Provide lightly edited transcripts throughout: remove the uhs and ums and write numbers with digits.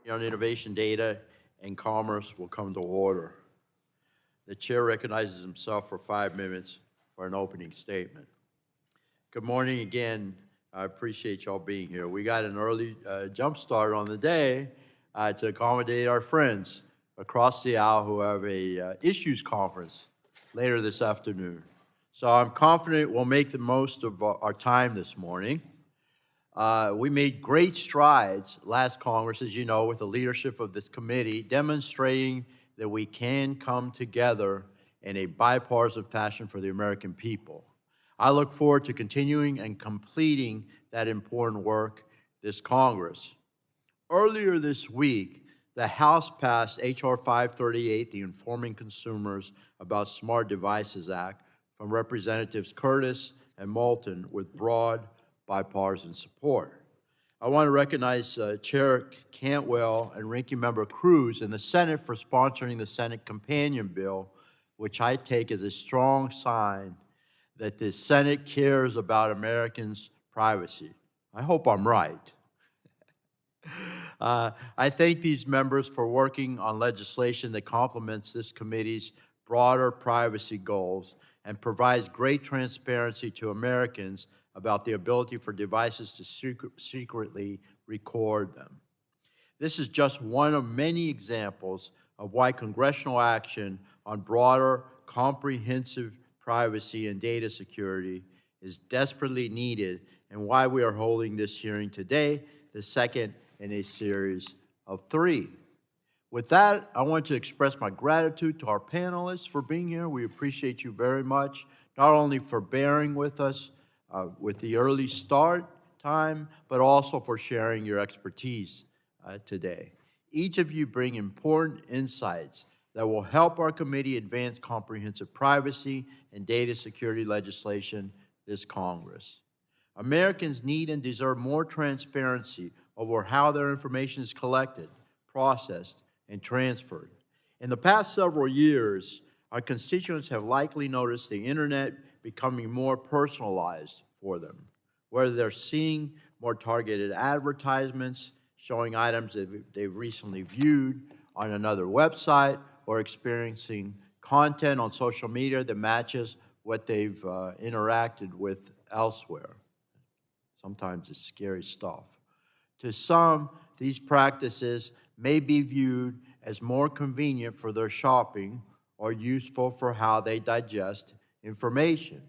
On innovation, data, and commerce will come to order. The chair recognizes himself for 5 minutes for an opening statement. Good morning again. I appreciate y'all being here. We got an early jump start on the day to accommodate our friends across the aisle who have a issues conference later this afternoon. So I'm confident we'll make the most of our time this morning. We made great strides last Congress, as you know, with the leadership of this committee, demonstrating that we can come together in a bipartisan fashion for the American people. I look forward to continuing and completing that important work this Congress. Earlier this week, the House passed H.R. 538, the Informing Consumers About Smart Devices Act, from Representatives Curtis and Moulton with broad bipartisan support. I want to recognize Chair Cantwell and Ranking Member Cruz in the Senate for sponsoring the Senate companion bill, which I take as a strong sign that the Senate cares about Americans' privacy. I hope I'm right. I thank these members for working on legislation that complements this committee's broader privacy goals and provides great transparency to Americans about the ability for devices to secretly record them. This is just one of many examples of why congressional action on broader, comprehensive privacy and data security is desperately needed, and why we are holding this hearing today, the second in a series of 3. With that, I want to express my gratitude to our panelists for being here. We appreciate you very much, not only for bearing with us with the early start time, but also for sharing your expertise today. Each of you bring important insights that will help our committee advance comprehensive privacy and data security legislation this Congress. Americans need and deserve more transparency over how their information is collected, processed, and transferred. In the past several years, our constituents have likely noticed the internet becoming more personalized for them, whether they're seeing more targeted advertisements showing items that they've recently viewed on another website, or experiencing content on social media that matches what they've interacted with elsewhere. Sometimes it's scary stuff. To some, these practices may be viewed as more convenient for their shopping or useful for how they digest information.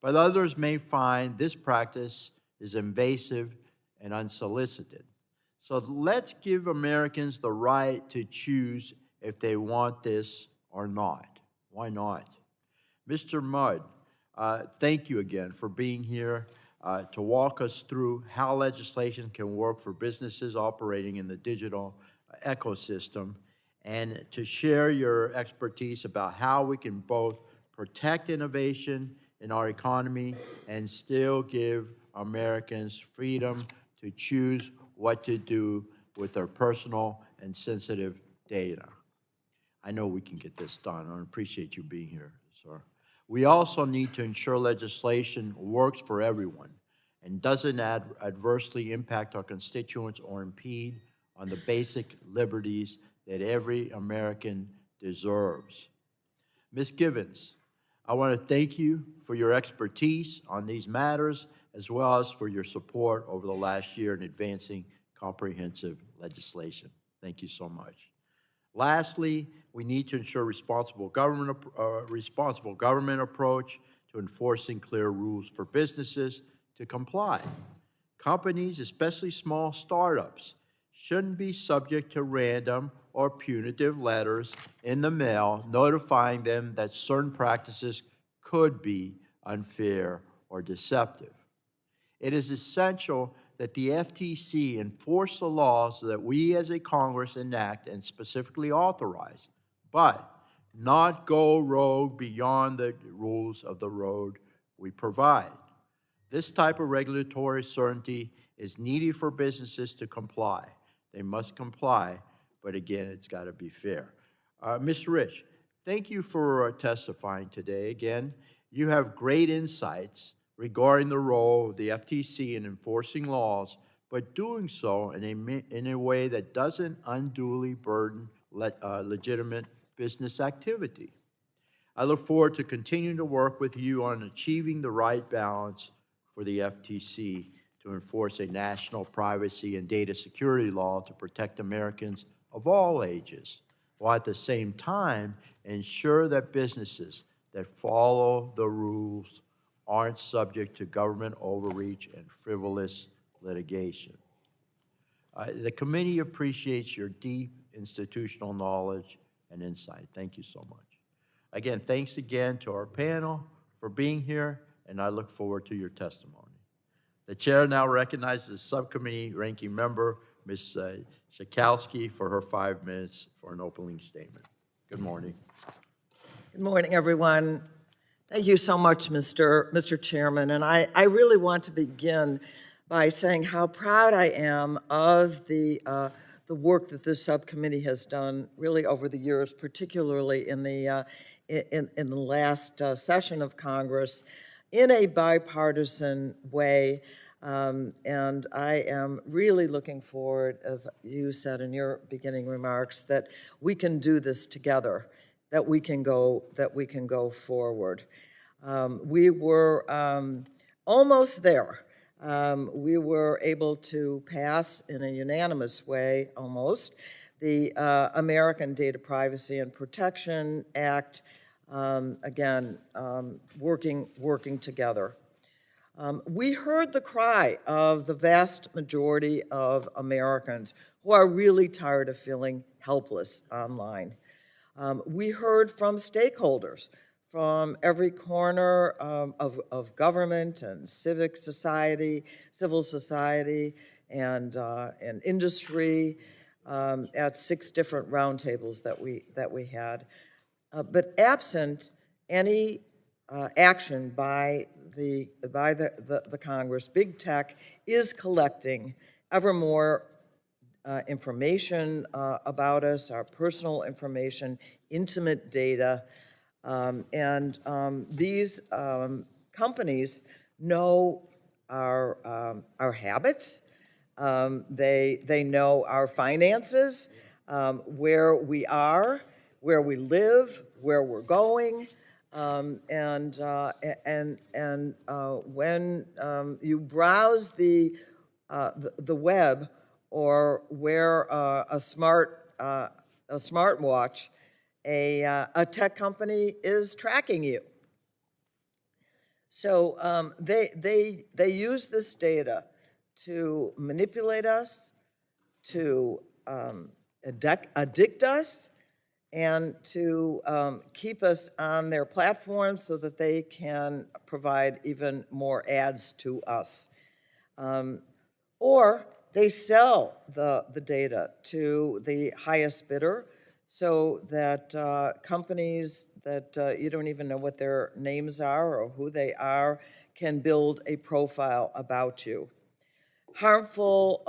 But others may find this practice is invasive and unsolicited. So let's give Americans the right to choose if they want this or not. Why not? Mr. Mudd, thank you again for being here to walk us through how legislation can work for businesses operating in the digital ecosystem, and to share your expertise about how we can both protect innovation in our economy and still give Americans freedom to choose what to do with their personal and sensitive data. I know we can get this done. I appreciate you being here, sir. We also need to ensure legislation works for everyone and doesn't adversely impact our constituents or impede on the basic liberties that every American deserves. Ms. Givens, I want to thank you for your expertise on these matters, as well as for your support over the last year in advancing comprehensive legislation. Thank you so much. Lastly, we need to ensure responsible government approach to enforcing clear rules for businesses to comply. Companies, especially small startups, shouldn't be subject to random or punitive letters in the mail notifying them that certain practices could be unfair or deceptive. It is essential that the FTC enforce the laws that we as a Congress enact and specifically authorize, but not go rogue beyond the rules of the road we provide. This type of regulatory certainty is needed for businesses to comply. They must comply, but again, it's got to be fair. Mr. Rich, thank you for testifying today. Again, you have great insights regarding the role of the FTC in enforcing laws, but doing so in a way that doesn't unduly burden legitimate business activity. I look forward to continuing to work with you on achieving the right balance for the FTC to enforce a national privacy and data security law to protect Americans of all ages, while at the same time ensure that businesses that follow the rules aren't subject to government overreach and frivolous litigation. The committee appreciates your deep institutional knowledge and insight. Thank you so much. Again, thanks again to our panel for being here, and I look forward to your testimony. The chair now recognizes the subcommittee ranking member, Ms. Schakowsky, for her 5 minutes for an opening statement. Good morning. Good morning, everyone. Thank you so much, Mr. Chairman. And I really want to begin by saying how proud I am of the work that this subcommittee has done really over the years, particularly in the last session of Congress, in a bipartisan way. And I am really looking forward, as you said in your beginning remarks, that we can do this together, that we can go forward. We were almost there. We were able to pass in a unanimous way, almost, the American Data Privacy and Protection Act, again, working together. We heard the cry of the vast majority of Americans who are really tired of feeling helpless online. We heard from stakeholders from every corner of government and civil society, and industry at 6 different roundtables that we had. But absent any action by the Congress, big tech is collecting ever more information about us, our personal information, intimate data, and these companies know our habits. They know our finances, where we are, where we live, where we're going. And when you browse the web or wear a smartwatch, a tech company is tracking you. So they use this data to manipulate us, to addict us, and to keep us on their platform so that they can provide even more ads to us. Or they sell the data to the highest bidder so that companies that you don't even know what their names are or who they are can build a profile about you. Harmful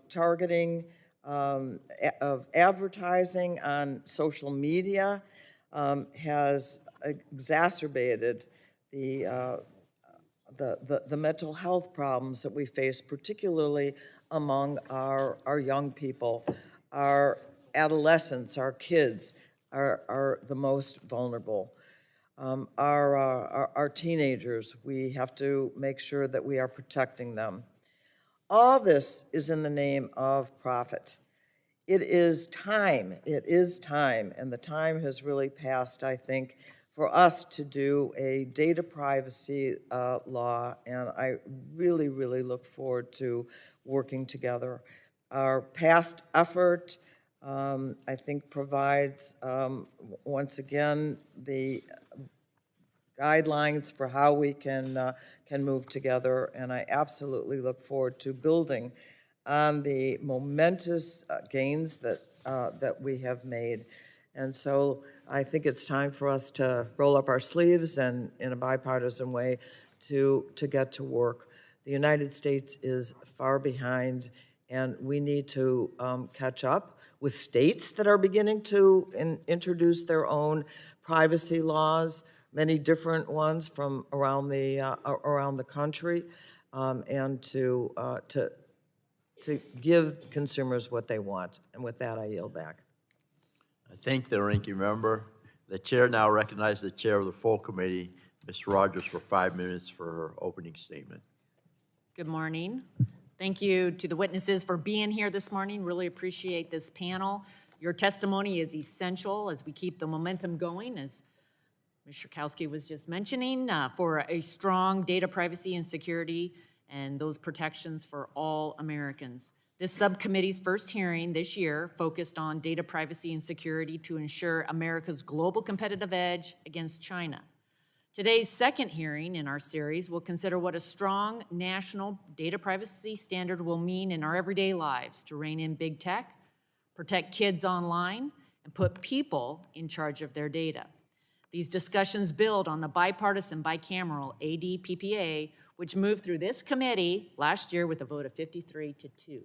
targeting of advertising on social media has exacerbated the mental health problems that we face, particularly among our young people. Our adolescents, our kids are the most vulnerable. Our teenagers, we have to make sure that we are protecting them. All this is in the name of profit. It is time, and the time has really passed, I think, for us to do a data privacy law, and I really, really look forward to working together. Our past effort, I think, provides, once again, the guidelines for how we can move together, and I absolutely look forward to building on the momentous gains that we have made. And so I think it's time for us to roll up our sleeves and, in a bipartisan way, to get to work. The United States is far behind, and we need to catch up with states that are beginning to introduce their own privacy laws, many different ones from around the country. and to give consumers what they want. And with that, I yield back. I thank the ranking member. The chair now recognizes the chair of the full committee, Ms. Rogers, for 5 minutes for her opening statement. Good morning. Thank you to the witnesses for being here this morning. Really appreciate this panel. Your testimony is essential as we keep the momentum going, as Ms. Schierkowski was just mentioning, for a strong data privacy and security and those protections for all Americans. This subcommittee's first hearing this year focused on data privacy and security to ensure America's global competitive edge against China. Today's second hearing in our series will consider what a strong national data privacy standard will mean in our everyday lives to rein in big tech, protect kids online, and put people in charge of their data. These discussions build on the bipartisan bicameral ADPPA, which moved through this committee last year with a vote of 53-2.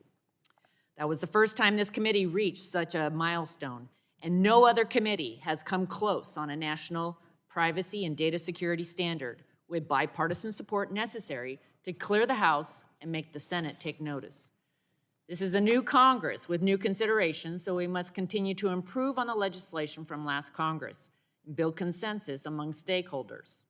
That was the first time this committee reached such a milestone, and no other committee has come close on a national privacy and data security standard with bipartisan support necessary to clear the House and make the Senate take notice. This is a new Congress with new considerations, so we must continue to improve on the legislation from last Congress and build consensus among stakeholders.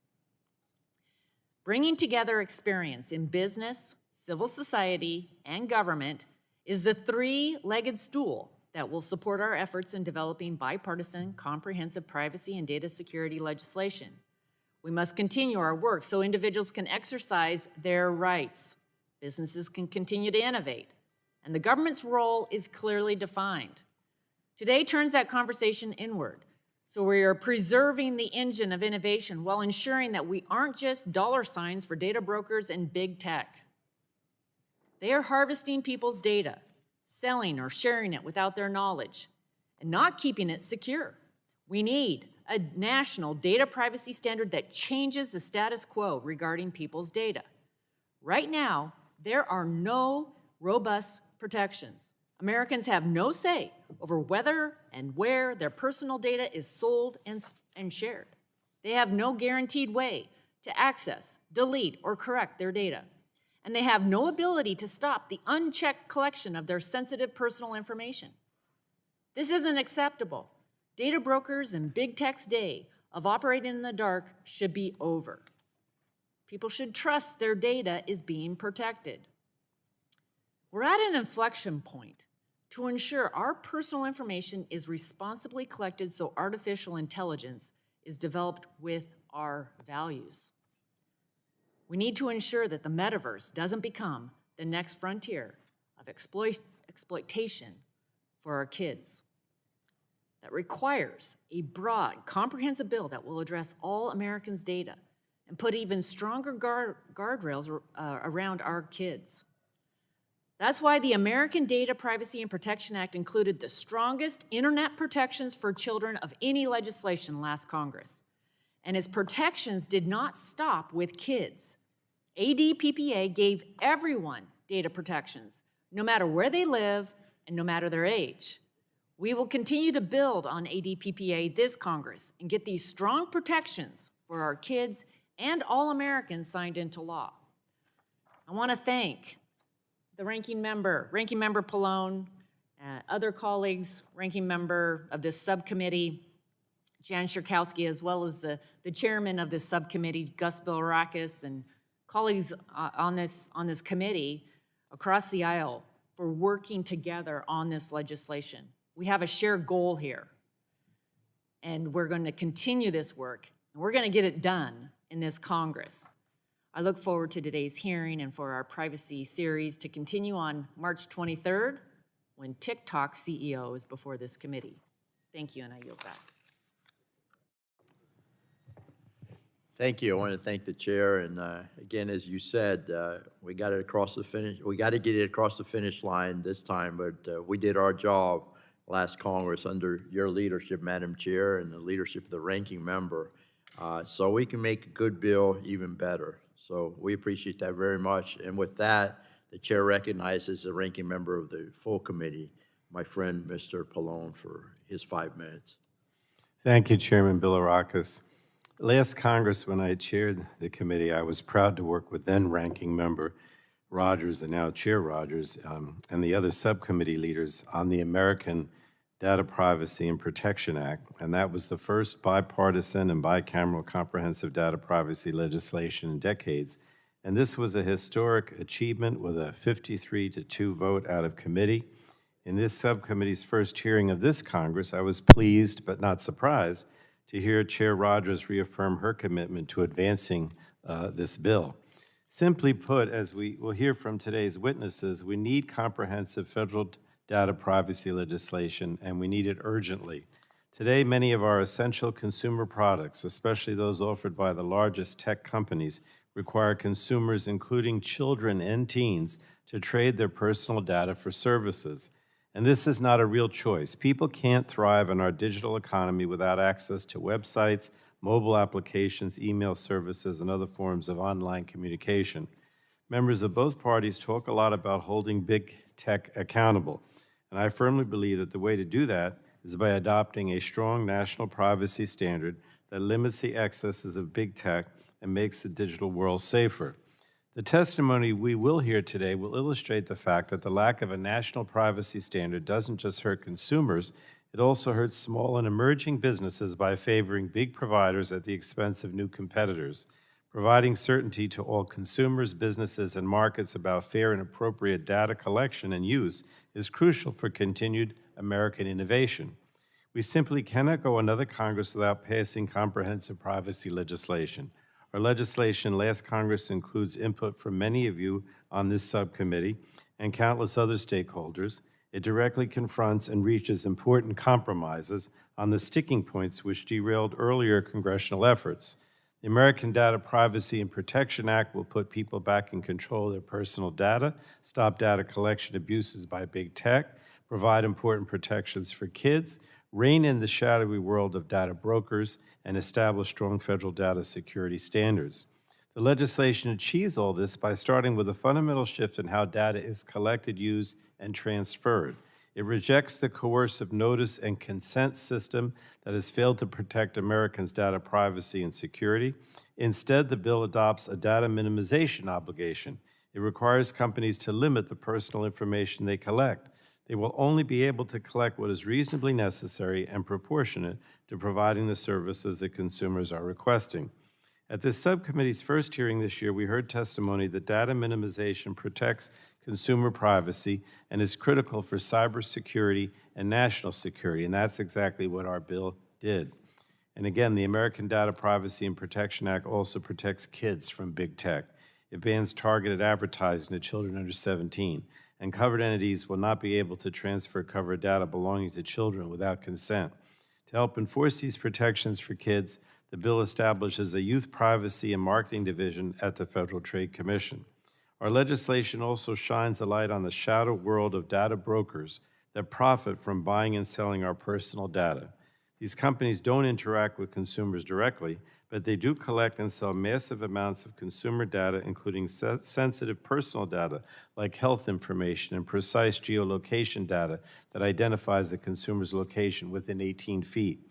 Bringing together experience in business, civil society, and government is the three-legged stool that will support our efforts in developing bipartisan, comprehensive privacy and data security legislation. We must continue our work so individuals can exercise their rights, businesses can continue to innovate, and the government's role is clearly defined. Today turns that conversation inward, so we are preserving the engine of innovation while ensuring that we aren't just dollar signs for data brokers and big tech. They are harvesting people's data, selling or sharing it without their knowledge, and not keeping it secure. We need a national data privacy standard that changes the status quo regarding people's data. Right now, there are no robust protections. Americans have no say over whether and where their personal data is sold and shared. They have no guaranteed way to access, delete, or correct their data. And they have no ability to stop the unchecked collection of their sensitive personal information. This isn't acceptable. Data brokers and big tech's day of operating in the dark should be over. People should trust their data is being protected. We're at an inflection point to ensure our personal information is responsibly collected so artificial intelligence is developed with our values. We need to ensure that the metaverse doesn't become the next frontier of exploitation for our kids. That requires a broad, comprehensive bill that will address all Americans' data and put even stronger guardrails around our kids. That's why the American Data Privacy and Protection Act included the strongest internet protections for children of any legislation last Congress. And its protections did not stop with kids. ADPPA gave everyone data protections, no matter where they live and no matter their age. We will continue to build on ADPPA this Congress and get these strong protections for our kids and all Americans signed into law. I want to thank the Ranking Member Pallone, other colleagues, Ranking Member of this subcommittee, Jan Schierkowski, as well as the chairman of this subcommittee, Gus Bilirakis, and colleagues on this committee across the aisle for working together on this legislation. We have a shared goal here, and we're going to continue this work, and we're going to get it done in this Congress. I look forward to today's hearing and for our privacy series to continue on March 23rd when TikTok CEO is before this committee. Thank you, and I yield back. Thank you. I want to thank the chair. And again, as you said, we got it across the finish. We got to get it across the finish line this time, but we did our job last Congress under your leadership, Madam Chair, and the leadership of the ranking member. So we can make a good bill even better. So we appreciate that very much. And with that, the chair recognizes the ranking member of the full committee, my friend, Mr. Pallone, for his 5 minutes. Thank you, Chairman Bilirakis. Last Congress, when I chaired the committee, I was proud to work with then ranking member Rogers and now Chair Rogers and the other subcommittee leaders on the American Data Privacy and Protection Act, and that was the first bipartisan and bicameral comprehensive data privacy legislation in decades. And this was a historic achievement with a 53-2 vote out of committee. In this subcommittee's first hearing of this Congress, I was pleased but not surprised to hear Chair Rogers reaffirm her commitment to advancing this bill. Simply put, as we will hear from today's witnesses, we need comprehensive federal data privacy legislation, and we need it urgently. Today, many of our essential consumer products, especially those offered by the largest tech companies, require consumers, including children and teens, to trade their personal data for services. And this is not a real choice. People can't thrive in our digital economy without access to websites, mobile applications, email services, and other forms of online communication. Members of both parties talk a lot about holding big tech accountable. And I firmly believe that the way to do that is by adopting a strong national privacy standard that limits the excesses of big tech and makes the digital world safer. The testimony we will hear today will illustrate the fact that the lack of a national privacy standard doesn't just hurt consumers, it also hurts small and emerging businesses by favoring big providers at the expense of new competitors. Providing certainty to all consumers, businesses, and markets about fair and appropriate data collection and use is crucial for continued American innovation. We simply cannot go another Congress without passing comprehensive privacy legislation. Our legislation last Congress includes input from many of you on this subcommittee and countless other stakeholders. It directly confronts and reaches important compromises on the sticking points which derailed earlier congressional efforts. The American Data Privacy and Protection Act will put people back in control of their personal data, stop data collection abuses by big tech, provide important protections for kids, rein in the shadowy world of data brokers, and establish strong federal data security standards. The legislation achieves all this by starting with a fundamental shift in how data is collected, used, and transferred. It rejects the coercive notice and consent system that has failed to protect Americans' data privacy and security. Instead, the bill adopts a data minimization obligation. It requires companies to limit the personal information they collect. They will only be able to collect what is reasonably necessary and proportionate to providing the services that consumers are requesting. At this subcommittee's first hearing this year, we heard testimony that data minimization protects consumer privacy and is critical for cybersecurity and national security, and that's exactly what our bill did. And again, the American Data Privacy and Protection Act also protects kids from big tech. It bans targeted advertising to children under 17, and covered entities will not be able to transfer covered data belonging to children without consent. To help enforce these protections for kids, the bill establishes a Youth Privacy and Marketing Division at the Federal Trade Commission. Our legislation also shines a light on the shadow world of data brokers that profit from buying and selling our personal data. These companies don't interact with consumers directly, but they do collect and sell massive amounts of consumer data, including sensitive personal data like health information and precise geolocation data that identifies a consumer's location within 18 feet.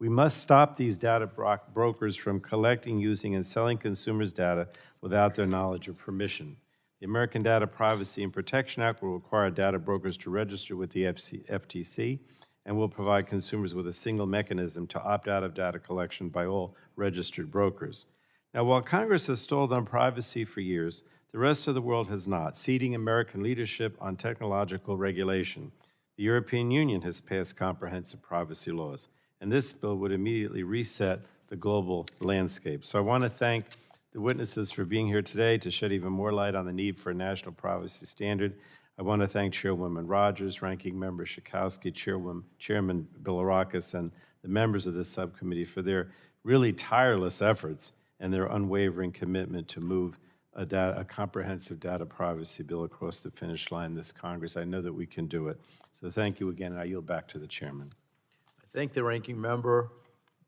We must stop these data brokers from collecting, using, and selling consumers' data without their knowledge or permission. The American Data Privacy and Protection Act will require data brokers to register with the FTC and will provide consumers with a single mechanism to opt out of data collection by all registered brokers. Now, while Congress has stalled on privacy for years, the rest of the world has not, ceding American leadership on technological regulation. The European Union has passed comprehensive privacy laws, and this bill would immediately reset the global landscape. So I want to thank the witnesses for being here today to shed even more light on the need for a national privacy standard. I want to thank Chairwoman Rogers, Ranking Member Schakowsky, Chairman Bilirakis, and the members of this subcommittee for their really tireless efforts and their unwavering commitment to move a comprehensive data privacy bill across the finish line this Congress. I know that we can do it. So thank you again, and I yield back to the Chairman. I thank the ranking member.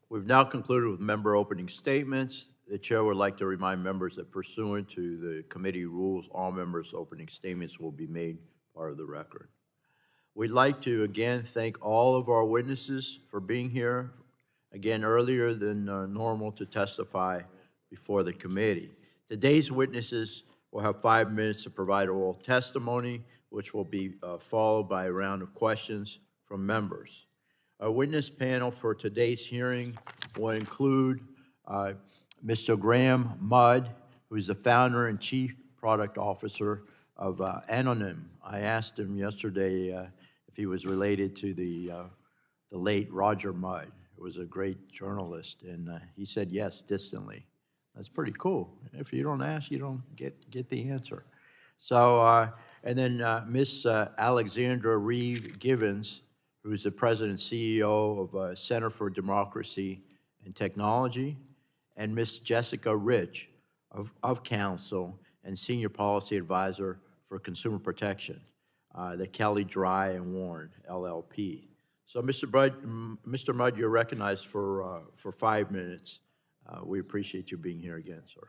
We've now concluded with member opening statements. The chair would like to remind members that pursuant to the committee rules, all members' opening statements will be made part of the record. We'd like to again thank all of our witnesses for being here, again earlier than normal to testify before the committee. Today's witnesses will have 5 minutes to provide oral testimony, which will be followed by a round of questions from members. Our witness panel for today's hearing will include Mr. Graham Mudd, who is the founder and chief product officer of Anonym. I asked him yesterday if he was related to the late Roger Mudd, who was a great journalist, and he said yes, distantly. That's pretty cool. If you don't ask, you don't get the answer. So, and then Miss Alexandra Reeve Givens, who's the president and CEO of Center for Democracy and Technology, and Miss Jessica Rich of Counsel and Senior Policy Advisor for Consumer Protection, the Kelly Dry and Warren LLP. So, Mr. Mudd, you're recognized for 5 minutes. We appreciate you being here again, sir.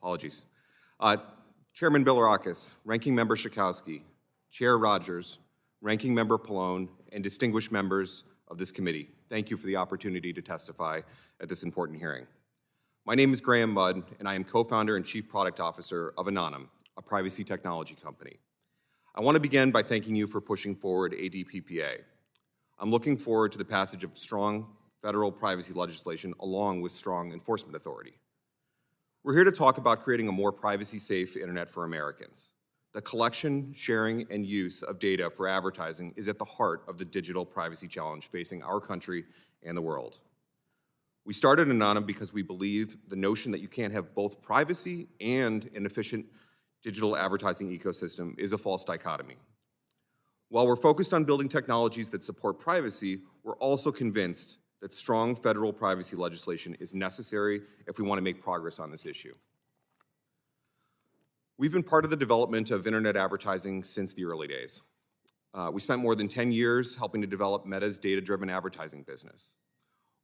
Apologies. Chairman Bilirakis, Ranking Member Schakowsky, Chair Rogers, Ranking Member Pallone, and distinguished members of this committee, thank you for the opportunity to testify at this important hearing. My name is Graham Mudd, and I am co-founder and chief product officer of Anonym, a privacy technology company. I want to begin by thanking you for pushing forward ADPPA. I'm looking forward to the passage of strong federal privacy legislation along with strong enforcement authority. We're here to talk about creating a more privacy-safe internet for Americans. The collection, sharing, and use of data for advertising is at the heart of the digital privacy challenge facing our country and the world. We started Anonym because we believe the notion that you can't have both privacy and an efficient digital advertising ecosystem is a false dichotomy. While we're focused on building technologies that support privacy, we're also convinced that strong federal privacy legislation is necessary if we want to make progress on this issue. We've been part of the development of internet advertising since the early days. We spent more than 10 years helping to develop Meta's data-driven advertising business.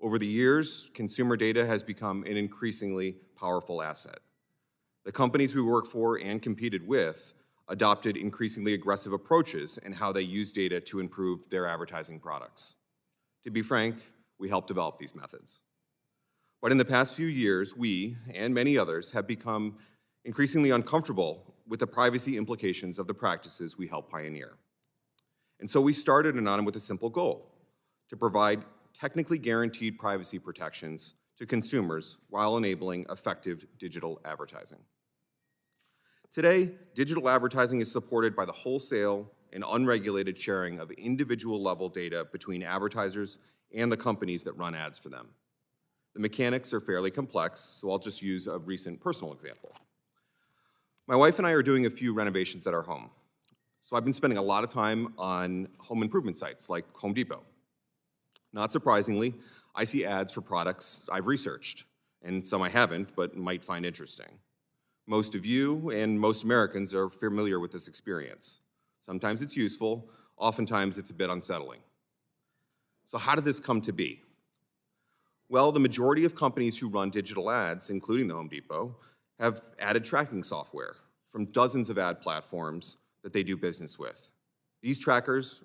Over the years, consumer data has become an increasingly powerful asset. The companies we work for and competed with adopted increasingly aggressive approaches in how they use data to improve their advertising products. To be frank, we helped develop these methods. But in the past few years, we, and many others, have become increasingly uncomfortable with the privacy implications of the practices we help pioneer. And so we started Anonym with a simple goal: to provide technically guaranteed privacy protections to consumers while enabling effective digital advertising. Today, digital advertising is supported by the wholesale and unregulated sharing of individual-level data between advertisers and the companies that run ads for them. The mechanics are fairly complex, so I'll just use a recent personal example. My wife and I are doing a few renovations at our home. So I've been spending a lot of time on home improvement sites like Home Depot. Not surprisingly, I see ads for products I've researched, and some I haven't, but might find interesting. Most of you and most Americans are familiar with this experience. Sometimes it's useful, oftentimes it's a bit unsettling. So how did this come to be? Well, the majority of companies who run digital ads, including the Home Depot, have added tracking software from dozens of ad platforms that they do business with. These trackers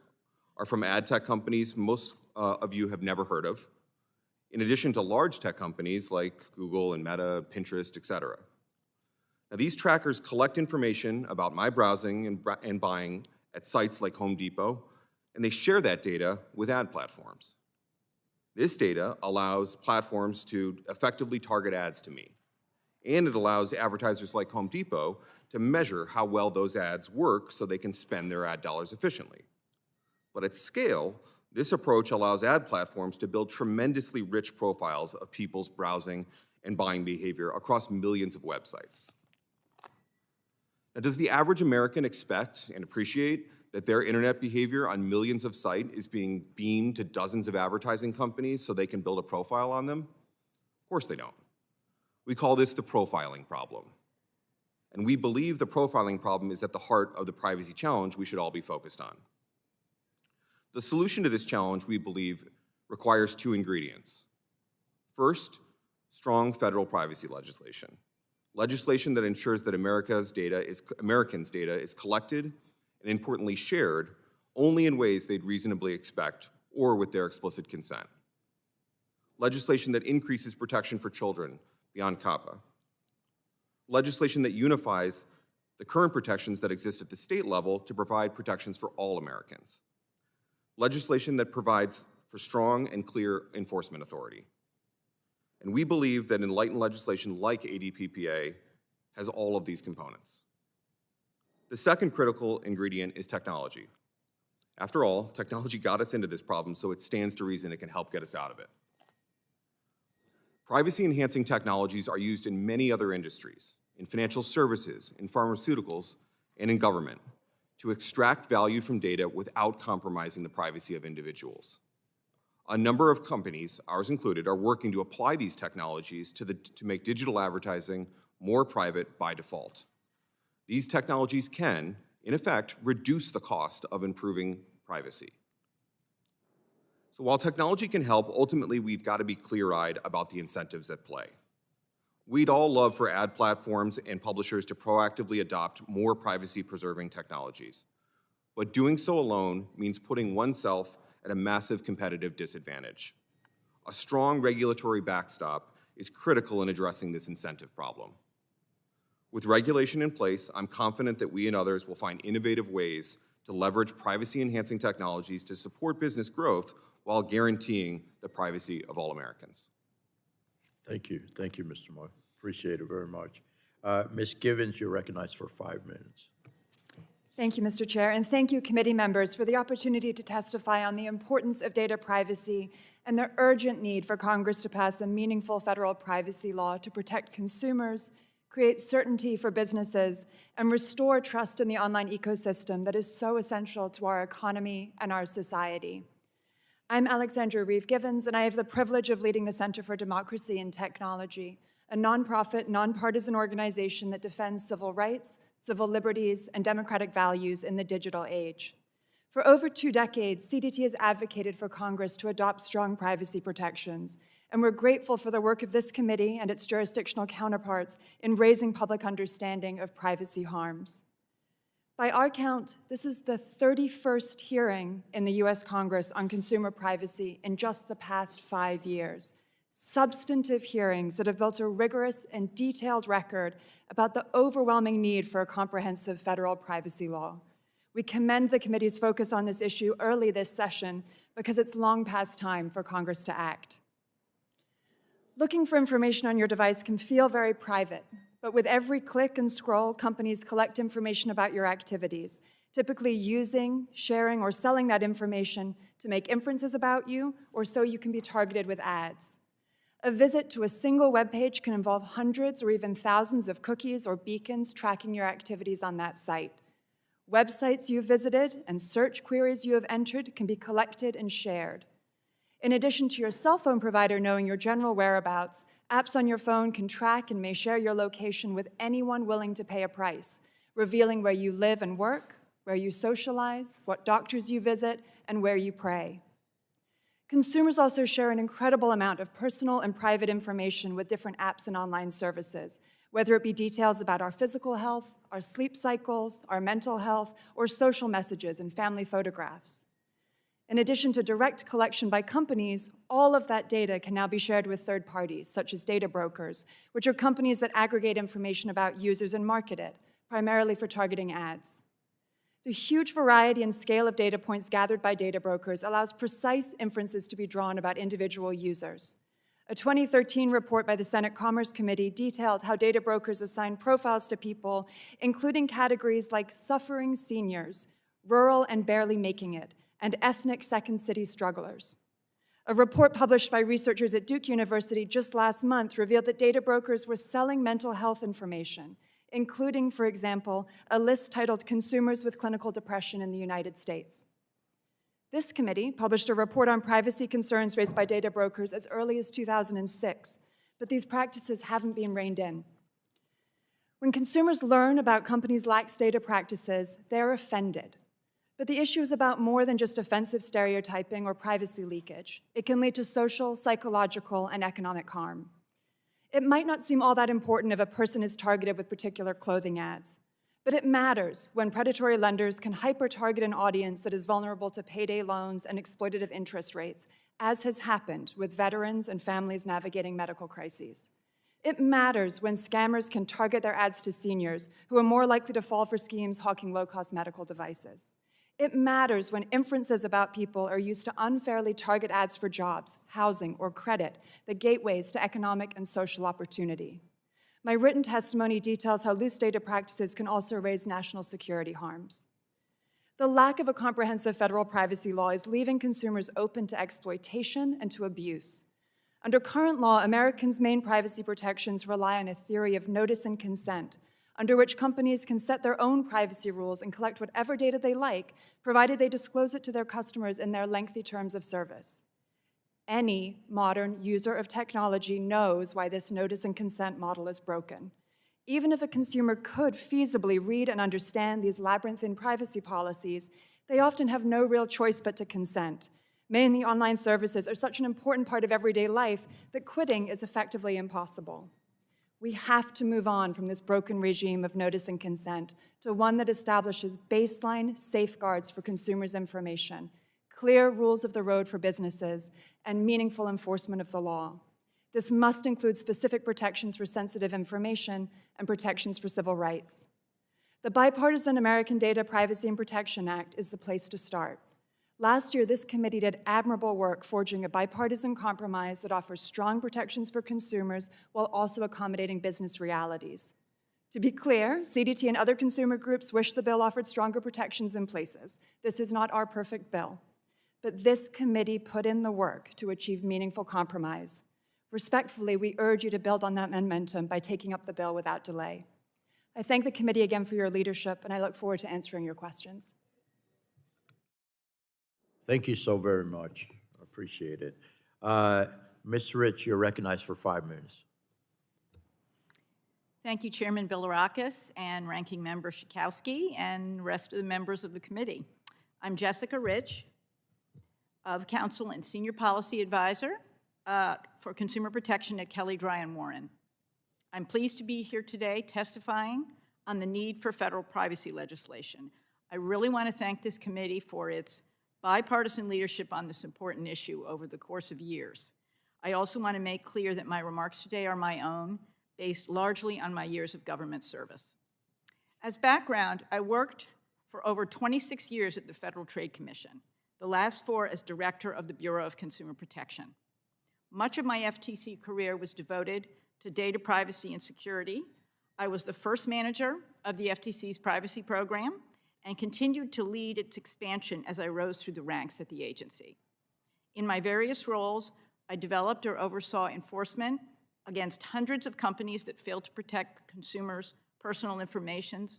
are from ad tech companies most of you have never heard of, in addition to large tech companies like Google and Meta, Pinterest, etc. Now, these trackers collect information about my browsing and buying at sites like Home Depot, and they share that data with ad platforms. This data allows platforms to effectively target ads to me, and it allows advertisers like Home Depot to measure how well those ads work so they can spend their ad dollars efficiently. But at scale, this approach allows ad platforms to build tremendously rich profiles of people's browsing and buying behavior across millions of websites. Now, does the average American expect and appreciate that their internet behavior on millions of sites is being beamed to dozens of advertising companies so they can build a profile on them? Of course they don't. We call this the profiling problem. And we believe the profiling problem is at the heart of the privacy challenge we should all be focused on. The solution to this challenge, we believe, requires two ingredients. First, strong federal privacy legislation. Legislation that ensures that Americans' data is collected and importantly shared only in ways they'd reasonably expect or with their explicit consent. Legislation that increases protection for children beyond CAPA. Legislation that unifies the current protections that exist at the state level to provide protections for all Americans. Legislation that provides for strong and clear enforcement authority. And we believe that enlightened legislation like ADPPA has all of these components. The second critical ingredient is technology. After all, technology got us into this problem, so it stands to reason it can help get us out of it. Privacy-enhancing technologies are used in many other industries, in financial services, in pharmaceuticals, and in government, to extract value from data without compromising the privacy of individuals. A number of companies, ours included, are working to apply these technologies to make digital advertising more private by default. These technologies can, in effect, reduce the cost of improving privacy. So while technology can help, ultimately we've got to be clear-eyed about the incentives at play. We'd all love for ad platforms and publishers to proactively adopt more privacy-preserving technologies. But doing so alone means putting oneself at a massive competitive disadvantage. A strong regulatory backstop is critical in addressing this incentive problem. With regulation in place, I'm confident that we and others will find innovative ways to leverage privacy-enhancing technologies to support business growth while guaranteeing the privacy of all Americans. Thank you, Mr. Moore. Appreciate it very much. Ms. Givens, you're recognized for 5 minutes. Thank you, Mr. Chair, and thank you, committee members, for the opportunity to testify on the importance of data privacy and the urgent need for Congress to pass a meaningful federal privacy law to protect consumers, create certainty for businesses, and restore trust in the online ecosystem that is so essential to our economy and our society. I'm Alexandra Reeve-Givens, and I have the privilege of leading the Center for Democracy and Technology, a nonprofit, nonpartisan organization that defends civil rights, civil liberties, and democratic values in the digital age. For over 2 decades, CDT has advocated for Congress to adopt strong privacy protections, and we're grateful for the work of this committee and its jurisdictional counterparts in raising public understanding of privacy harms. By our count, this is the 31st hearing in the US Congress on consumer privacy in just the past 5 years. Substantive hearings that have built a rigorous and detailed record about the overwhelming need for a comprehensive federal privacy law. We commend the committee's focus on this issue early this session because it's long past time for Congress to act. Looking for information on your device can feel very private, but with every click and scroll, companies collect information about your activities, typically using, sharing, or selling that information to make inferences about you or so you can be targeted with ads. A visit to a single web page can involve hundreds or even thousands of cookies or beacons tracking your activities on that site. Websites you've visited and search queries you have entered can be collected and shared. In addition to your cell phone provider knowing your general whereabouts, apps on your phone can track and may share your location with anyone willing to pay a price, revealing where you live and work, where you socialize, what doctors you visit, and where you pray. Consumers also share an incredible amount of personal and private information with different apps and online services, whether it be details about our physical health, our sleep cycles, our mental health, or social messages and family photographs. In addition to direct collection by companies, all of that data can now be shared with third parties, such as data brokers, which are companies that aggregate information about users and market it, primarily for targeting ads. The huge variety and scale of data points gathered by data brokers allows precise inferences to be drawn about individual users. A 2013 report by the Senate Commerce Committee detailed how data brokers assign profiles to people, including categories like suffering seniors, rural and barely making it, and ethnic second city strugglers. A report published by researchers at Duke University just last month revealed that data brokers were selling mental health information, including, for example, a list titled Consumers with Clinical Depression in the United States. This committee published a report on privacy concerns raised by data brokers as early as 2006, but these practices haven't been reined in. When consumers learn about companies' lax data practices, they're offended. But the issue is about more than just offensive stereotyping or privacy leakage. It can lead to social, psychological, and economic harm. It might not seem all that important if a person is targeted with particular clothing ads, but it matters when predatory lenders can hyper-target an audience that is vulnerable to payday loans and exploitative interest rates, as has happened with veterans and families navigating medical crises. It matters when scammers can target their ads to seniors who are more likely to fall for schemes hawking low-cost medical devices. It matters when inferences about people are used to unfairly target ads for jobs, housing, or credit, the gateways to economic and social opportunity. My written testimony details how loose data practices can also raise national security harms. The lack of a comprehensive federal privacy law is leaving consumers open to exploitation and to abuse. Under current law, Americans' main privacy protections rely on a theory of notice and consent, under which companies can set their own privacy rules and collect whatever data they like, provided they disclose it to their customers in their lengthy terms of service. Any modern user of technology knows why this notice and consent model is broken. Even if a consumer could feasibly read and understand these labyrinthine privacy policies, they often have no real choice but to consent. Many online services are such an important part of everyday life that quitting is effectively impossible. We have to move on from this broken regime of notice and consent to one that establishes baseline safeguards for consumers' information, clear rules of the road for businesses, and meaningful enforcement of the law. This must include specific protections for sensitive information and protections for civil rights. The Bipartisan American Data Privacy and Protection Act is the place to start. Last year, this committee did admirable work forging a bipartisan compromise that offers strong protections for consumers while also accommodating business realities. To be clear, CDT and other consumer groups wish the bill offered stronger protections in places. This is not our perfect bill. But this committee put in the work to achieve meaningful compromise. Respectfully, we urge you to build on that momentum by taking up the bill without delay. I thank the committee again for your leadership, and I look forward to answering your questions. Thank you so very much. I appreciate it. Ms. Rich, you're recognized for 5 minutes. Thank you, Chairman Bilirakis and Ranking Member Schakowsky and the rest of the members of the committee. I'm Jessica Rich, of Counsel and Senior Policy Advisor for Consumer Protection at Kelly Dry & Warren. I'm pleased to be here today testifying on the need for federal privacy legislation. I really want to thank this committee for its bipartisan leadership on this important issue over the course of years. I also want to make clear that my remarks today are my own, based largely on my years of government service. As background, I worked for over 26 years at the Federal Trade Commission, the last 4 as Director of the Bureau of Consumer Protection. Much of my FTC career was devoted to data privacy and security. I was the first manager of the FTC's privacy program and continued to lead its expansion as I rose through the ranks at the agency. In my various roles, I developed or oversaw enforcement against hundreds of companies that failed to protect consumers' personal information,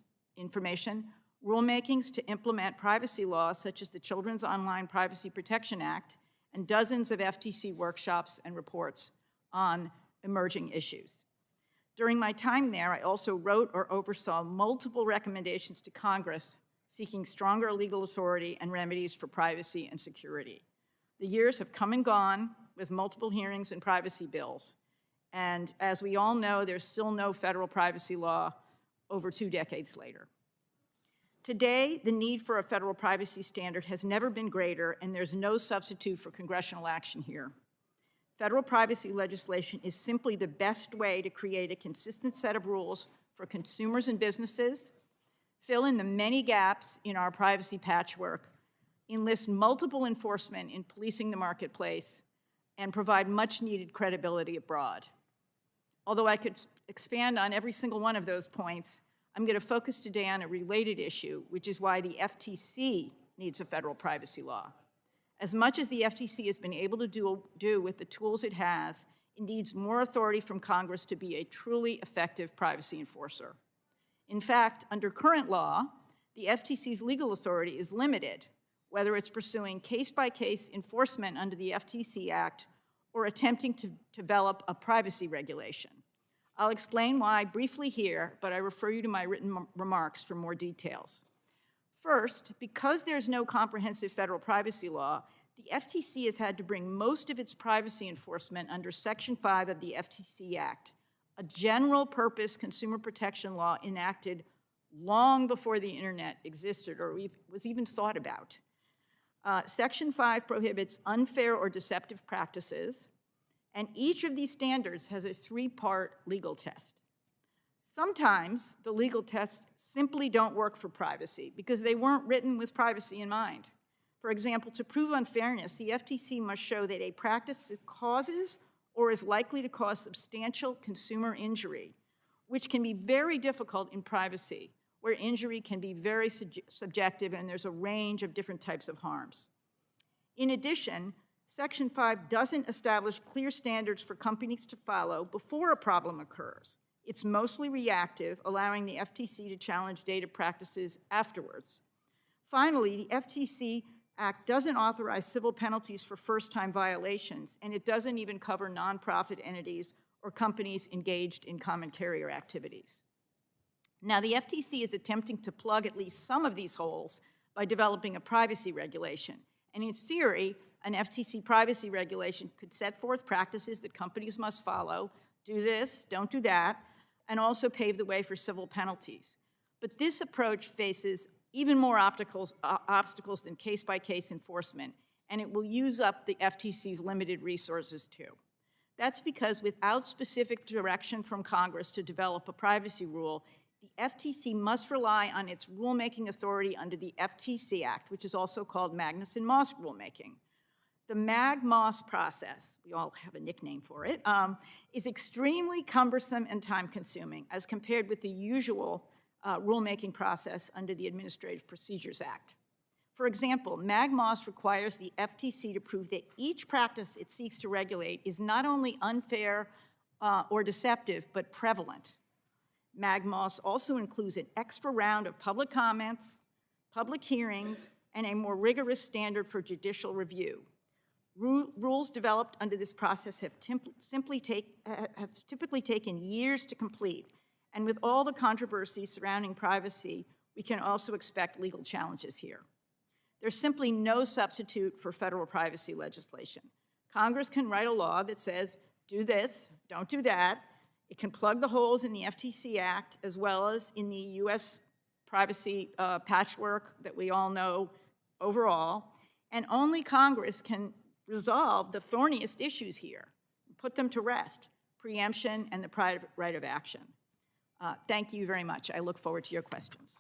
rulemakings to implement privacy laws such as the Children's Online Privacy Protection Act, and dozens of FTC workshops and reports on emerging issues. During my time there, I also wrote or oversaw multiple recommendations to Congress seeking stronger legal authority and remedies for privacy and security. The years have come and gone with multiple hearings and privacy bills. And as we all know, there's still no federal privacy law over 2 decades later. Today, the need for a federal privacy standard has never been greater, and there's no substitute for congressional action here. Federal privacy legislation is simply the best way to create a consistent set of rules for consumers and businesses, fill in the many gaps in our privacy patchwork, enlist multiple enforcement in policing the marketplace, and provide much-needed credibility abroad. Although I could expand on every single one of those points, I'm going to focus today on a related issue, which is why the FTC needs a federal privacy law. As much as the FTC has been able to do with the tools it has, it needs more authority from Congress to be a truly effective privacy enforcer. In fact, under current law, the FTC's legal authority is limited, whether it's pursuing case-by-case enforcement under the FTC Act or attempting to develop a privacy regulation. I'll explain why briefly here, but I refer you to my written remarks for more details. First, because there's no comprehensive federal privacy law, the FTC has had to bring most of its privacy enforcement under Section 5 of the FTC Act, a general-purpose consumer protection law enacted long before the internet existed or was even thought about. Section 5 prohibits unfair or deceptive practices, and each of these standards has a three-part legal test. Sometimes the legal tests simply don't work for privacy because they weren't written with privacy in mind. For example, to prove unfairness, the FTC must show that a practice causes or is likely to cause substantial consumer injury, which can be very difficult in privacy, where injury can be very subjective and there's a range of different types of harms. In addition, Section 5 doesn't establish clear standards for companies to follow before a problem occurs. It's mostly reactive, allowing the FTC to challenge data practices afterwards. Finally, the FTC Act doesn't authorize civil penalties for first-time violations, and it doesn't even cover nonprofit entities or companies engaged in common carrier activities. Now, the FTC is attempting to plug at least some of these holes by developing a privacy regulation. And in theory, an FTC privacy regulation could set forth practices that companies must follow, do this, don't do that, and also pave the way for civil penalties. But this approach faces even more obstacles than case-by-case enforcement, and it will use up the FTC's limited resources too. That's because without specific direction from Congress to develop a privacy rule, the FTC must rely on its rulemaking authority under the FTC Act, which is also called Magnuson-Moss rulemaking. The Mag-Moss process, we all have a nickname for it, is extremely cumbersome and time-consuming as compared with the usual rulemaking process under the Administrative Procedures Act. For example, Mag-Moss requires the FTC to prove that each practice it seeks to regulate is not only unfair or deceptive, but prevalent. Mag-Moss also includes an extra round of public comments, public hearings, and a more rigorous standard for judicial review. Rules developed under this process have typically taken years to complete, and with all the controversy surrounding privacy, we can also expect legal challenges here. There's simply no substitute for federal privacy legislation. Congress can write a law that says, do this, don't do that. It can plug the holes in the FTC Act as well as in the US privacy patchwork that we all know overall, and only Congress can resolve the thorniest issues here, put them to rest, preemption and the private right of action. Thank you very much. I look forward to your questions.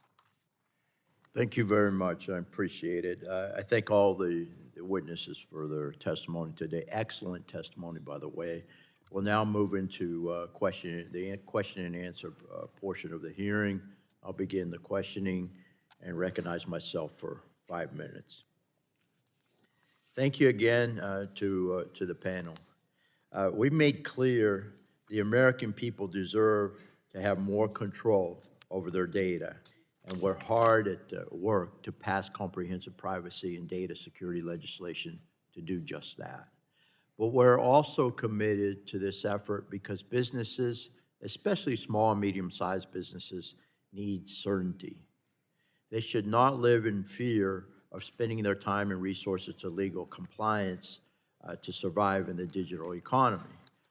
Thank you very much. I appreciate it. I thank all the witnesses for their testimony today. Excellent testimony, by the way. We'll now move into the question and answer portion of the hearing. I'll begin the questioning and recognize myself for 5 minutes. Thank you again to the panel. We made clear the American people deserve to have more control over their data, and we're hard at work to pass comprehensive privacy and data security legislation to do just that. But we're also committed to this effort because businesses, especially small and medium-sized businesses, need certainty. They should not live in fear of spending their time and resources to legal compliance to survive in the digital economy.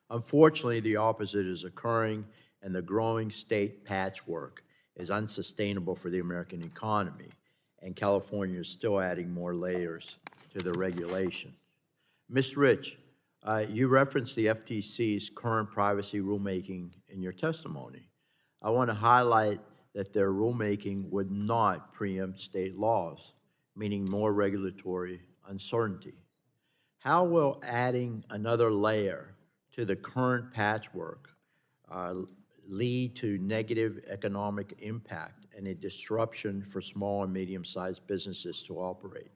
Unfortunately, the opposite is occurring, and the growing state patchwork is unsustainable for the American economy, and California is still adding more layers to the regulation. Ms. Rich, you referenced the FTC's current privacy rulemaking in your testimony. I want to highlight that their rulemaking would not preempt state laws, meaning more regulatory uncertainty. How will adding another layer to the current patchwork lead to negative economic impact and a disruption for small and medium-sized businesses to operate?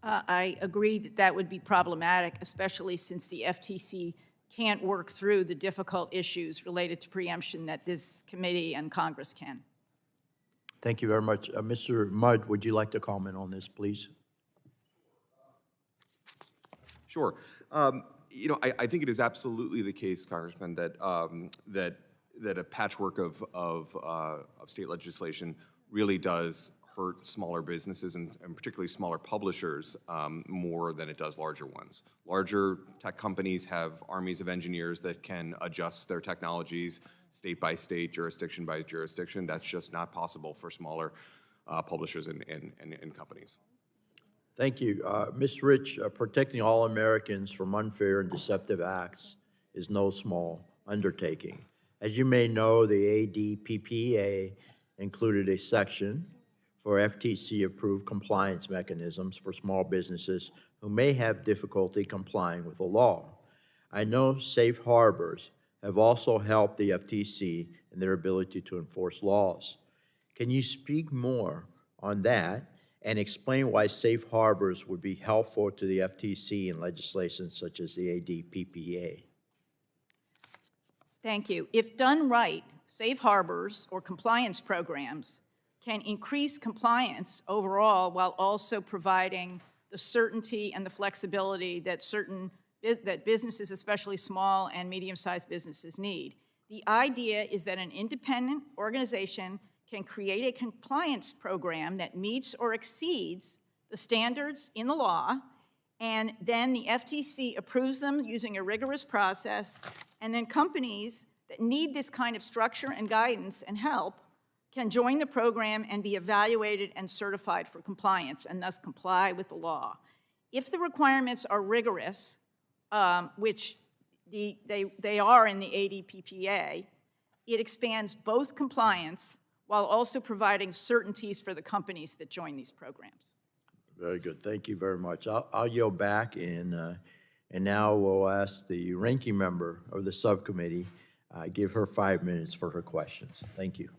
I agree that that would be problematic, especially since the FTC can't work through the difficult issues related to preemption that this committee and Congress can. Thank you very much. Mr. Mudd, would you like to comment on this, please? Sure. I think it is absolutely the case, Congressman, that that a patchwork of state legislation really does hurt smaller businesses and particularly smaller publishers more than it does larger ones. Larger tech companies have armies of engineers that can adjust their technologies state by state, jurisdiction by jurisdiction. That's just not possible for smaller publishers and companies. Thank you. Ms. Rich, protecting all Americans from unfair and deceptive acts is no small undertaking. As you may know, the ADPPA included a section for FTC-approved compliance mechanisms for small businesses who may have difficulty complying with the law. I know safe harbors have also helped the FTC in their ability to enforce laws. Can you speak more on that and explain why safe harbors would be helpful to the FTC in legislation such as the ADPPA? Thank you. If done right, safe harbors or compliance programs can increase compliance overall while also providing the certainty and the flexibility that that businesses, especially small and medium-sized businesses, need. The idea is that an independent organization can create a compliance program that meets or exceeds the standards in the law, and then the FTC approves them using a rigorous process, and then companies that need this kind of structure and guidance and help can join the program and be evaluated and certified for compliance and thus comply with the law. If the requirements are rigorous, which they are in the ADPPA, it expands both compliance while also providing certainties for the companies that join these programs. Very good. Thank you very much. I'll yield back, and now we'll ask the ranking member of the subcommittee, give her 5 minutes for her questions. Thank you.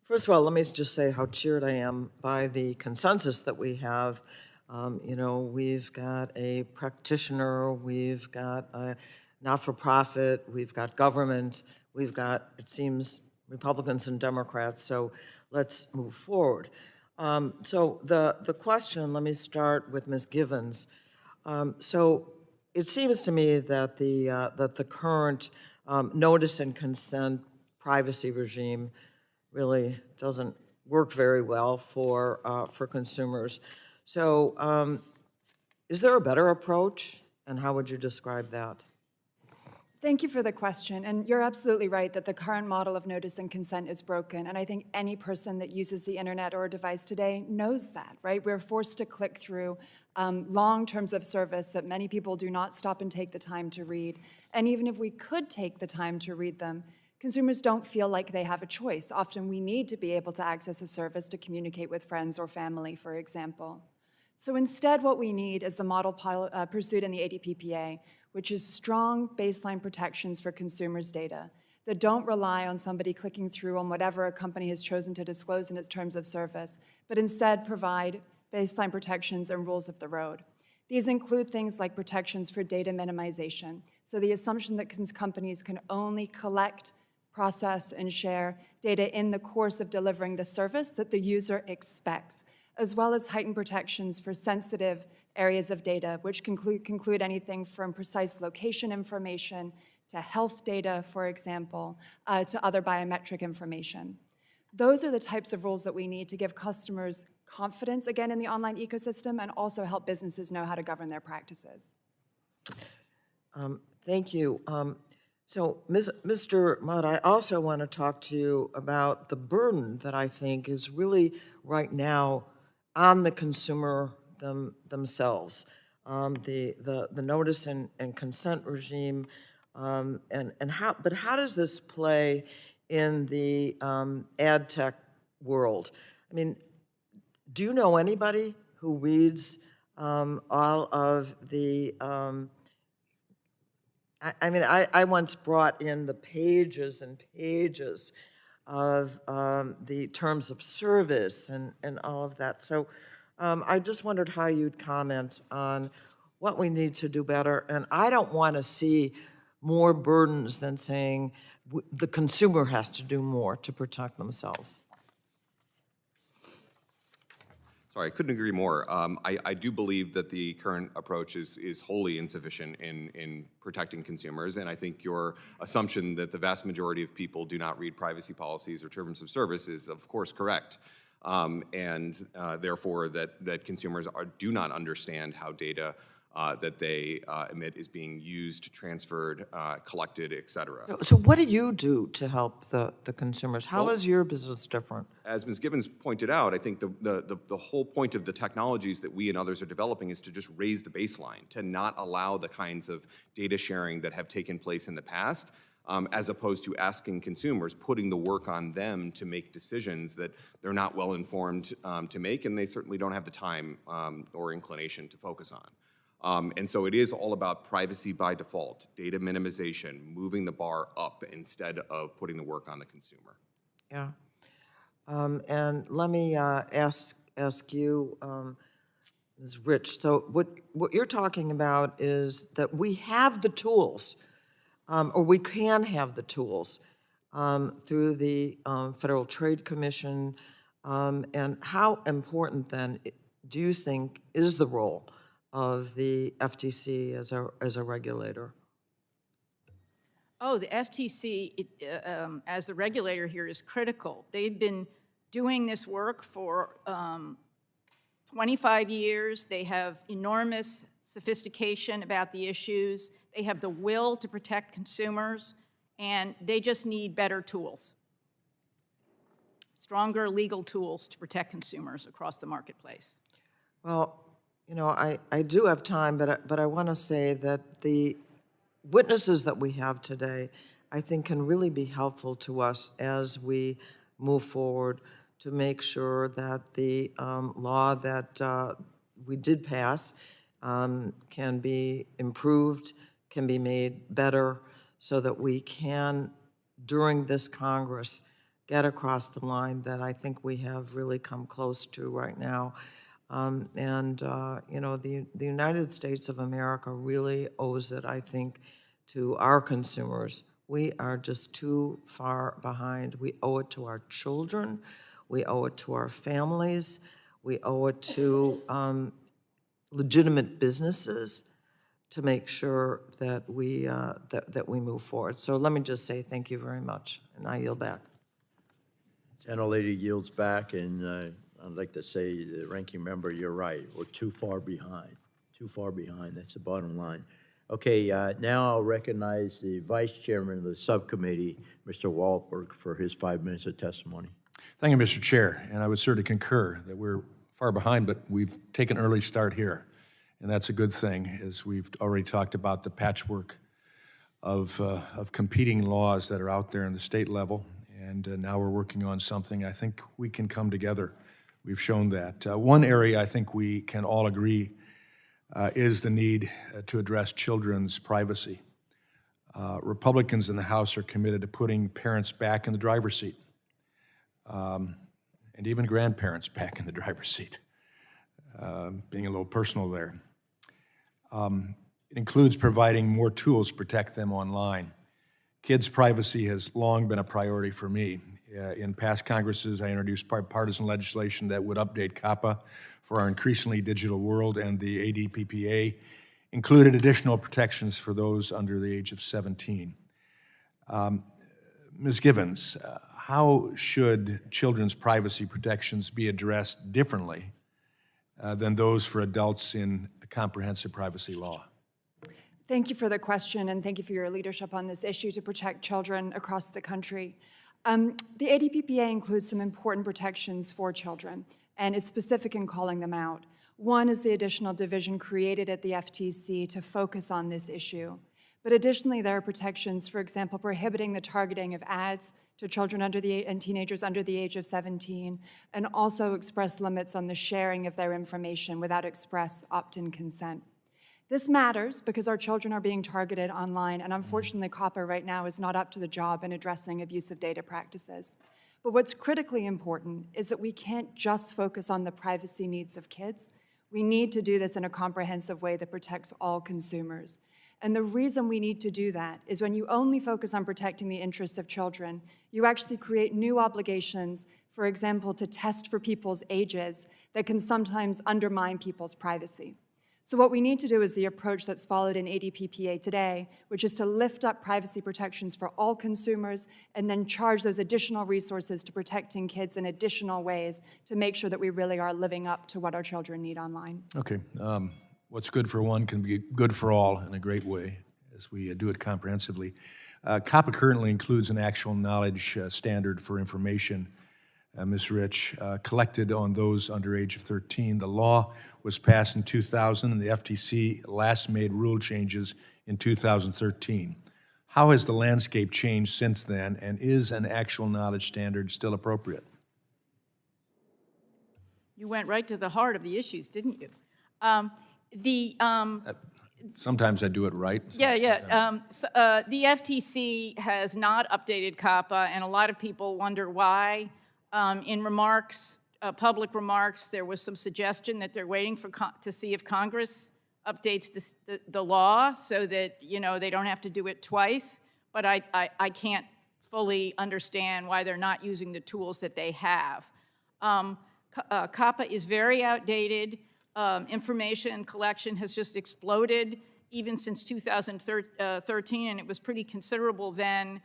First of all, let me just say how cheered I am by the consensus that we have. You know, we've got a practitioner, we've got a not-for-profit, we've got government, we've got, it seems, Republicans and Democrats, so let's move forward. So the question, let me start with Ms. Givens. So it seems to me that the current notice and consent privacy regime really doesn't work very well for consumers. So is there a better approach, and how would you describe that? Thank you for the question, and you're absolutely right that the current model of notice and consent is broken, and I think any person that uses the internet or a device today knows that, right? We're forced to click through long terms of service that many people do not stop and take the time to read, and even if we could take the time to read them, consumers don't feel like they have a choice. Often we need to be able to access a service to communicate with friends or family, for example. So instead, what we need is the model pursued in the ADPPA, which is strong baseline protections for consumers' data that don't rely on somebody clicking through on whatever a company has chosen to disclose in its terms of service, but instead provide baseline protections and rules of the road. These include things like protections for data minimization, so the assumption that companies can only collect, process, and share data in the course of delivering the service that the user expects, as well as heightened protections for sensitive areas of data, which conclude anything from precise location information to health data, for example, to other biometric information. Those are the types of rules that we need to give customers confidence, again, in the online ecosystem and also help businesses know how to govern their practices. Thank you. So, Mr. Mudd, I also want to talk to you about the burden that I think is really right now on the consumer themselves. The notice and consent regime, and how does this play in the ad tech world? I mean, do you know anybody who reads all of the I once brought in the pages and pages of the terms of service and all of that. So I just wondered how you'd comment on what we need to do better. And I don't want to see more burdens than saying the consumer has to do more to protect themselves. Sorry, I couldn't agree more. I do believe that the current approach is wholly insufficient in protecting consumers, and I think your assumption that the vast majority of people do not read privacy policies or terms of service is, of course, correct. and therefore that consumers do not understand how data that they emit is being used, transferred, collected, et cetera. So what do you do to help the consumers? How is your business different? As Ms. Gibbons pointed out, I think the whole point of the technologies that we and others are developing is to just raise the baseline, to not allow the kinds of data sharing that have taken place in the past, as opposed to asking consumers, putting the work on them to make decisions that they're not well informed to make, and they certainly don't have the time or inclination to focus on. And so it is all about privacy by default, data minimization, moving the bar up instead of putting the work on the consumer. Yeah. And let me ask you, Ms. Rich, so what you're talking about is that we have the tools, or we can have the tools through the Federal Trade Commission, and how important then do you think is the role of the FTC as a regulator? Oh, the FTC, as the regulator here, is critical. They've been doing this work for 25 years. They have enormous sophistication about the issues. They have the will to protect consumers, and they just need better tools, stronger legal tools to protect consumers across the marketplace. Well, you know, I do have time, but I want to say that the witnesses that we have today, I think, can really be helpful to us as we move forward to make sure that the law that we did pass can be improved, can be made better, so that we can, during this Congress, get across the line that I think we have really come close to right now. You know, the United States of America really owes it, I think, to our consumers. We are just too far behind. We owe it to our children. We owe it to our families. We owe it to legitimate businesses to make sure that we that we move forward. So let me just say thank you very much, and I yield back. Gentlelady yields back, and I'd like to say, the ranking member, you're right. We're too far behind. Too far behind. That's the bottom line. Okay, now I'll recognize the vice chairman of the subcommittee, Mr. Wahlberg, for his 5 minutes of testimony. Thank you, Mr. Chair, and I would certainly concur that we're far behind, but we've taken an early start here, and that's a good thing, as we've already talked about the patchwork of competing laws that are out there in the state level, and now we're working on something I think we can come together. We've shown that. One area I think we can all agree is the need to address children's privacy. Republicans in the House are committed to putting parents back in the driver's seat, and even grandparents back in the driver's seat, being a little personal there. It includes providing more tools to protect them online. Kids' privacy has long been a priority for me. In past Congresses, I introduced bipartisan legislation that would update COPPA for our increasingly digital world, and the ADPPA included additional protections for those under the age of 17. Ms. Gibbons, how should children's privacy protections be addressed differently than those for adults in a comprehensive privacy law? Thank you for the question, and thank you for your leadership on this issue to protect children across the country. The ADPPA includes some important protections for children and is specific in calling them out. One is the additional division created at the FTC to focus on this issue. But additionally, there are protections, for example, prohibiting the targeting of ads to children and teenagers under the age of 17, and also express limits on the sharing of their information without express opt-in consent. This matters because our children are being targeted online, and unfortunately, COPPA right now is not up to the job in addressing abusive data practices. But what's critically important is that we can't just focus on the privacy needs of kids. We need to do this in a comprehensive way that protects all consumers. And the reason we need to do that is when you only focus on protecting the interests of children, you actually create new obligations, for example, to test for people's ages that can sometimes undermine people's privacy. So what we need to do is the approach that's followed in ADPPA today, which is to lift up privacy protections for all consumers and then charge those additional resources to protecting kids in additional ways to make sure that we really are living up to what our children need online. Okay. What's good for one can be good for all in a great way as we do it comprehensively. COPPA currently includes an actual knowledge standard for information, Ms. Rich, collected on those under age of 13. The law was passed in 2000, and the FTC last made rule changes in 2013. How has the landscape changed since then, and is an actual knowledge standard still appropriate? You went right to the heart of the issues, didn't you? Sometimes I do it right. The FTC has not updated COPPA, and a lot of people wonder why. In remarks, public remarks, there was some suggestion that they're waiting to see if Congress updates the law so that, they don't have to do it twice. But I can't fully understand why they're not using the tools that they have. COPPA is very outdated. Information collection has just exploded even since 2013, and it was pretty considerable then.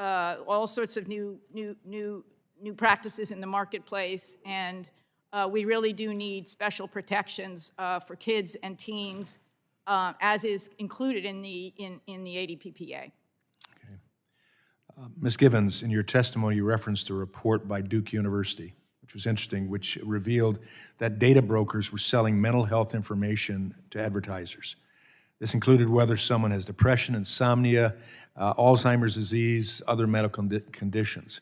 All sorts of new practices in the marketplace, and we really do need special protections for kids and teens, as is included in the ADPPA. Ms. Givens, in your testimony, you referenced a report by Duke University, which was interesting, which revealed that data brokers were selling mental health information to advertisers. This included whether someone has depression, insomnia, Alzheimer's disease, other medical conditions.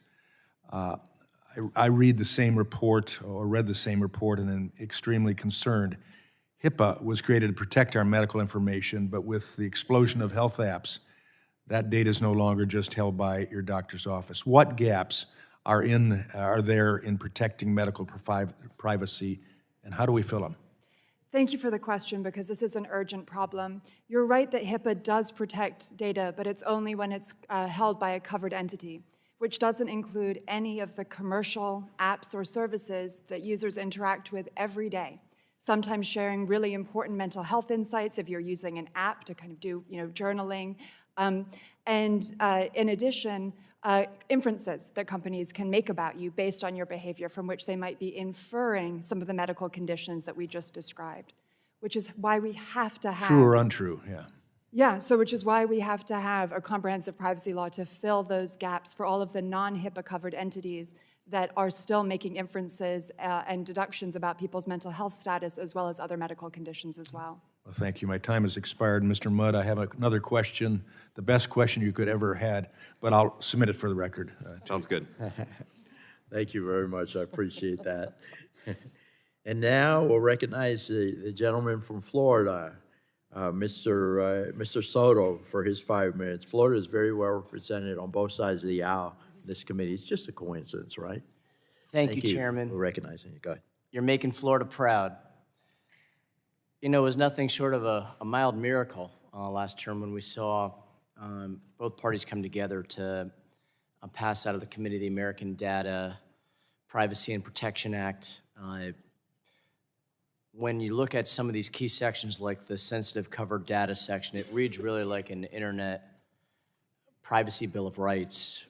I read the same report, or read the same report, and am extremely concerned. HIPAA was created to protect our medical information, but with the explosion of health apps, that data is no longer just held by your doctor's office. What gaps are there in protecting medical privacy, and how do we fill them? Thank you for the question, because this is an urgent problem. You're right that HIPAA does protect data, but it's only when it's held by a covered entity, which doesn't include any of the commercial apps or services that users interact with every day, sometimes sharing really important mental health insights if you're using an app to kind of do journaling. In addition, inferences that companies can make about you based on your behavior, from which they might be inferring some of the medical conditions that we just described, which is why we have to have— True or untrue, yeah. Yeah, so which is why we have to have a comprehensive privacy law to fill those gaps for all of the non-HIPAA covered entities that are still making inferences and deductions about people's mental health status, as well as other medical conditions as well. Well, thank you. My time has expired. Mr. Mudd, I have another question, the best question you could ever had, but I'll submit it for the record. Sounds good. Thank you very much. I appreciate that. And now we'll recognize the gentleman from Florida, Mr. Soto, for his 5 minutes. Florida is very well represented on both sides of the aisle in this committee. It's just a coincidence, right? Thank you, Chairman. We're recognizing you. Go ahead. You're making Florida proud. It was nothing short of a mild miracle last term when we saw both parties come together to pass out of the committee the American Data Privacy and Protection Act. When you look at some of these key sections, like the sensitive covered data section, it reads really like an Internet Privacy Bill of Rights,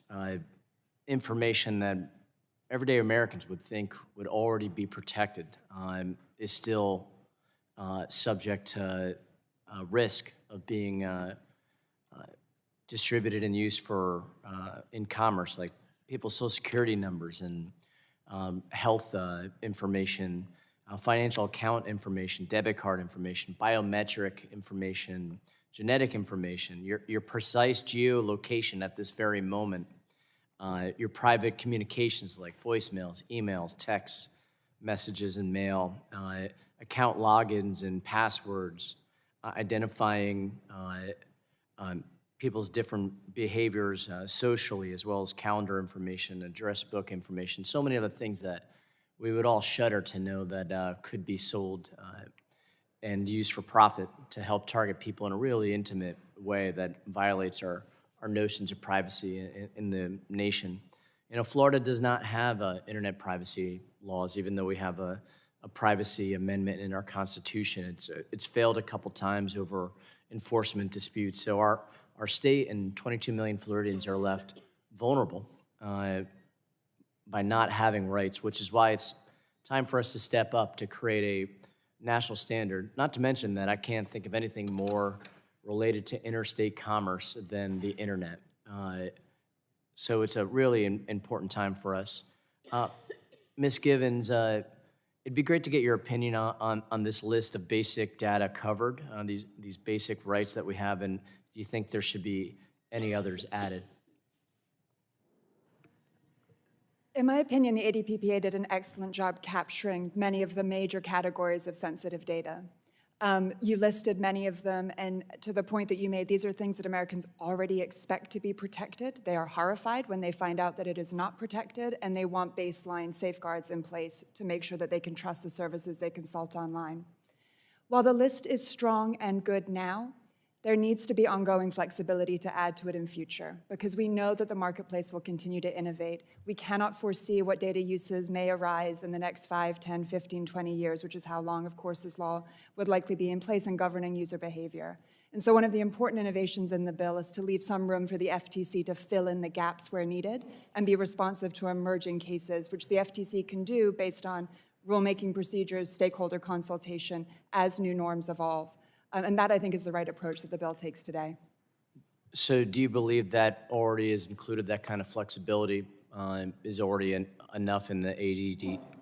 information that everyday Americans would think would already be protected, is still subject to risk of being distributed and used for in commerce, like people's social security numbers and health information, financial account information, debit card information, biometric information, genetic information, your precise geolocation at this very moment, your private communications like voicemails, emails, texts, messages, and mail, account logins and passwords, identifying people's different behaviors socially, as well as calendar information, address book information, so many other things that we would all shudder to know that could be sold and used for profit to help target people in a really intimate way that violates our notions of privacy in the nation. Florida does not have internet privacy laws, even though we have a a privacy amendment in our Constitution. It's failed a couple times over enforcement disputes. So our state and 22 million Floridians are left vulnerable by not having rights, which is why it's time for us to step up to create a national standard. Not to mention that I can't think of anything more related to interstate commerce than the internet. So it's a really important time for us. Ms. Givens, it'd be great to get your opinion on this list of basic data covered, these basic rights that we have, and do you think there should be any others added? In my opinion, the ADPPA did an excellent job capturing many of the major categories of sensitive data. You listed many of them, and to the point that you made, these are things that Americans already expect to be protected. They are horrified when they find out that it is not protected, and they want baseline safeguards in place to make sure that they can trust the services they consult online. While the list is strong and good now, there needs to be ongoing flexibility to add to it in future, because we know that the marketplace will continue to innovate. We cannot foresee what data uses may arise in the next 5, 10, 15, 20 years, which is how long, of course, this law would likely be in place in governing user behavior. And so one of the important innovations in the bill is to leave some room for the FTC to fill in the gaps where needed and be responsive to emerging cases, which the FTC can do based on rulemaking procedures, stakeholder consultation, as new norms evolve. And that, I think, is the right approach that the bill takes today. So do you believe that already is included, that kind of flexibility is already enough in the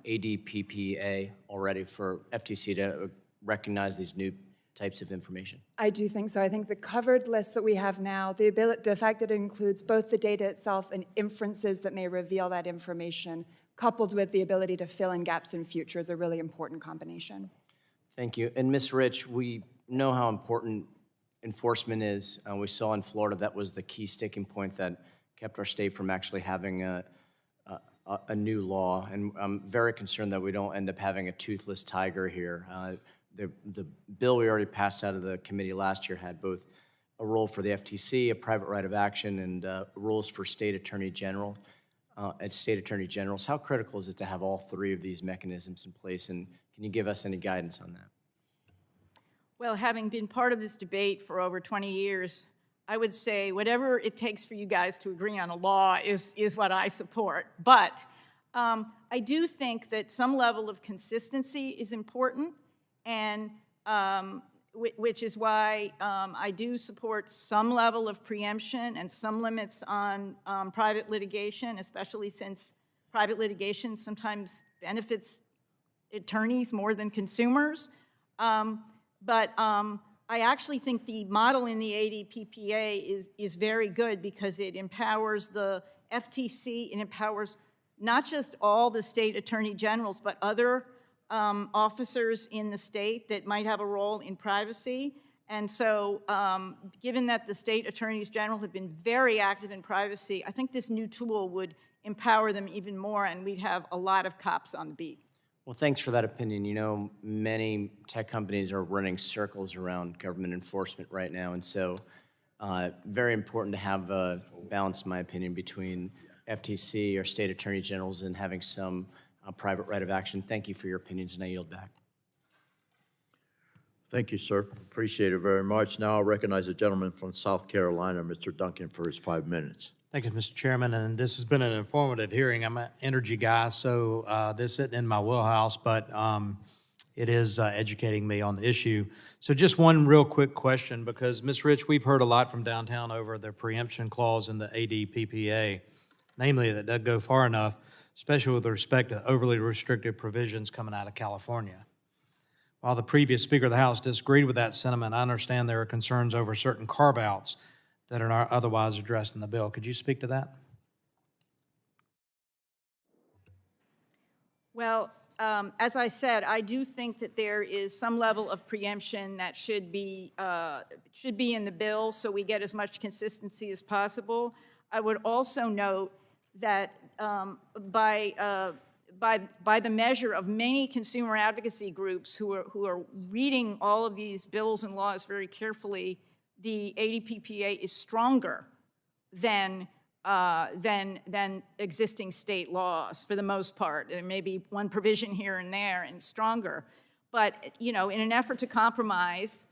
ADPPA already for FTC to recognize these new types of information? I do think so. I think the covered list that we have now, the fact that it includes both the data itself and inferences that may reveal that information, coupled with the ability to fill in gaps in future, is a really important combination. Thank you. And Ms. Rich, we know how important enforcement is. We saw in Florida that was the key sticking point that kept our state from actually having a new law. And I'm very concerned that we don't end up having a toothless tiger here. The bill we already passed out of the committee last year had both a role for the FTC, a private right of action, and rules for state attorney general and state attorney generals. How critical is it to have all three of these mechanisms in place? And can you give us any guidance on that? Well, having been part of this debate for over 20 years, I would say whatever it takes for you guys to agree on a law is what I support. But I do think that some level of consistency is important, and which is why I do support some level of preemption and some limits on private litigation, especially since private litigation sometimes benefits attorneys more than consumers. But I actually think the model in the ADPPA is very good because it empowers the FTC, it empowers not just all the state attorney generals, but other officers in the state that might have a role in privacy. And so given that the state attorneys general have been very active in privacy, I think this new tool would empower them even more, and we'd have a lot of cops on the beat. Well, thanks for that opinion. You know, many tech companies are running circles around government enforcement right now, and so very important to have a balance, in my opinion, between FTC or state attorney generals and having some private right of action. Thank you for your opinions, and I yield back. Thank you, sir. Appreciate it very much. Now I'll recognize the gentleman from South Carolina, Mr. Duncan, for his 5 minutes. Thank you, Mr. Chairman, and this has been an informative hearing. I'm an energy guy, so this isn't in my wheelhouse, but it is educating me on the issue. So just one real quick question, because Ms. Rich, we've heard a lot from downtown over the preemption clause in the ADPPA, namely that doesn't go far enough, especially with respect to overly restrictive provisions coming out of California. While the previous Speaker of the House disagreed with that sentiment, I understand there are concerns over certain carve-outs that are not otherwise addressed in the bill. Could you speak to that? Well, as I said, I do think that there is some level of preemption that should be in the bill so we get as much consistency as possible. I would also note that by the measure of many consumer advocacy groups who are reading all of these bills and laws very carefully, the ADPPA is stronger than than existing state laws for the most part. There may be one provision here and there and stronger. But, you know, in an effort to compromise,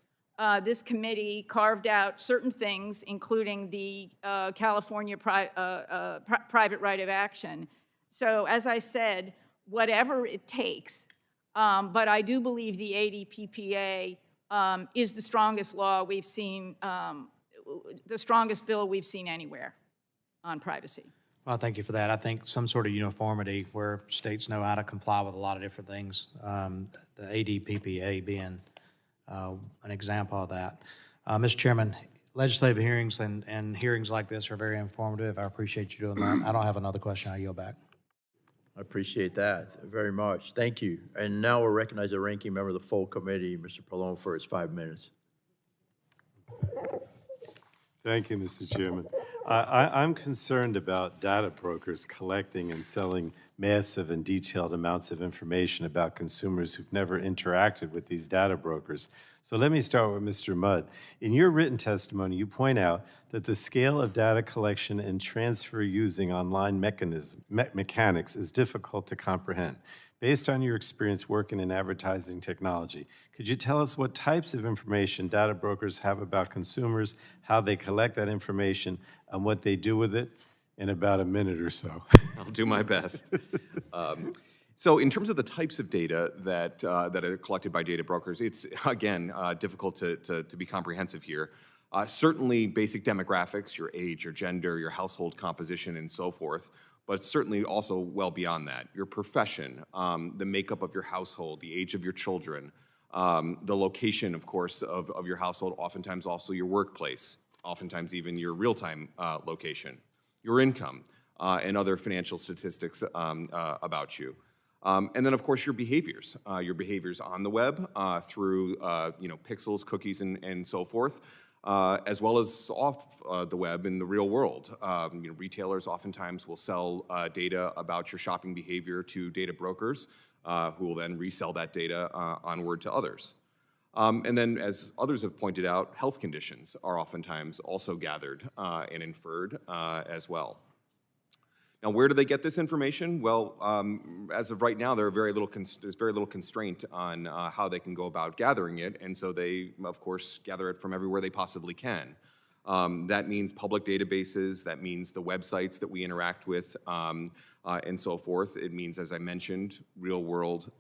this committee carved out certain things, including the California private right of action. So as I said, whatever it takes, but I do believe the ADPPA is the strongest law we've seen, the strongest bill we've seen anywhere on privacy. Well, thank you for that. I think some sort of uniformity where states know how to comply with a lot of different things, the ADPPA being an example of that. Mr. Chairman, legislative hearings and hearings like this are very informative. I appreciate you doing that. I don't have another question. I yield back. I appreciate that very much. Thank you. And now we'll recognize the ranking member of the full committee, Mr. Pallone, for his 5 minutes. Thank you, Mr. Chairman. I'm concerned about data brokers collecting and selling massive and detailed amounts of information about consumers who've never interacted with these data brokers. So let me start with Mr. Mudd. In your written testimony, you point out that the scale of data collection and transfer using online mechanics is difficult to comprehend. Based on your experience working in advertising technology, could you tell us what types of information data brokers have about consumers, how they collect that information, and what they do with it in about a minute or so? I'll do my best. So in terms of the types of data that are collected by data brokers, it's, again, difficult to be comprehensive here. Certainly basic demographics, your age, your gender, your household composition, and so forth, but certainly also well beyond that. Your profession, the makeup of your household, the age of your children, the location, of course, of your household, oftentimes also your workplace, oftentimes even your real-time location, your income, and other financial statistics about you. And then, of course, your behaviors on the web through pixels, cookies, and so forth, as well as off the web in the real world. Retailers oftentimes will sell data about your shopping behavior to data brokers, who will then resell that data onward to others. And then, as others have pointed out, health conditions are oftentimes also gathered and inferred as well. Now, where do they get this information? Well, as of right now, there's very little constraint on how they can go about gathering it, and so they, of course, gather it from everywhere they possibly can. That means public databases, that means the websites that we interact with, and so forth. It means, as I mentioned, real-world,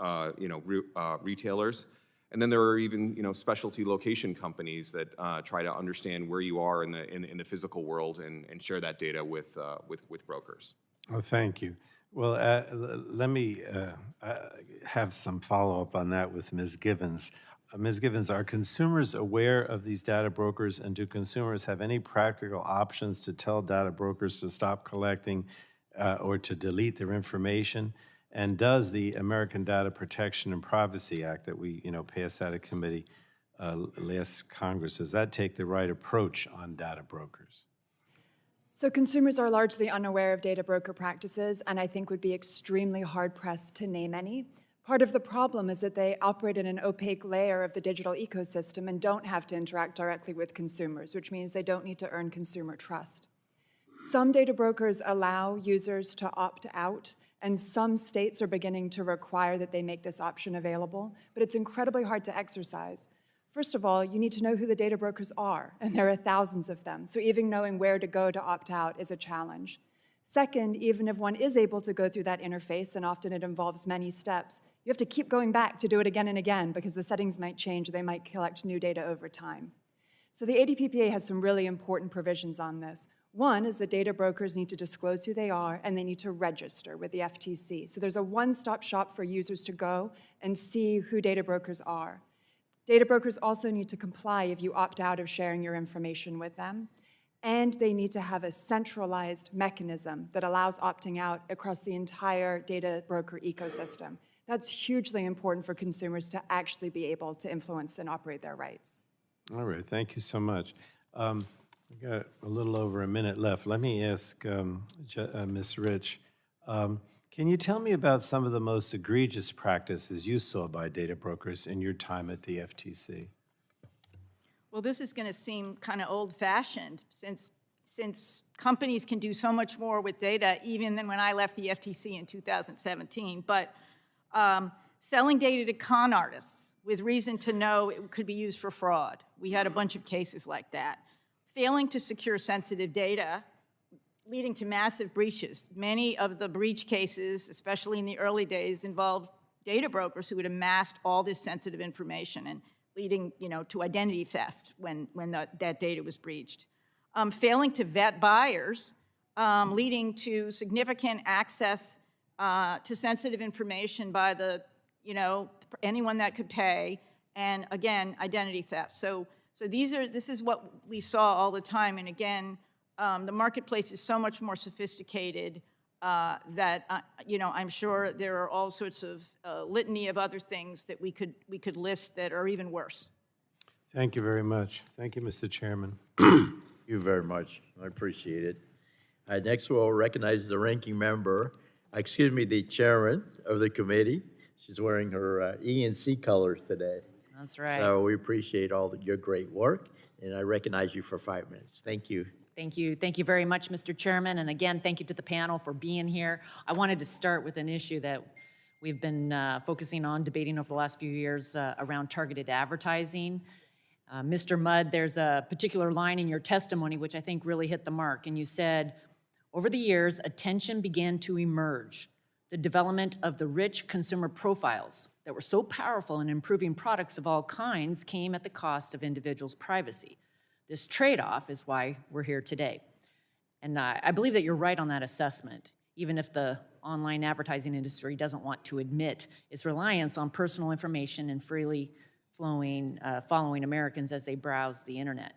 retailers. And then there are even, specialty location companies that try to understand where you are in the physical world and share that data with brokers. Well, thank you. Well, let me have some follow-up on that with Ms. Givens. Ms. Givens, are consumers aware of these data brokers, and do consumers have any practical options to tell data brokers to stop collecting or to delete their information? And does the American Data Protection and Privacy Act that we, passed out of committee last Congress, does that take the right approach on data brokers? So consumers are largely unaware of data broker practices, and I think would be extremely hard-pressed to name any. Part of the problem is that they operate in an opaque layer of the digital ecosystem and don't have to interact directly with consumers, which means they don't need to earn consumer trust. Some data brokers allow users to opt out, and some states are beginning to require that they make this option available, but it's incredibly hard to exercise. First of all, you need to know who the data brokers are, and there are thousands of them, so even knowing where to go to opt out is a challenge. Second, even if one is able to go through that interface, and often it involves many steps, you have to keep going back to do it again and again because the settings might change, or they might collect new data over time. So the ADPPA has some really important provisions on this. One is that data brokers need to disclose who they are, and they need to register with the FTC. So there's a one-stop shop for users to go and see who data brokers are. Data brokers also need to comply if you opt out of sharing your information with them, and they need to have a centralized mechanism that allows opting out across the entire data broker ecosystem. That's hugely important for consumers to actually be able to influence and operate their rights. All right, thank you so much. We've got a little over a minute left. Let me ask Ms. Rich, can you tell me about some of the most egregious practices you saw by data brokers in your time at the FTC? Well, this is going to seem kind of old-fashioned since since companies can do so much more with data even than when I left the FTC in 2017, but selling data to con artists with reason to know it could be used for fraud. We had a bunch of cases like that. Failing to secure sensitive data, leading to massive breaches. Many of the breach cases, especially in the early days, involved data brokers who had amassed all this sensitive information and leading, to identity theft when that data was breached. Failing to vet buyers, leading to significant access to sensitive information by anyone that could pay, and again, identity theft. So this is what we saw all the time, and again, the marketplace is so much more sophisticated that I'm sure there are all sorts of litany of other things that we could list that are even worse. Thank you very much. Thank you, Mr. Chairman. Thank you very much. I appreciate it. Next, we'll recognize the ranking member, the chairman of the committee. She's wearing her E&C colors today. That's right. So we appreciate your great work, and I recognize you for 5 minutes. Thank you. Thank you. Thank you very much, Mr. Chairman. And again, thank you to the panel for being here. I wanted to start with an issue that we've been focusing on, debating over the last few years around targeted advertising. Mr. Mudd, there's a particular line in your testimony which I think really hit the mark. And you said, over the years, attention began to emerge. The development of the rich consumer profiles that were so powerful in improving products of all kinds came at the cost of individuals' privacy. This trade-off is why we're here today. And I believe that you're right on that assessment, even if the online advertising industry doesn't want to admit its reliance on personal information and freely flowing, following Americans as they browse the internet.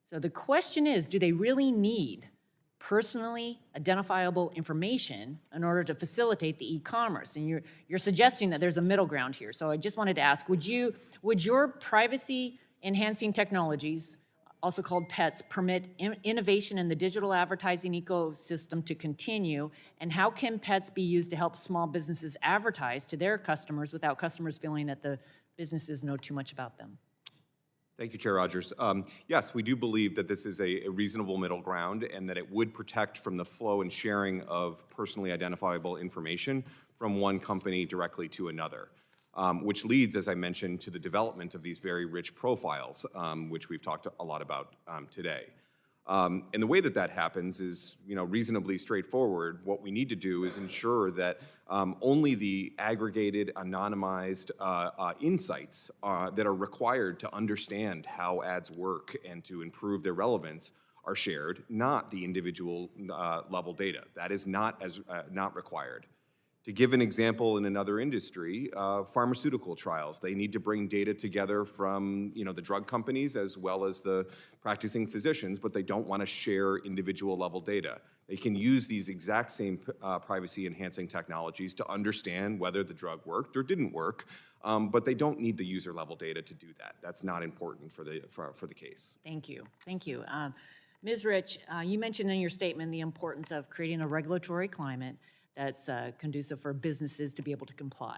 So the question is, do they really need personally identifiable information in order to facilitate the e-commerce? And you're suggesting that there's a middle ground here. So I just wanted to ask, would your privacy-enhancing technologies, also called PETs, permit innovation in the digital advertising ecosystem to continue? And how can PETs be used to help small businesses advertise to their customers without customers feeling that the businesses know too much about them? Thank you, Chair Rogers. Yes, we do believe that this is a reasonable middle ground and that it would protect from the flow and sharing of personally identifiable information from one company directly to another, which leads, as I mentioned, to the development of these very rich profiles, which we've talked a lot about today. And the way that happens is, reasonably straightforward. What we need to do is ensure that only the aggregated, anonymized insights that are required to understand how ads work and to improve their relevance are shared, not the individual level data. That is not required. To give an example in another industry, pharmaceutical trials, they need to bring data together from the drug companies as well as the practicing physicians, but they don't want to share individual level data. They can use these exact same privacy enhancing technologies to understand whether the drug worked or didn't work, but they don't need the user level data to do that. That's not important for the case. Thank you. Thank you. Ms. Rich, you mentioned in your statement the importance of creating a regulatory climate that's conducive for businesses to be able to comply.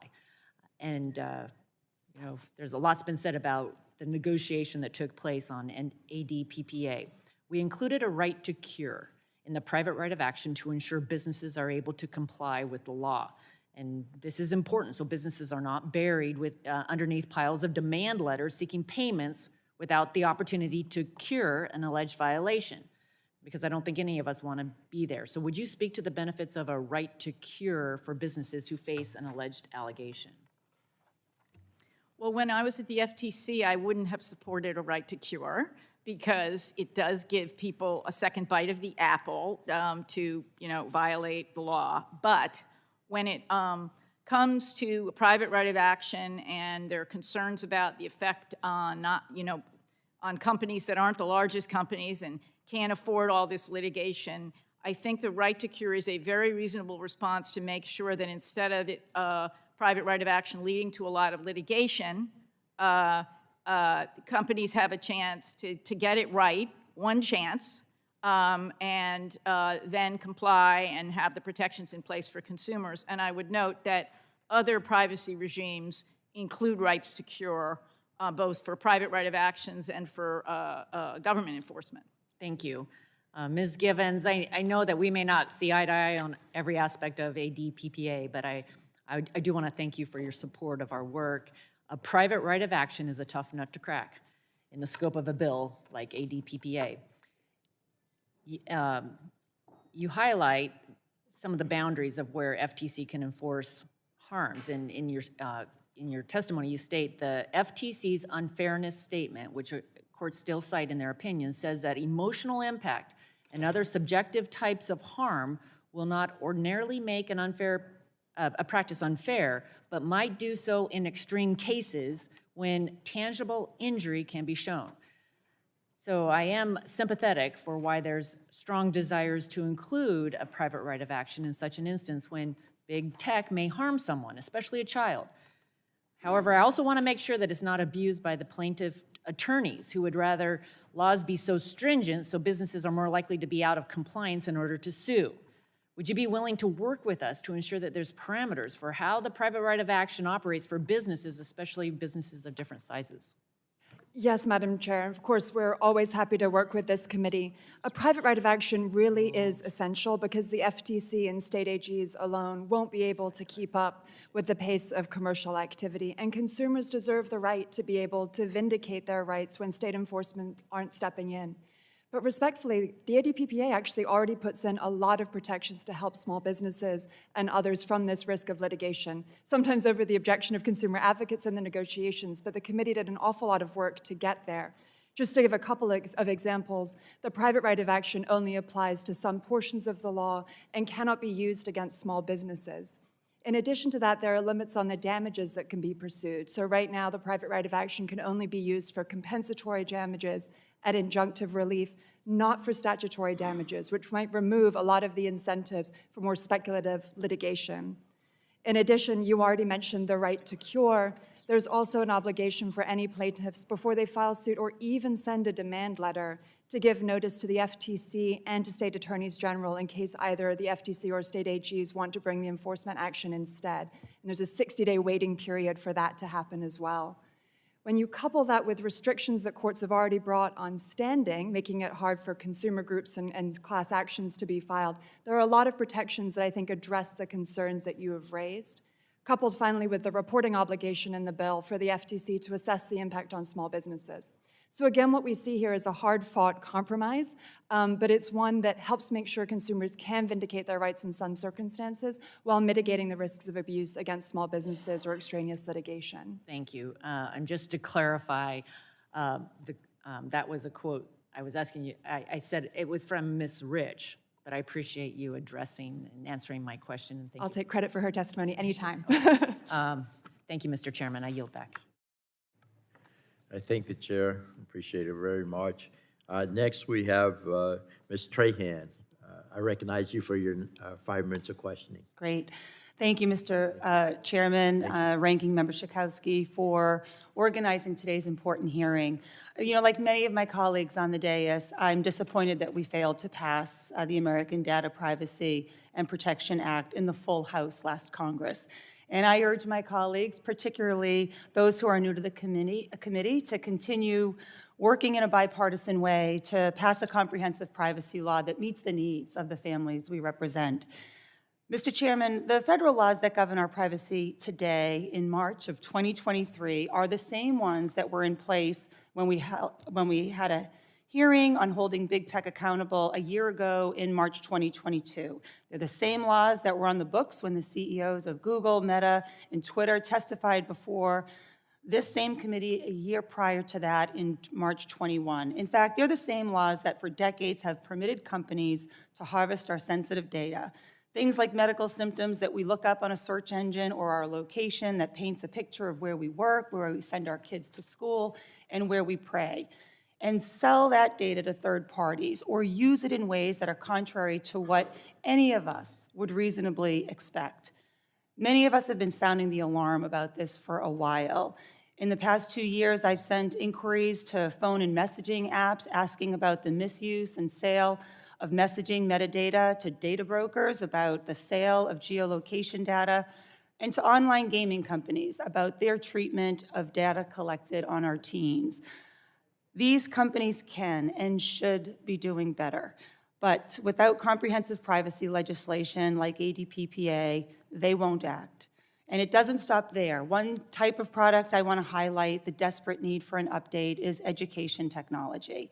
And, there's a lot's been said about the negotiation that took place on an ADPPA. We included a right to cure in the private right of action to ensure businesses are able to comply with the law. And this is important so businesses are not buried with underneath piles of demand letters seeking payments without the opportunity to cure an alleged violation, because I don't think any of us want to be there. So would you speak to the benefits of a right to cure for businesses who face an alleged allegation? Well, when I was at the FTC, I wouldn't have supported a right to cure because it does give people a second bite of the apple to, violate the law. But when it comes to a private right of action and there are concerns about the effect on on companies that aren't the largest companies and can't afford all this litigation, I think the right to cure is a very reasonable response to make sure that instead of it, private right of action leading to a lot of litigation, companies have a chance to get it right, one chance, and then comply and have the protections in place for consumers. And I would note that other privacy regimes include rights to cure, both for private right of actions and for government enforcement. Thank you. Ms. Givens, I know that we may not see eye to eye on every aspect of ADPPA, but I do want to thank you for your support of our work. A private right of action is a tough nut to crack in the scope of a bill like ADPPA. You highlight some of the boundaries of where FTC can enforce harms. And in your testimony, you state the FTC's unfairness statement, which courts still cite in their opinion, says that emotional impact and other subjective types of harm will not ordinarily make a practice unfair, but might do so in extreme cases when tangible injury can be shown. So I am sympathetic for why there's strong desires to include a private right of action in such an instance when big tech may harm someone, especially a child. However, I also want to make sure that it's not abused by the plaintiff attorneys who would rather laws be so stringent so businesses are more likely to be out of compliance in order to sue. Would you be willing to work with us to ensure that there's parameters for how the private right of action operates for businesses, especially businesses of different sizes? Yes, Madam Chair. Of course, we're always happy to work with this committee. A private right of action really is essential because the FTC and state AGs alone won't be able to keep up with the pace of commercial activity, and consumers deserve the right to be able to vindicate their rights when state enforcement aren't stepping in. But respectfully, the ADPPA actually already puts in a lot of protections to help small businesses and others from this risk of litigation, sometimes over the objection of consumer advocates in the negotiations, but the committee did an awful lot of work to get there. Just to give a couple of examples, the private right of action only applies to some portions of the law and cannot be used against small businesses. In addition to that, there are limits on the damages that can be pursued. So right now, the private right of action can only be used for compensatory damages and injunctive relief, not for statutory damages, which might remove a lot of the incentives for more speculative litigation. In addition, you already mentioned the right to cure. There's also an obligation for any plaintiffs before they file suit or even send a demand letter to give notice to the FTC and to state attorneys general in case either the FTC or state AGs want to bring the enforcement action instead. And there's a 60-day waiting period for that to happen as well. When you couple that with restrictions that courts have already brought on standing, making it hard for consumer groups and class actions to be filed, there are a lot of protections that I think address the concerns that you have raised, coupled finally with the reporting obligation in the bill for the FTC to assess the impact on small businesses. So again, what we see here is a hard-fought compromise, but it's one that helps make sure consumers can vindicate their rights in some circumstances while mitigating the risks of abuse against small businesses or extraneous litigation. Thank you. And just to clarify, that was a quote I was asking you. I said it was from Ms. Rich, but I appreciate you addressing and answering my question. And thank I'll you. take credit for her testimony anytime. Thank you, Mr. Chairman. I yield back. I thank the chair. Appreciate it very much. Next, we have Ms. Trahan. I recognize you for your 5 minutes of questioning. Great. Thank you, Mr. Chairman, Ranking Member Schakowsky, for organizing today's important hearing. You know, like many of my colleagues on the dais, I'm disappointed that we failed to pass the American Data Privacy and Protection Act in the full House last Congress. And I urge my colleagues, particularly those who are new to the committee, to continue working in a bipartisan way to pass a comprehensive privacy law that meets the needs of the families we represent. Mr. Chairman, the federal laws that govern our privacy today in March of 2023 are the same ones that were in place when we had a hearing on holding big tech accountable a year ago in March 2022. They're the same laws that were on the books when the CEOs of Google, Meta, and Twitter testified before this same committee a year prior to that in March 21. In fact, they're the same laws that for decades have permitted companies to harvest our sensitive data. Things like medical symptoms that we look up on a search engine or our location that paints a picture of where we work, where we send our kids to school, and where we pray, and sell that data to third parties or use it in ways that are contrary to what any of us would reasonably expect. Many of us have been sounding the alarm about this for a while. In the past 2 years, I've sent inquiries to phone and messaging apps asking about the misuse and sale of messaging metadata, to data brokers about the sale of geolocation data, and to online gaming companies about their treatment of data collected on our teens. These companies can and should be doing better. But without comprehensive privacy legislation like ADPPA, they won't act. And it doesn't stop there. One type of product I want to highlight, the desperate need for an update, is education technology.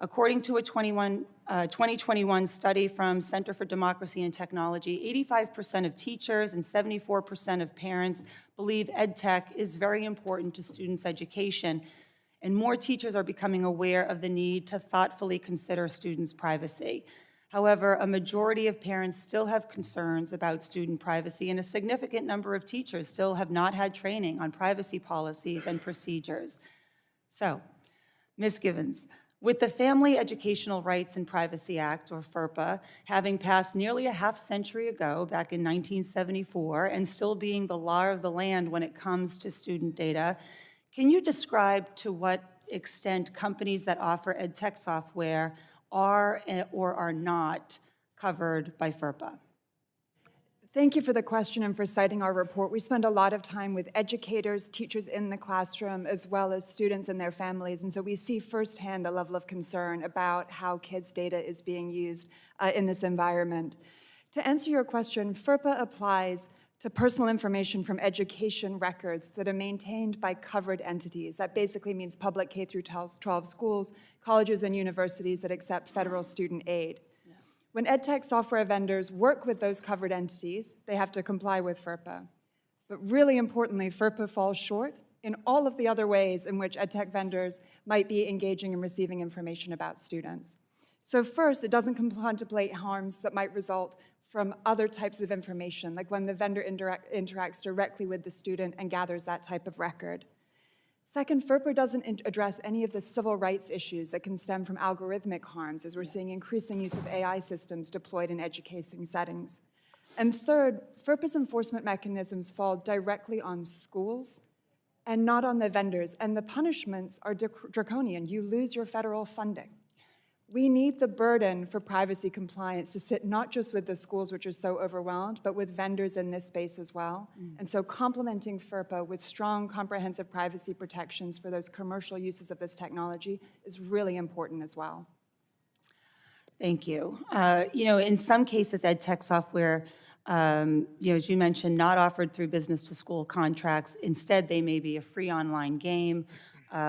According to a 2021 study from Center for Democracy and Technology, 85% of teachers and 74% of parents believe ed tech is very important to students' education, and more teachers are becoming aware of the need to thoughtfully consider students' privacy. However, a majority of parents still have concerns about student privacy, and a significant number of teachers still have not had training on privacy policies and procedures. So, Ms. Givens, with the Family Educational Rights and Privacy Act, or FERPA, having passed nearly a half century ago, back in 1974, and still being the law of the land when it comes to student data, can you describe to what extent companies that offer ed tech software are or are not covered by FERPA? Thank you for the question and for citing our report. We spend a lot of time with educators, teachers in the classroom, as well as students and their families, and so we see firsthand the level of concern about how kids' data is being used in this environment. To answer your question, FERPA applies to personal information from education records that are maintained by covered entities. That basically means public K through 12 schools, colleges, and universities that accept federal student aid. When EdTech software vendors work with those covered entities, they have to comply with FERPA. But really importantly, FERPA falls short in all of the other ways in which EdTech vendors might be engaging and receiving information about students. So first, it doesn't contemplate harms that might result from other types of information, like when the vendor interacts directly with the student and gathers that type of record. Second, FERPA doesn't address any of the civil rights issues that can stem from algorithmic harms, as we're seeing increasing use of AI systems deployed in education settings. And third, FERPA's enforcement mechanisms fall directly on schools and not on the vendors, and the punishments are draconian. You lose your federal funding. We need the burden for privacy compliance to sit not just with the schools, which are so overwhelmed, but with vendors in this space as well. And so complementing FERPA with strong, comprehensive privacy protections for those commercial uses of this technology is really important as well. Thank you. In some cases, ed tech software, as you mentioned, not offered through business-to-school contracts. Instead, they may be a free online game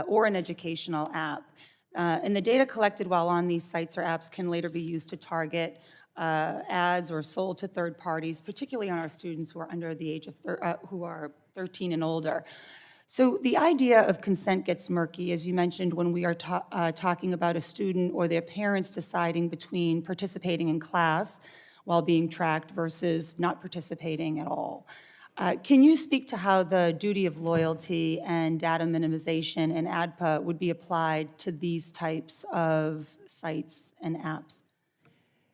or an educational app. And the data collected while on these sites or apps can later be used to target ads or sold to third parties, particularly on our students who are under the age of who are 13 and older. So the idea of consent gets murky, as you mentioned, when we are talking about a student or their parents deciding between participating in class while being tracked versus not participating at all. Can you speak to how the duty of loyalty and data minimization and ADPA would be applied to these types of sites and apps?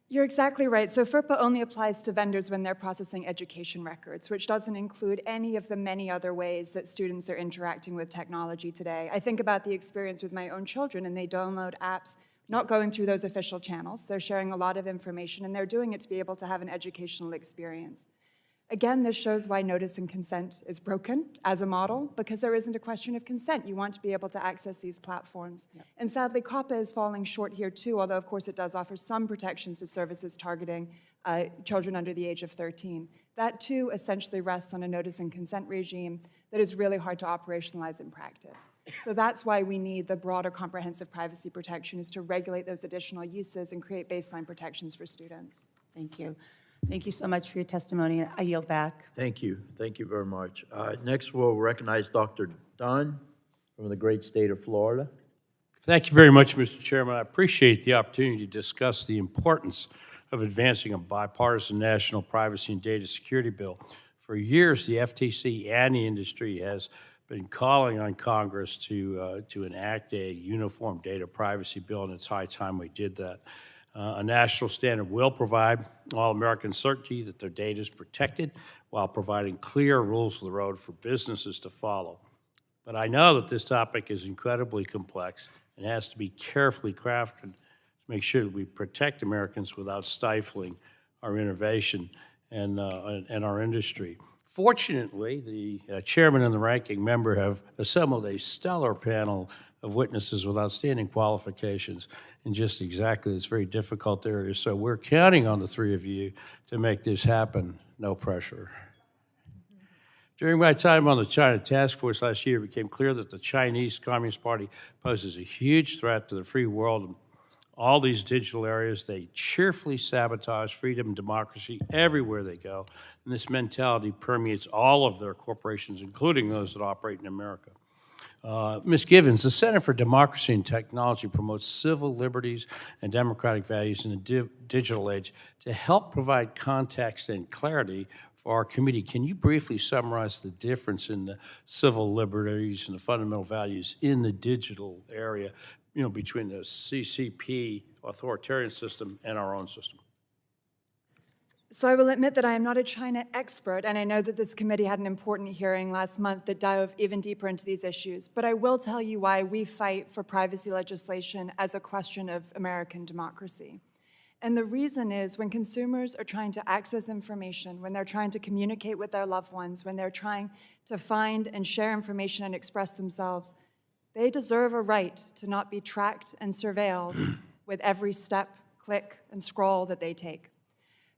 You're exactly right. So FERPA only applies to vendors when they're processing education records, which doesn't include any of the many other ways that students are interacting with technology today. I think about the experience with my own children, and they download apps not going through those official channels. They're sharing a lot of information, and they're doing it to be able to have an educational experience. Again, this shows why notice and consent is broken as a model, because there isn't a question of consent. You want to be able to access these platforms. Yep. And sadly, COPPA is falling short here too, although of course it does offer some protections to services targeting children under the age of 13. That too essentially rests on a notice and consent regime that is really hard to operationalize in practice. So that's why we need the broader comprehensive privacy protection, is to regulate those additional uses and create baseline protections for students. Thank you. Thank you so much for your testimony. I yield back. Thank you. Thank you very much. Next, we'll recognize Dr. Dunn from the great state of Florida. Thank you very much, Mr. Chairman. I appreciate the opportunity to discuss the importance of advancing a bipartisan national privacy and data security bill. For years, the FTC and the industry has been calling on Congress to enact a uniform data privacy bill, and it's high time we did that. A national standard will provide all Americans certainty that their data is protected while providing clear rules of the road for businesses to follow. But I know that this topic is incredibly complex and has to be carefully crafted to make sure that we protect Americans without stifling our innovation and our industry. Fortunately, the chairman and the ranking member have assembled a stellar panel of witnesses with outstanding qualifications in just exactly this very difficult area. So we're counting on the three of you to make this happen. No pressure. During my time on the China Task Force last year, it became clear that the Chinese Communist Party poses a huge threat to the free world. In all these digital areas, they cheerfully sabotage freedom and democracy everywhere they go. And this mentality permeates all of their corporations, including those that operate in America. Ms. Givens, the Center for Democracy and Technology promotes civil liberties and democratic values in the digital age. To help provide context and clarity for our committee, can you briefly summarize the difference in the civil liberties and the fundamental values in the digital area, between the CCP authoritarian system and our own system? So I will admit that I am not a China expert, and I know that this committee had an important hearing last month that dove even deeper into these issues. But I will tell you why we fight for privacy legislation as a question of American democracy. And the reason is when consumers are trying to access information, when they're trying to communicate with their loved ones, when they're trying to find and share information and express themselves, they deserve a right to not be tracked and surveilled with every step, click, and scroll that they take.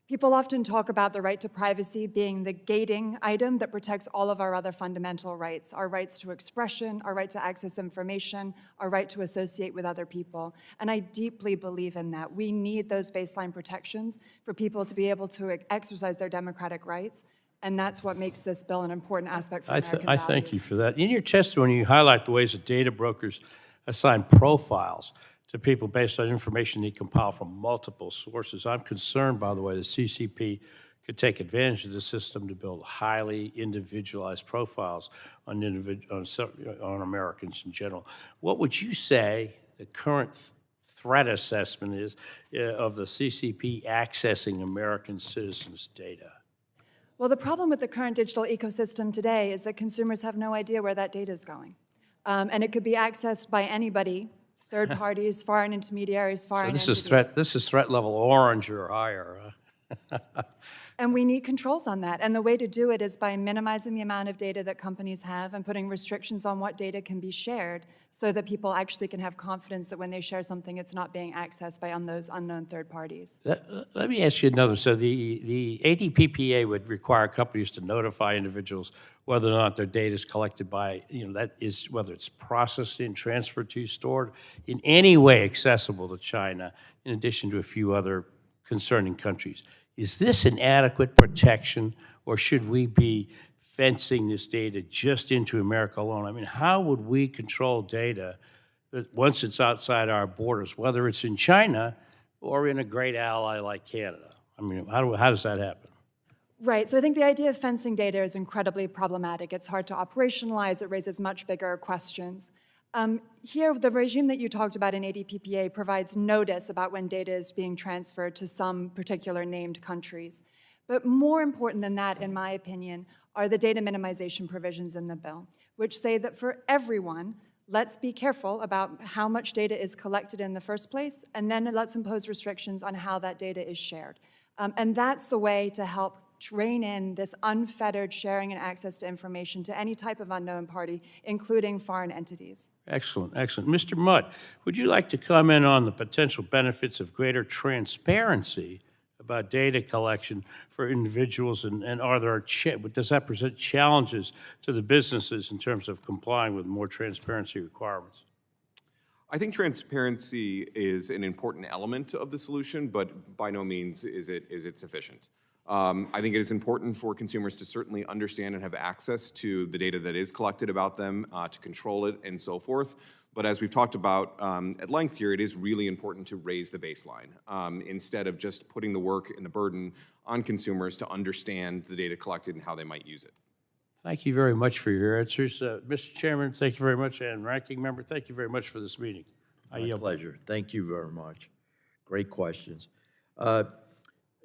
People often talk about the right to privacy being the gating item that protects all of our other fundamental rights, our rights to expression, our right to access information, our right to associate with other people. And I deeply believe in that. We need those baseline protections for people to be able to exercise their democratic rights. And that's what makes this bill an important aspect for American values. I thank you for that. In your testimony, you highlight the ways that data brokers assign profiles to people based on information they compile from multiple sources. I'm concerned, by the way, the CCP could take advantage of the system to build highly individualized profiles on Americans in general. What would you say the current threat assessment is of the CCP accessing American citizens' data? Well, the problem with the current digital ecosystem today is that consumers have no idea where that data is going. And it could be accessed by anybody, third parties, foreign intermediaries, foreign entities. This is threat level orange or higher. And we need controls on that. And the way to do it is by minimizing the amount of data that companies have and putting restrictions on what data can be shared so that people actually can have confidence that when they share something, it's not being accessed by those unknown third parties. Let me ask you another. So the ADPPA would require companies to notify individuals whether or not their data is collected by, that is, whether it's processed in, transferred to, stored, in any way accessible to China, in addition to a few other concerning countries. Is this an adequate protection, or should we be fencing this data just into America alone? I mean, how would we control data that once it's outside our borders, whether it's in China or in a great ally like Canada? I mean, how does that happen? Right, so I think the idea of fencing data is incredibly problematic. It's hard to operationalize, it raises much bigger questions. Here, the regime that you talked about in ADPPA provides notice about when data is being transferred to some particular named countries. But more important than that, in my opinion, are the data minimization provisions in the bill, which say that for everyone, let's be careful about how much data is collected in the first place, and then let's impose restrictions on how that data is shared. And that's the way to help rein in this unfettered sharing and access to information to any type of unknown party, including foreign entities. Excellent, excellent. Mr. Mudd, would you like to comment on the potential benefits of greater transparency about data collection for individuals, and are there does that present challenges to the businesses in terms of complying with more transparency requirements? I think transparency is an important element of the solution, but by no means is it sufficient. I think it is important for consumers to certainly understand and have access to the data that is collected about them, to control it and so forth. But as we've talked about at length here, it is really important to raise the baseline instead of just putting the work and the burden on consumers to understand the data collected and how they might use it. Thank you very much for your answers. Mr. Chairman, thank you very much, and Ranking Member, thank you very much for this meeting. My pleasure. Thank you very much. Great questions.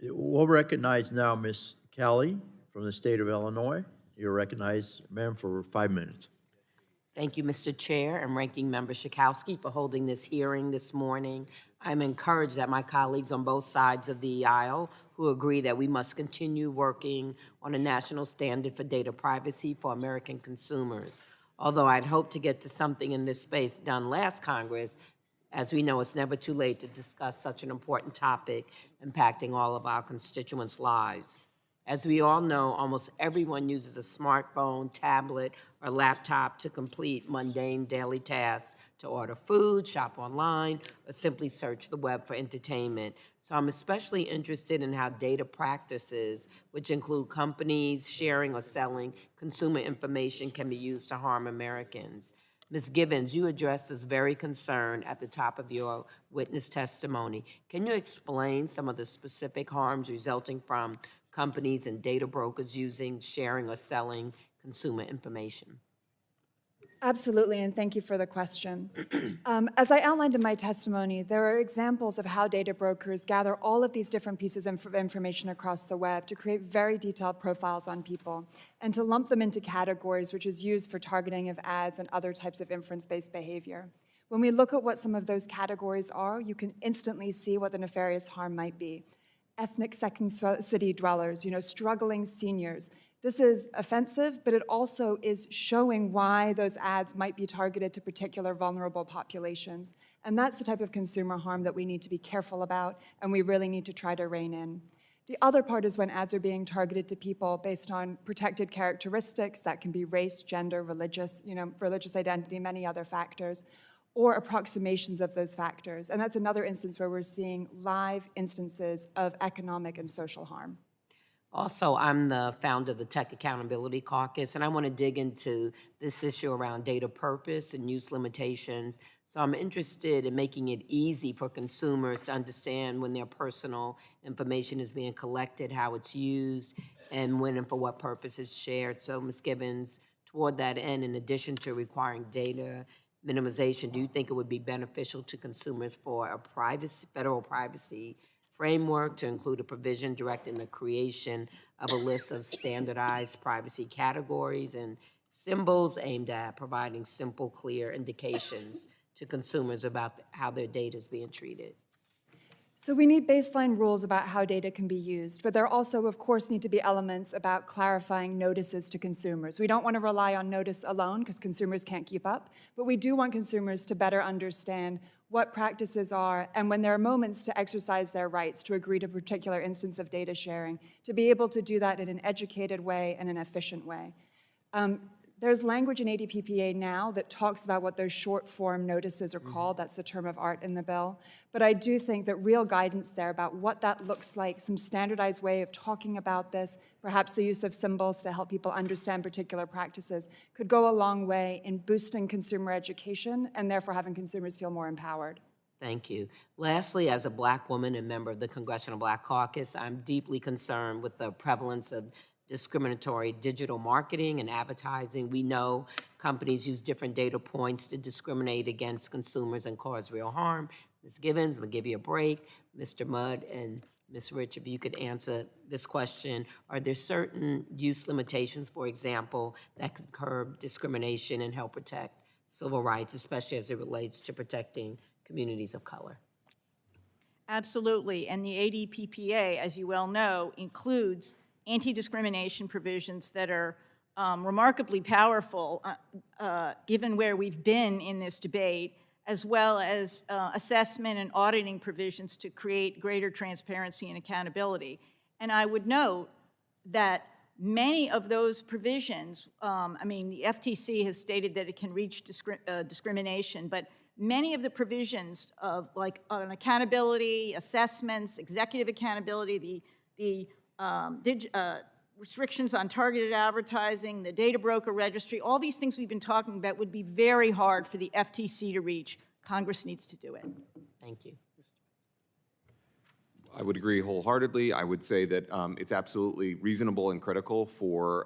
We'll recognize now Ms. Kelly from the state of Illinois. You're recognized, ma'am, for 5 minutes. Thank you, Mr. Chair and Ranking Member Schakowsky, for holding this hearing this morning. I'm encouraged that my colleagues on both sides of the aisle who agree that we must continue working on a national standard for data privacy for American consumers. Although I'd hoped to get to something in this space done last Congress, as we know, it's never too late to discuss such an important topic impacting all of our constituents' lives. As we all know, almost everyone uses a smartphone, tablet, or laptop to complete mundane daily tasks, to order food, shop online, or simply search the web for entertainment. So I'm especially interested in how data practices, which include companies sharing or selling consumer information, can be used to harm Americans. Ms. Gibbons, you addressed this very concern at the top of your witness testimony. Can you explain some of the specific harms resulting from companies and data brokers using, sharing, or selling consumer information? Absolutely, and thank you for the question. As I outlined in my testimony, there are examples of how data brokers gather all of these different pieces of information across the web to create very detailed profiles on people and to lump them into categories, which is used for targeting of ads and other types of inference-based behavior. When we look at what some of those categories are, you can instantly see what the nefarious harm might be. Ethnic second city dwellers, struggling seniors. This is offensive, but it also is showing why those ads might be targeted to particular vulnerable populations. And that's the type of consumer harm that we need to be careful about, and we really need to try to rein in. The other part is when ads are being targeted to people based on protected characteristics, that can be race, gender, religious identity, many other factors, or approximations of those factors. And that's another instance where we're seeing live instances of economic and social harm. Also, I'm the founder of the Tech Accountability Caucus, and I want to dig into this issue around data purpose and use limitations. So I'm interested in making it easy for consumers to understand when their personal information is being collected, how it's used, and when and for what purpose it's shared. So, Ms. Gibbons, toward that end, in addition to requiring data minimization, do you think it would be beneficial to consumers for a federal privacy framework to include a provision directing the creation of a list of standardized privacy categories and symbols aimed at providing simple, clear indications to consumers about how their data is being treated? So we need baseline rules about how data can be used, but there also, of course, need to be elements about clarifying notices to consumers. We don't want to rely on notice alone because consumers can't keep up, but we do want consumers to better understand what practices are, and when there are moments to exercise their rights, to agree to a particular instance of data sharing, to be able to do that in an educated way and an efficient way. There's language in ADPPA now that talks about what those short-form notices are called. That's the term of art in the bill. But I do think that real guidance there about what that looks like, some standardized way of talking about this, perhaps the use of symbols to help people understand particular practices, could go a long way in boosting consumer education and therefore having consumers feel more empowered. Thank you. Lastly, as a Black woman and member of the Congressional Black Caucus, I'm deeply concerned with the prevalence of discriminatory digital marketing and advertising. We know companies use different data points to discriminate against consumers and cause real harm. Ms. Gibbons, we'll give you a break. Mr. Mudd and Ms. Rich, if you could answer this question. Are there certain use limitations, for example, that could curb discrimination and help protect civil rights, especially as it relates to protecting communities of color? Absolutely, and the ADPPA, as you well know, includes anti-discrimination provisions that are remarkably powerful given where we've been in this debate, as well as assessment and auditing provisions to create greater transparency and accountability. And I would note that many of those provisions, the FTC has stated that it can reach discrimination, but many of the provisions of on accountability, assessments, executive accountability, the restrictions on targeted advertising, the data broker registry, all these things we've been talking about would be very hard for the FTC to reach. Congress needs to do it. Thank you. I would agree wholeheartedly. I would say that it's absolutely reasonable and critical for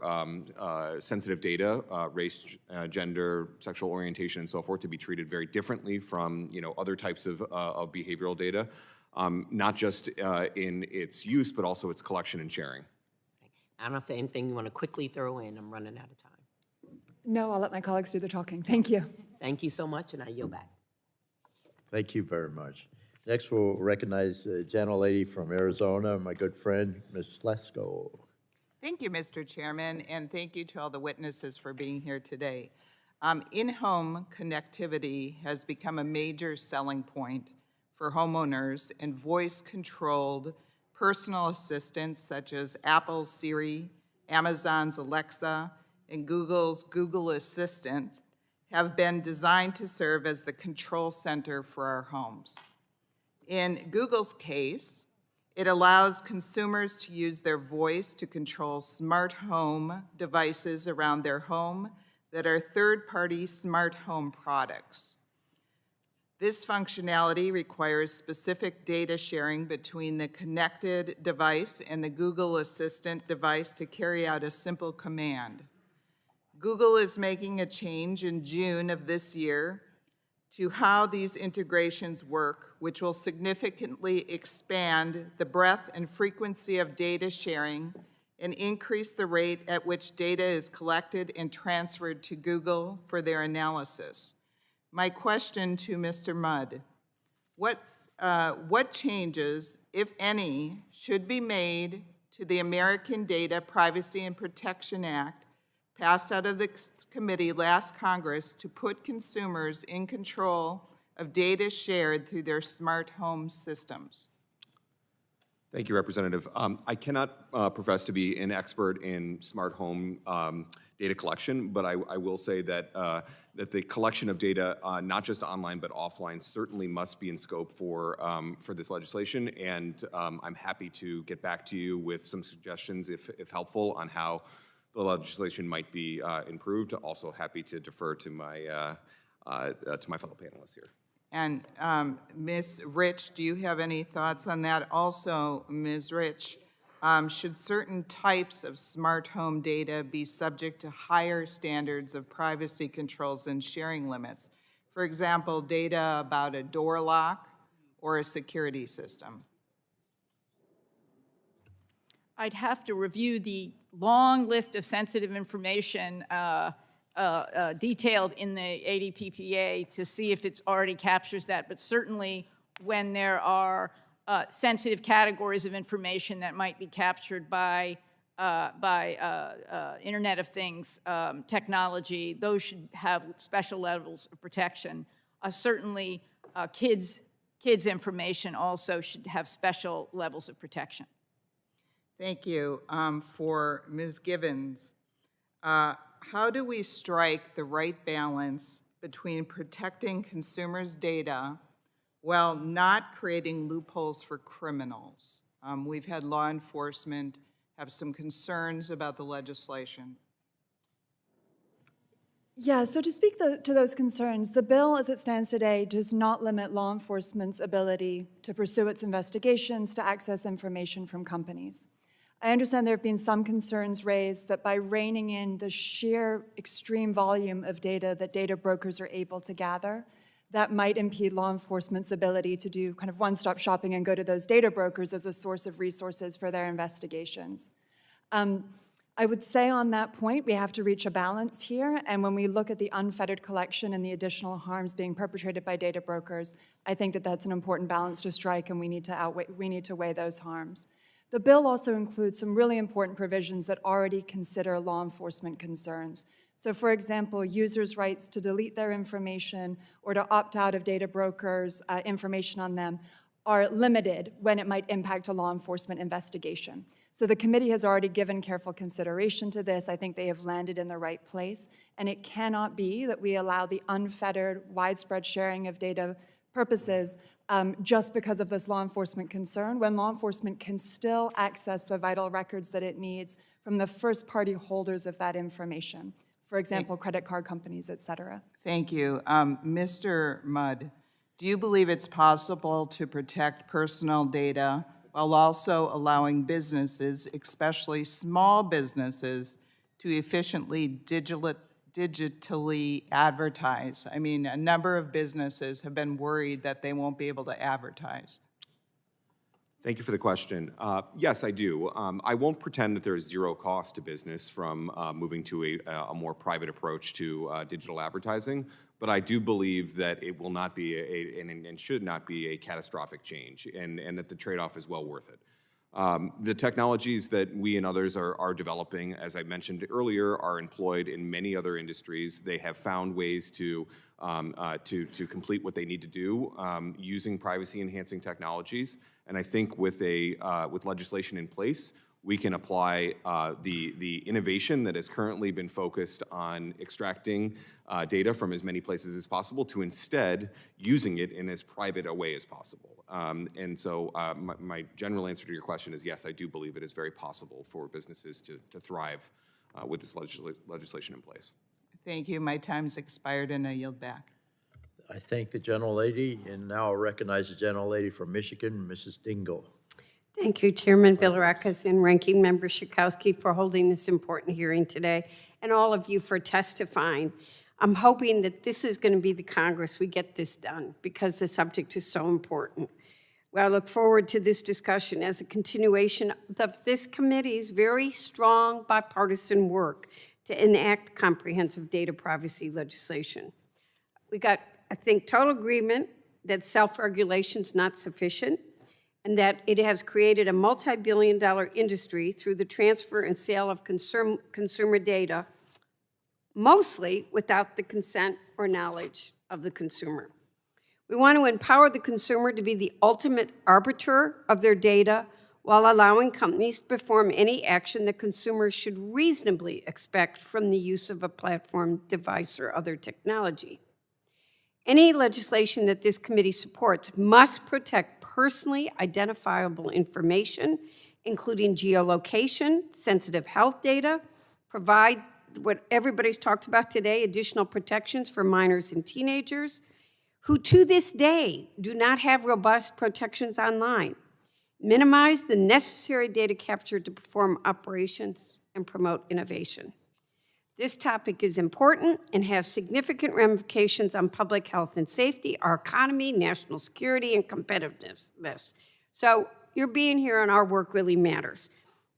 sensitive data, race, gender, sexual orientation, and so forth, to be treated very differently from other types of behavioral data, not just in its use, but also its collection and sharing. I don't know if anything you want to quickly throw in. I'm running out of time. No, I'll let my colleagues do the talking. Thank you. Thank you so much, and I yield back. Thank you very much. Next, we'll recognize the gentlelady from Arizona, my good friend, Ms. Slesko. Thank you, Mr. Chairman, and thank you to all the witnesses for being here today. In-home connectivity has become a major selling point for homeowners, and voice-controlled personal assistants such as Apple's Siri, Amazon's Alexa, and Google's Google Assistant have been designed to serve as the control center for our homes. In Google's case, it allows consumers to use their voice to control smart home devices around their home that are third-party smart home products. This functionality requires specific data sharing between the connected device and the Google Assistant device to carry out a simple command. Google is making a change in June of this year to how these integrations work, which will significantly expand the breadth and frequency of data sharing and increase the rate at which data is collected and transferred to Google for their analysis. My question to Mr. Mudd, what changes, if any, should be made to the American Data Privacy and Protection Act passed out of the committee last Congress to put consumers in control of data shared through their smart home systems? Thank you, Representative. I cannot profess to be an expert in smart home data collection, but I will say that that the collection of data, not just online but offline, certainly must be in scope for this legislation. And I'm happy to get back to you with some suggestions, if helpful, on how the legislation might be improved. Also happy to defer to my fellow panelists here. And Ms. Rich, do you have any thoughts on that? Also, Ms. Rich, should certain types of smart home data be subject to higher standards of privacy controls and sharing limits? For example, data about a door lock or a security system? I'd have to review the long list of sensitive information detailed in the ADPPA to see if it already captures that. But certainly when there are sensitive categories of information that might be captured by Internet of Things technology, those should have special levels of protection. Certainly kids information also should have special levels of protection. Thank you. For Ms. Givens, how do we strike the right balance between protecting consumers' data while not creating loopholes for criminals? We've had law enforcement have some concerns about the legislation. Yeah, so to speak to those concerns, the bill as it stands today does not limit law enforcement's ability to pursue its investigations, to access information from companies. I understand there have been some concerns raised that by reining in the sheer extreme volume of data that data brokers are able to gather, that might impede law enforcement's ability to do kind of one-stop shopping and go to those data brokers as a source of resources for their investigations. I would say on that point, we have to reach a balance here, and when we look at the unfettered collection and the additional harms being perpetrated by data brokers, I think that that's an important balance to strike, and we need to weigh those harms. The bill also includes some really important provisions that already consider law enforcement concerns. So for example, users' rights to delete their information or to opt out of data brokers' information on them are limited when it might impact a law enforcement investigation. So the committee has already given careful consideration to this. I think they have landed in the right place. And it cannot be that we allow the unfettered, widespread sharing of data purposes just because of this law enforcement concern, when law enforcement can still access the vital records that it needs from the first-party holders of that information. For example, credit card companies, et cetera. Thank you. Mr. Mudd, do you believe it's possible to protect personal data while also allowing businesses, especially small businesses, to efficiently digitally advertise? I mean, a number of businesses have been worried that they won't be able to advertise. Thank you for the question. Yes, I do. I won't pretend that there's zero cost to business from moving to a more private approach to digital advertising, but I do believe that it will not be and should not be a catastrophic change, and that the trade-off is well worth it. The technologies that we and others are developing, as I mentioned earlier, are employed in many other industries. They have found ways to complete what they need to do using privacy-enhancing technologies. And I think with legislation in place, we can apply the innovation that has currently been focused on extracting data from as many places as possible to instead using it in as private a way as possible. And so my general answer to your question is yes, I do believe it is very possible for businesses to thrive with this legislation in place. Thank you. My time's expired, and I yield back. I thank the gentlelady, and now I'll recognize the gentlelady from Michigan, Mrs. Dingle. Thank you, Chairman Bilirakis and Ranking Member Schakowsky for holding this important hearing today, and all of you for testifying. I'm hoping that this is going to be the Congress we get this done because the subject is so important. Well, I look forward to this discussion as a continuation of this committee's very strong bipartisan work to enact comprehensive data privacy legislation. We got, I think, total agreement that self-regulation is not sufficient and that it has created a multi-billion-dollar industry through the transfer and sale of consumer data, mostly without the consent or knowledge of the consumer. We want to empower the consumer to be the ultimate arbiter of their data while allowing companies to perform any action that consumers should reasonably expect from the use of a platform, device, or other technology. Any legislation that this committee supports must protect personally identifiable information, including geolocation, sensitive health data, provide what everybody's talked about today, additional protections for minors and teenagers, who to this day do not have robust protections online, minimize the necessary data capture to perform operations, and promote innovation. This topic is important and has significant ramifications on public health and safety, our economy, national security, and competitiveness. So your being here and our work really matters.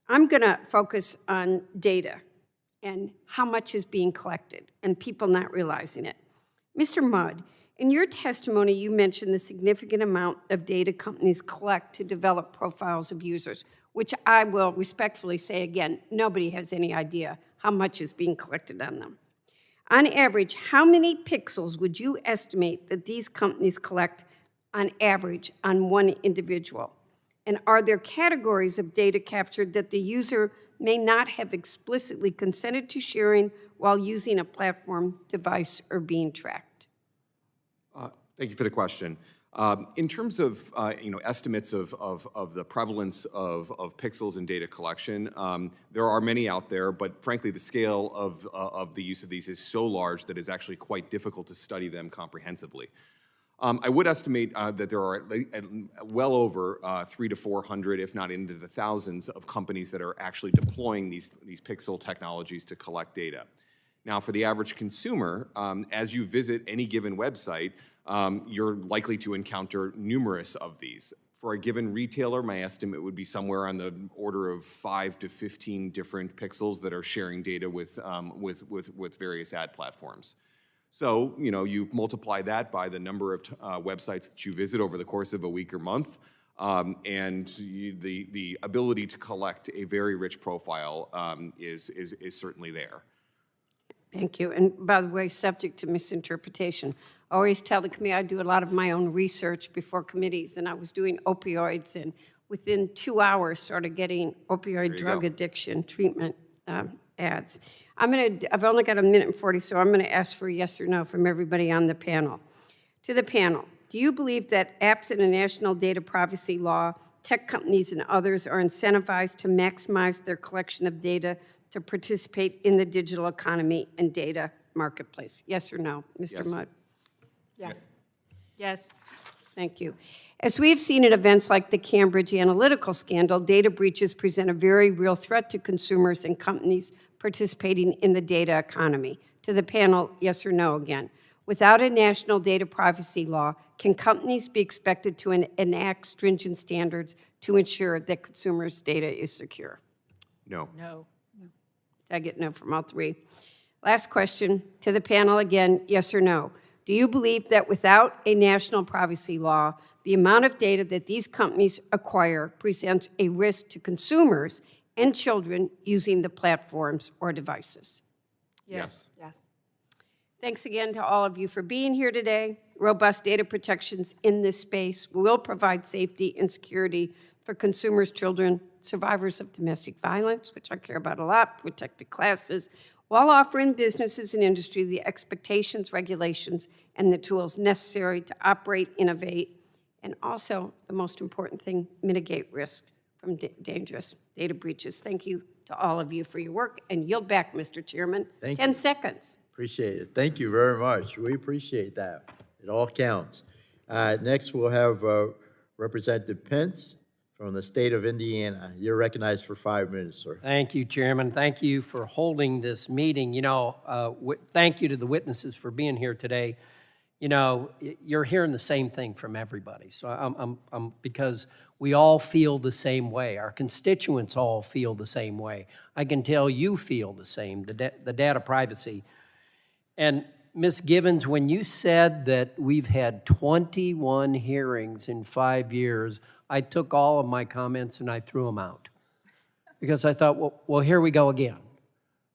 I'm going to focus on data and how much is being collected and people not realizing it. Mr. Mudd, in your testimony, you mentioned the significant amount of data companies collect to develop profiles of users, which I will respectfully say again, nobody has any idea how much is being collected on them. On average, how many pixels would you estimate that these companies collect on average on one individual? And are there categories of data captured that the user may not have explicitly consented to sharing while using a platform, device, or being tracked? Thank you for the question. In terms of estimates of the prevalence of pixels in data collection, there are many out there, but frankly, the scale of the use of these is so large that it's actually quite difficult to study them comprehensively. I would estimate that there are well over 300 to 400, if not into the thousands, of companies that are actually deploying these pixel technologies to collect data. Now, for the average consumer, as you visit any given website, you're likely to encounter numerous of these. For a given retailer, my estimate would be somewhere on the order of 5 to 15 different pixels that are sharing data with various ad platforms. So, you multiply that by the number of websites that you visit over the course of a week or month, and the ability to collect a very rich profile is certainly there. Thank you. And by the way, subject to misinterpretation, I always tell the committee I do a lot of my own research before committees, and I was doing opioids, and within 2 hours started getting opioid drug addiction treatment ads. I've only got 1:40, so I'm going to ask for a yes or no from everybody on the panel. To the panel, do you believe that absent a national data privacy law, tech companies and others are incentivized to maximize their collection of data to participate in the digital economy and data marketplace? Yes or no? Mr. Mudd? Yes. Yes. Thank you. As we've seen at events like the Cambridge Analytical scandal, data breaches present a very real threat to consumers and companies participating in the data economy. To the panel, yes or no again. Without a national data privacy law, can companies be expected to enact stringent standards to ensure that consumers' data is secure? No. No. I get no from all three. Last question to the panel again, yes or no? Do you believe that without a national privacy law, the amount of data that these companies acquire presents a risk to consumers and children using the platforms or devices? Yes. Yes. Thanks again to all of you for being here today. Robust data protections in this space will provide safety and security for consumers, children, survivors of domestic violence, which I care about a lot, protected classes, while offering businesses and industry the expectations, regulations, and the tools necessary to operate, innovate, and also, the most important thing, mitigate risk from dangerous data breaches. Thank you to all of you for your work, and yield back, Mr. Chairman. Thank 10 you. seconds. Appreciate it. Thank you very much. We appreciate that. It all counts. Next, we'll have Representative Pence from the state of Indiana. You're recognized for 5 minutes, sir. Thank you, Chairman. Thank you for holding this meeting. You know, thank you to the witnesses for being here today. You know, you're hearing the same thing from everybody. So I'm because we all feel the same way. Our constituents all feel the same way. I can tell you feel the same, the data privacy. And Ms. Givens, when you said that we've had 21 hearings in 5 years, I took all of my comments and I threw them out. Because I thought, well, here we go again.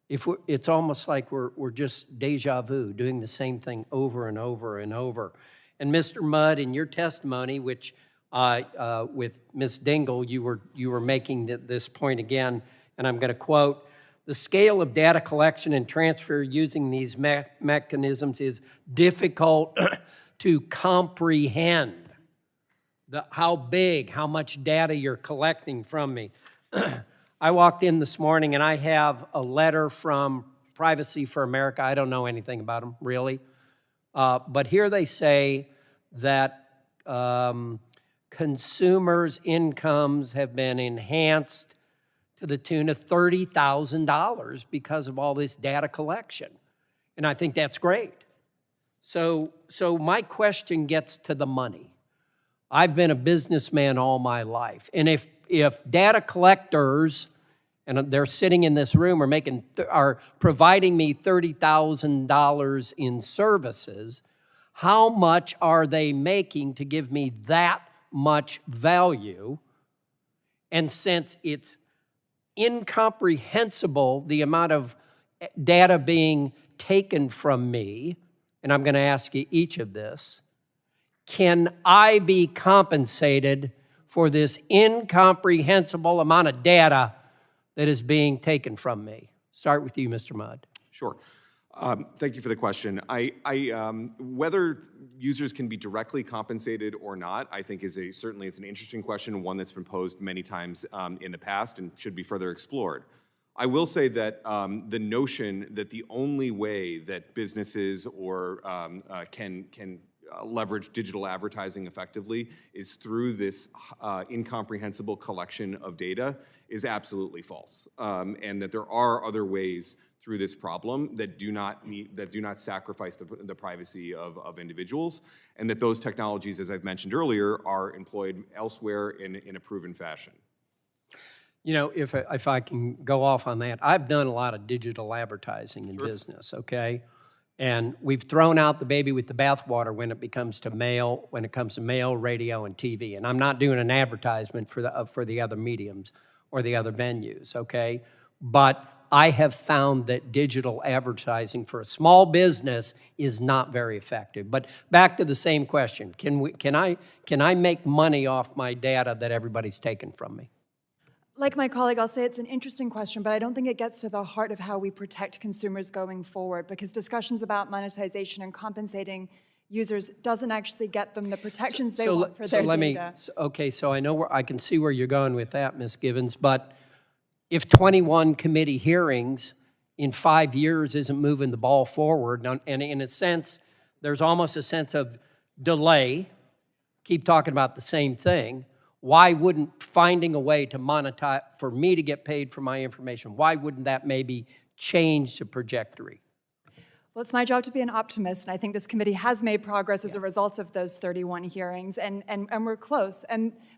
It's almost like we're just deja vu, doing the same thing over and over and over. And Mr. Mudd, in your testimony, which with Ms. Dingle, you were making this point again, and I'm going to quote, "The scale of data collection and transfer using these mechanisms is difficult to comprehend. How big, how much data you're collecting from me." I walked in this morning and I have a letter from Privacy for America. I don't know anything about them, really. But here they say that consumers' incomes have been enhanced to the tune of $30,000 because of all this data collection. And I think that's great. So my question gets to the money. I've been a businessman all my life. And if data collectors, and they're sitting in this room, are providing me $30,000 in services, how much are they making to give me that much value? And since it's incomprehensible, the amount of data being taken from me, and I'm going to ask you each of this, can I be compensated for this incomprehensible amount of data that is being taken from me? Start with you, Mr. Mudd. Sure. Thank you for the question. Whether users can be directly compensated or not, I think certainly it's an interesting question, one that's been posed many times in the past and should be further explored. I will say that the notion that the only way that businesses or can leverage digital advertising effectively is through this incomprehensible collection of data is absolutely false, and that there are other ways through this problem that do not sacrifice the privacy of individuals, and that those technologies, as I've mentioned earlier, are employed elsewhere in a proven fashion. You know, if I can go off on that, I've done a lot of digital advertising in business, okay? And we've thrown out the baby with the bathwater when it comes to mail, radio, and TV. And I'm not doing an advertisement for the other mediums or the other venues, okay? But I have found that digital advertising for a small business is not very effective. But back to the same question: can I make money off my data that everybody's taken from me? Like my colleague, I'll say it's an interesting question, but I don't think it gets to the heart of how we protect consumers going forward, because discussions about monetization and compensating users doesn't actually get them the protections they want for their data. Okay, so I can see where you're going with that, Ms. Givens, but if 21 committee hearings in 5 years isn't moving the ball forward, and in a sense, there's almost a sense of delay, keep talking about the same thing, why wouldn't finding a way to monetize, for me to get paid for my information, why wouldn't that maybe change the trajectory? Well, it's my job to be an optimist, and I think this committee has made progress as a result of those 31 hearings, and we're close.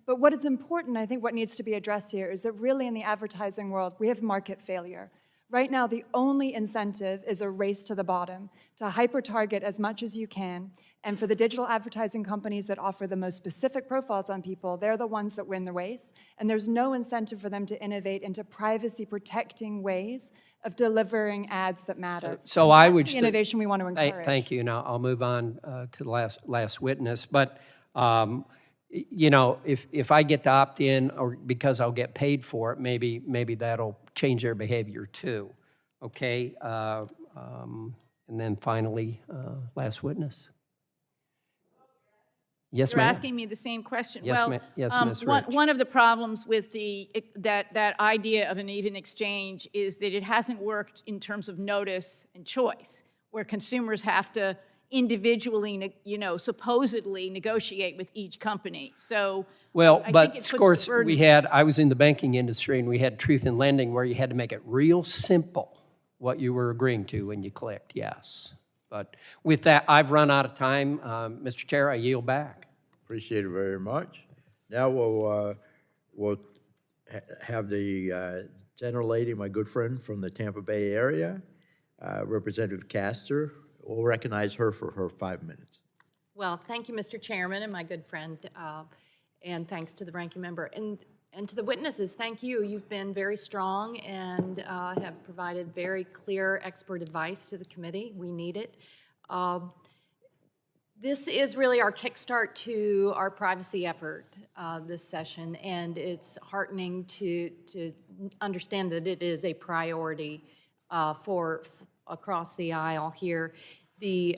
But what is important, I think what needs to be addressed here, is that really in the advertising world, we have market failure. Right now, the only incentive is a race to the bottom, to hyper-target as much as you can, and for the digital advertising companies that offer the most specific profiles on people, they're the ones that win the race, and there's no incentive for them to innovate into privacy-protecting ways of delivering ads that matter. So I That's would... the innovation we want to encourage. Thank you, and I'll move on to the last witness. But, you know, if I get to opt in, or because I'll get paid for it, maybe that'll change their behavior too, okay? And then finally, last witness. Yes, You're ma'am. asking me the same question. Yes, Well, ma'am. Yes, Ms. Rich. one of the problems with that idea of an even exchange is that it hasn't worked in terms of notice and choice, where consumers have to individually, supposedly negotiate with each company. So, Well, I but think it puts of course, the burden- I was in the banking industry, and we had truth in lending where you had to make it real simple what you were agreeing to when you clicked yes. But with that, I've run out of time. Mr. Chair, I yield back. Appreciate it very much. Now we'll have the gentlelady, my good friend from the Tampa Bay area, Representative Castor. We'll recognize her for her 5 minutes. Well, thank you, Mr. Chairman, and my good friend, and thanks to the ranking member. And to the witnesses, thank you. You've been very strong and have provided very clear expert advice to the committee. We need it. This is really our kickstart to our privacy effort this session, and it's heartening to understand that it is a priority for across the aisle here.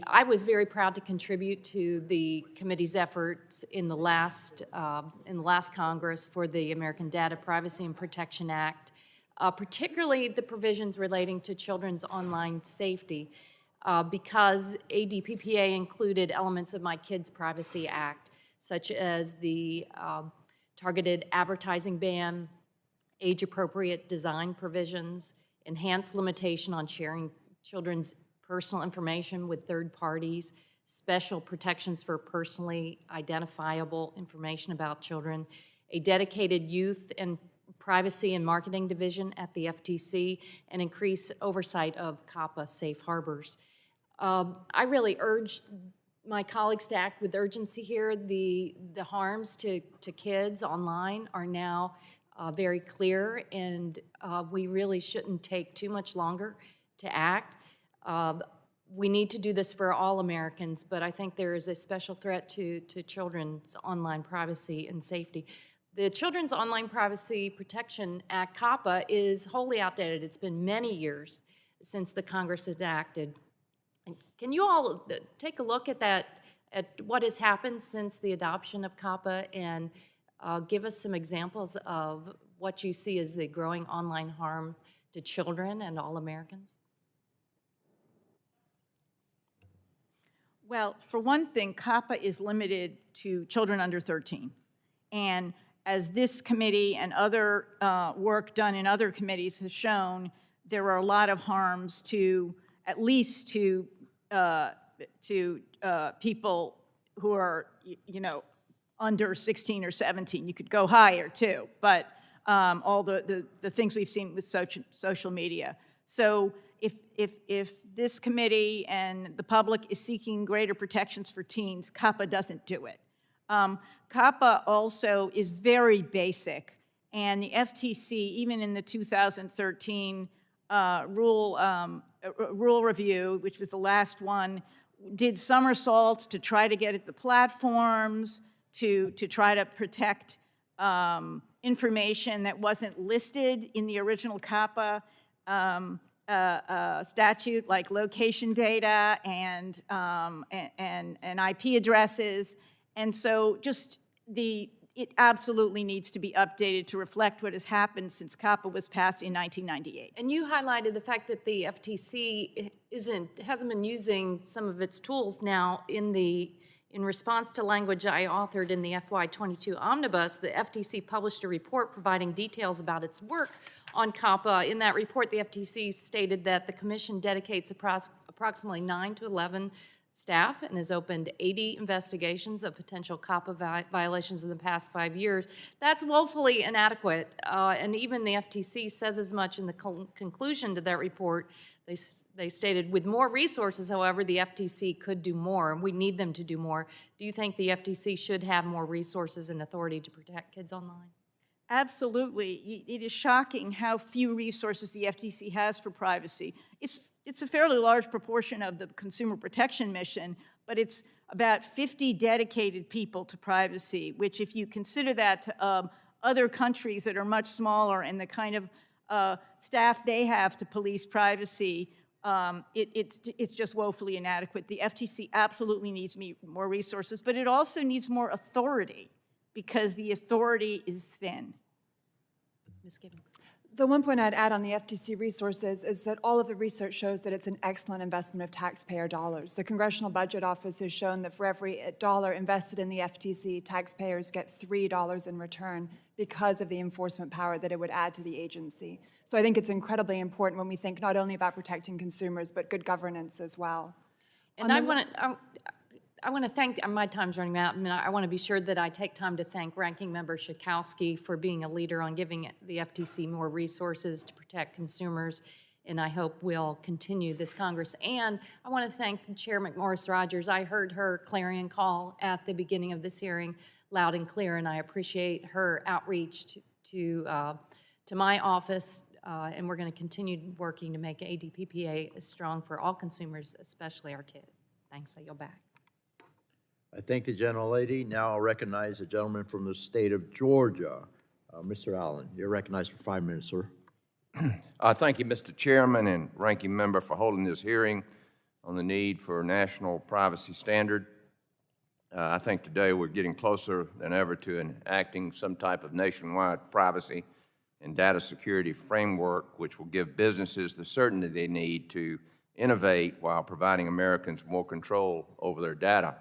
I was very proud to contribute to the committee's efforts in the last Congress for the American Data Privacy and Protection Act, particularly the provisions relating to children's online safety, because ADPPA included elements of my Kids Privacy Act, such as the targeted advertising ban, age-appropriate design provisions, enhanced limitation on sharing children's personal information with third parties, special protections for personally identifiable information about children, a dedicated youth and privacy and marketing division at the FTC, and increased oversight of COPPA safe harbors. I really urge my colleagues to act with urgency here. The harms to kids online are now very clear, and we really shouldn't take too much longer to act. We need to do this for all Americans, but I think there is a special threat to children's online privacy and safety. The Children's Online Privacy Protection Act, COPPA, is wholly outdated. It's been many years since the Congress has acted. Can you all take a look at that, at what has happened since the adoption of COPPA, and give us some examples of what you see as the growing online harm to children and all Americans? Well, for one thing, COPPA is limited to children under 13. And as this committee and other work done in other committees has shown, there are a lot of harms to, at least to people who are, under 16 or 17. You could go higher too, but all the things we've seen with social media. So if this committee and the public is seeking greater protections for teens, COPPA doesn't do it. COPPA also is very basic, and the FTC, even in the 2013 rule review, which was the last one, did somersaults to try to get at the platforms, to try to protect information that wasn't listed in the original COPPA statute, like location data and IP addresses. And so it absolutely needs to be updated to reflect what has happened since COPPA was passed in 1998. And you highlighted the fact that the FTC hasn't been using some of its tools now in response to language I authored in the FY22 Omnibus. The FTC published a report providing details about its work on COPPA. In that report, the FTC stated that the Commission dedicates approximately 9 to 11 staff and has opened 80 investigations of potential COPPA violations in the past 5 years. That's woefully inadequate, and even the FTC says as much in the conclusion to that report. They stated, with more resources, however, the FTC could do more, and we need them to do more. Do you think the FTC should have more resources and authority to protect kids online? Absolutely. It is shocking how few resources the FTC has for privacy. It's a fairly large proportion of the consumer protection mission, but it's about 50 dedicated people to privacy, which if you consider that to other countries that are much smaller and the kind of staff they have to police privacy, it's just woefully inadequate. The FTC absolutely needs more resources, but it also needs more authority because the authority is thin. Ms. Gibbons. The one point I'd add on the FTC resources is that all of the research shows that it's an excellent investment of taxpayer dollars. The Congressional Budget Office has shown that for every dollar invested in the FTC, taxpayers get $3 in return because of the enforcement power that it would add to the agency. So I think it's incredibly important when we think not only about protecting consumers, but good governance as well. And I want to thank, my time's running out, and I want to be sure that I take time to thank Ranking Member Schakowsky for being a leader on giving the FTC more resources to protect consumers, and I hope we'll continue this Congress. And I want to thank Chair McMorris Rogers. I heard her clarion call at the beginning of this hearing loud and clear, and I appreciate her outreach to my office, and we're going to continue working to make ADPPA strong for all consumers, especially our kids. Thanks, I yield back. I thank the gentlelady. Now I'll recognize the gentleman from the state of Georgia. Mr. Allen, you're recognized for 5 minutes, sir. Thank you, Mr. Chairman and Ranking Member, for holding this hearing on the need for a national privacy standard. I think today we're getting closer than ever to enacting some type of nationwide privacy and data security framework which will give businesses the certainty they need to innovate while providing Americans more control over their data.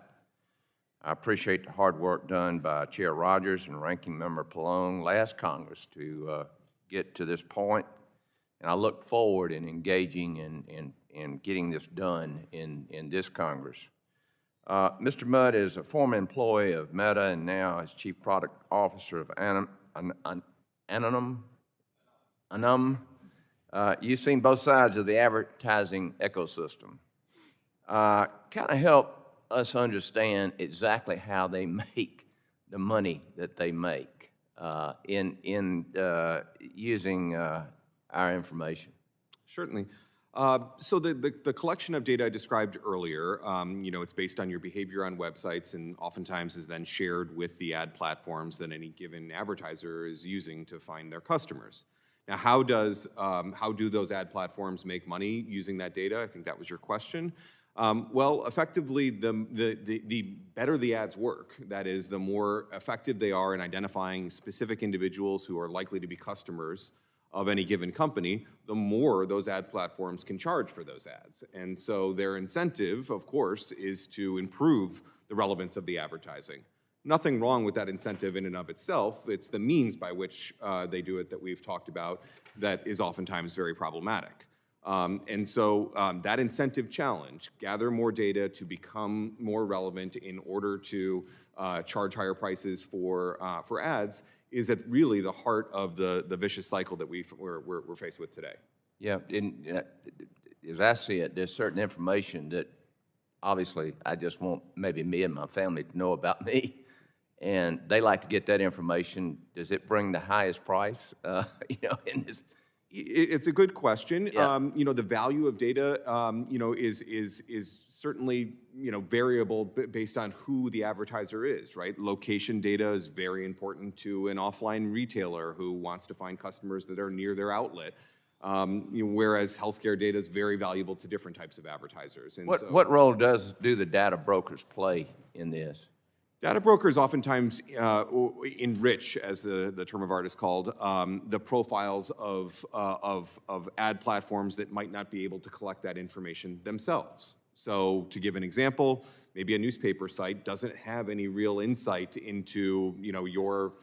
I appreciate the hard work done by Chair Rogers and Ranking Member Pallone last Congress to get to this point, and I look forward in engaging in getting this done in this Congress. Mr. Mudd is a former employee of Meta and now is Chief Product Officer of Anum. You've seen both sides of the advertising ecosystem. Kind of help us understand exactly how they make the money that they make in using our information. Certainly. So the collection of data I described earlier, it's based on your behavior on websites and oftentimes is then shared with the ad platforms that any given advertiser is using to find their customers. Now, how do those ad platforms make money using that data? I think that was your question. Well, effectively, the better the ads work, that is, the more effective they are in identifying specific individuals who are likely to be customers of any given company, the more those ad platforms can charge for those ads. And so their incentive, of course, is to improve the relevance of the advertising. Nothing wrong with that incentive in and of itself. It's the means by which they do it that we've talked about that is oftentimes very problematic. And so that incentive challenge, gather more data to become more relevant in order to charge higher prices for ads, is at really the heart of the vicious cycle that we're faced with today. Yeah, as I see it, there's certain information that obviously I just want maybe me and my family to know about me, and they like to get that information. Does it bring the highest price? In this. It's a good question. Yeah. The value of data, is certainly, variable based on who the advertiser is, right? Location data is very important to an offline retailer who wants to find customers that are near their outlet, whereas healthcare data is very valuable to different types of advertisers. And What role do the data brokers play in this? Data brokers oftentimes enrich, as the term of art is called, the profiles of ad platforms that might not be able to collect that information themselves. So to give an example, maybe a newspaper site doesn't have any real insight into your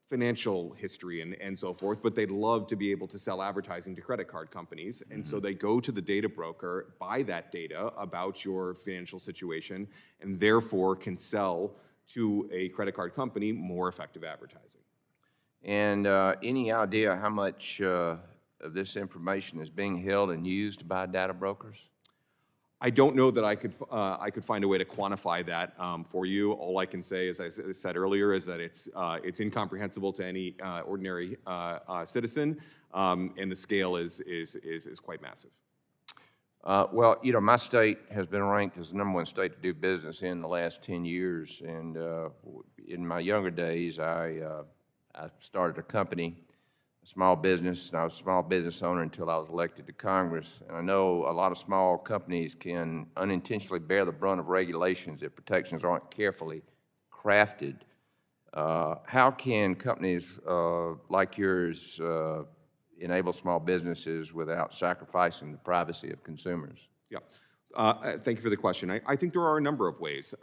financial history and so forth, but they'd love to be able to sell advertising to credit card companies. And so they go to the data broker, buy that data about your financial situation, and therefore can sell to a credit card company more effective advertising. And any idea how much of this information is being held and used by data brokers? I don't know that I could find a way to quantify that for you. All I can say, as I said earlier, is that it's incomprehensible to any ordinary citizen, and the scale is quite massive. Well, you know, my state has been ranked as the #1 state to do business in the last 10 years. And in my younger days, I started a company, a small business, and I was a small business owner until I was elected to Congress. And I know a lot of small companies can unintentionally bear the brunt of regulations if protections aren't carefully crafted. How can companies like yours enable small businesses without sacrificing the privacy of consumers? Yeah. Thank you for the question. I think there are a number of ways.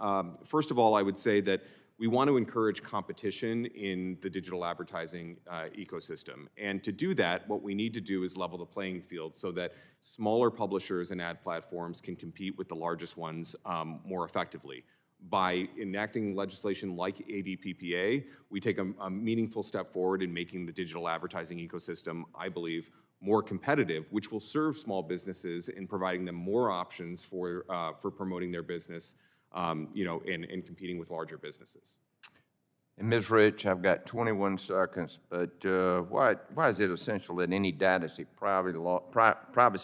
First of all, I would say that we want to encourage competition in the digital advertising ecosystem. And to do that, what we need to do is level the playing field so that smaller publishers and ad platforms can compete with the largest ones more effectively. By enacting legislation like ADPPA, we take a meaningful step forward in making the digital advertising ecosystem, I believe, more competitive, which will serve small businesses in providing them more options for promoting their business, you know, and competing with larger businesses. And Ms. Rich, I've got 21 seconds, but why is it essential that any privacy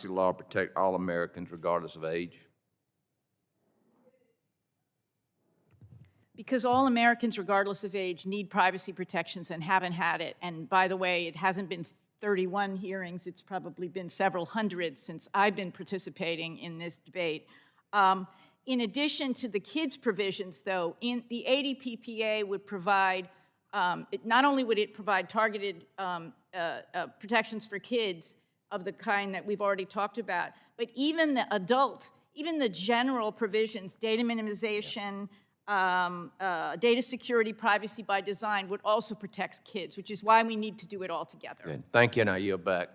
law protect all Americans regardless of age? Because all Americans, regardless of age, need privacy protections and haven't had it. And by the way, it hasn't been 31 hearings. It's probably been several hundred since I've been participating in this debate. In addition to the kids' provisions, though, in the ADPPA would provide, not only would it provide targeted protections for kids of the kind that we've already talked about, but even the general provisions, data minimization, data security, privacy by design would also protect kids, which is why we need to do it all together. Good. Thank you, and I yield back.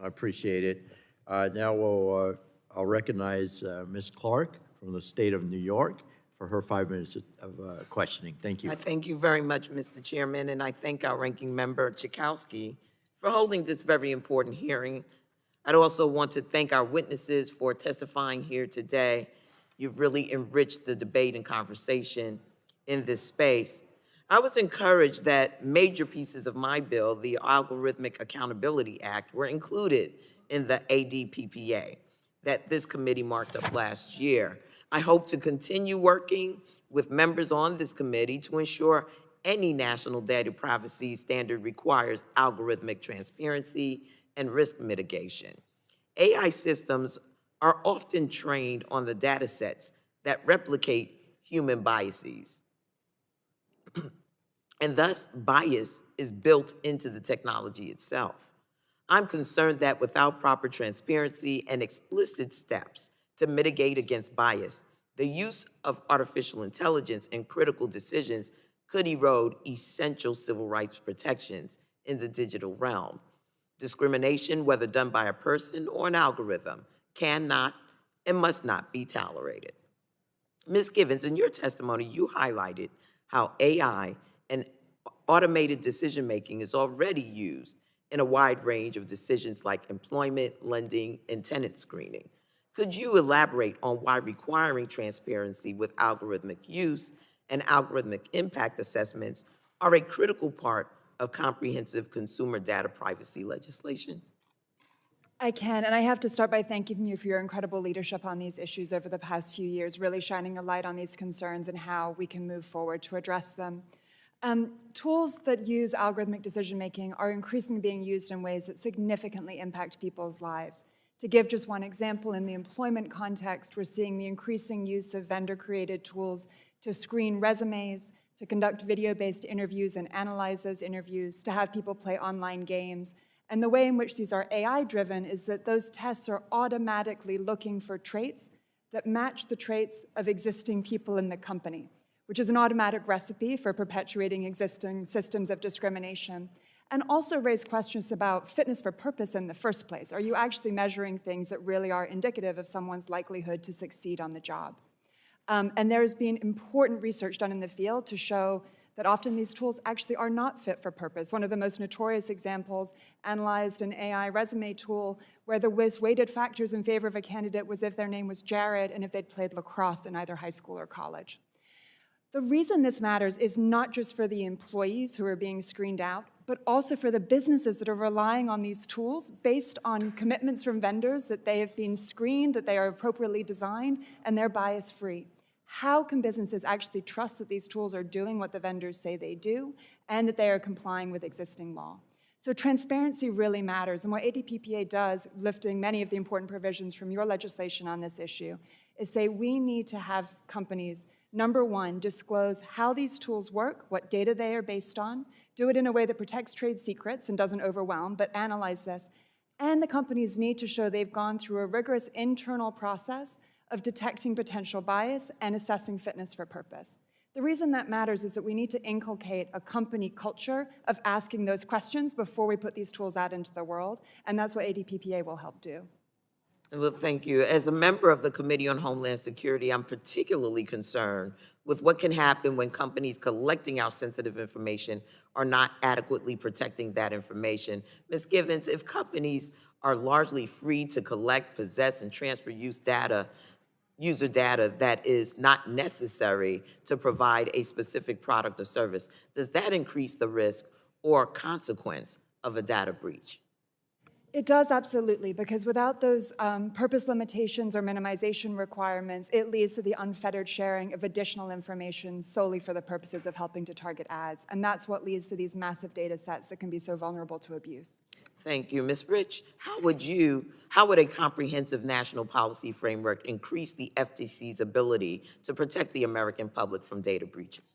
I appreciate it. Now I'll recognize Ms. Clark from the state of New York for her 5 minutes of questioning. Thank you. I thank you very much, Mr. Chairman, and I thank our ranking member, Chakowski, for holding this very important hearing. I'd also want to thank our witnesses for testifying here today. You've really enriched the debate and conversation in this space. I was encouraged that major pieces of my bill, the Algorithmic Accountability Act, were included in the ADPPA that this committee marked up last year. I hope to continue working with members on this committee to ensure any national data privacy standard requires algorithmic transparency and risk mitigation. AI systems are often trained on the data sets that replicate human biases. And thus, bias is built into the technology itself. I'm concerned that without proper transparency and explicit steps to mitigate against bias, the use of artificial intelligence in critical decisions could erode essential civil rights protections in the digital realm. Discrimination, whether done by a person or an algorithm, cannot and must not be tolerated. Ms. Givens, in your testimony, you highlighted how AI and automated decision-making is already used in a wide range of decisions like employment, lending, and tenant screening. Could you elaborate on why requiring transparency with algorithmic use and algorithmic impact assessments are a critical part of comprehensive consumer data privacy legislation? I can, and I have to start by thanking you for your incredible leadership on these issues over the past few years, really shining a light on these concerns and how we can move forward to address them. Tools that use algorithmic decision-making are increasingly being used in ways that significantly impact people's lives. To give just one example, in the employment context, we're seeing the increasing use of vendor-created tools to screen resumes, to conduct video-based interviews and analyze those interviews, to have people play online games. And the way in which these are AI-driven is that those tests are automatically looking for traits that match the traits of existing people in the company, which is an automatic recipe for perpetuating existing systems of discrimination, and also raise questions about fitness for purpose in the first place. Are you actually measuring things that really are indicative of someone's likelihood to succeed on the job? And there's been important research done in the field to show that often these tools actually are not fit for purpose. One of the most notorious examples analyzed an AI resume tool where the weighted factors in favor of a candidate was if their name was Jared and if they'd played lacrosse in either high school or college. The reason this matters is not just for the employees who are being screened out, but also for the businesses that are relying on these tools based on commitments from vendors that they have been screened, that they are appropriately designed, and they're bias-free. How can businesses actually trust that these tools are doing what the vendors say they do and that they are complying with existing law? So transparency really matters, and what ADPPA does, lifting many of the important provisions from your legislation on this issue, is say we need to have companies, number one, disclose how these tools work, what data they are based on, do it in a way that protects trade secrets and doesn't overwhelm, but analyze this. And the companies need to show they've gone through a rigorous internal process of detecting potential bias and assessing fitness for purpose. The reason that matters is that we need to inculcate a company culture of asking those questions before we put these tools out into the world, and that's what ADPPA will help do. Well, thank you. As a member of the Committee on Homeland Security, I'm particularly concerned with what can happen when companies collecting our sensitive information are not adequately protecting that information. Ms. Givens, if companies are largely free to collect, possess, and transfer user data that is not necessary to provide a specific product or service, does that increase the risk or consequence of a data breach? It does, absolutely, because without those purpose limitations or minimization requirements, it leads to the unfettered sharing of additional information solely for the purposes of helping to target ads. And that's what leads to these massive data sets that can be so vulnerable to abuse. Thank you. Ms. Rich, how would a comprehensive national policy framework increase the FTC's ability to protect the American public from data breaches?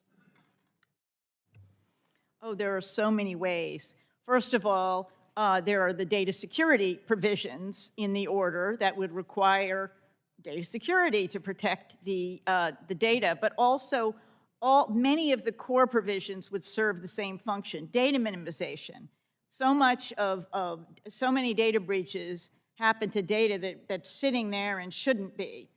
Oh, there are so many ways. First of all, there are the data security provisions in the order that would require data security to protect the data, but also many of the core provisions would serve the same function. Data minimization. So many data breaches happen to data that's sitting there and shouldn't be.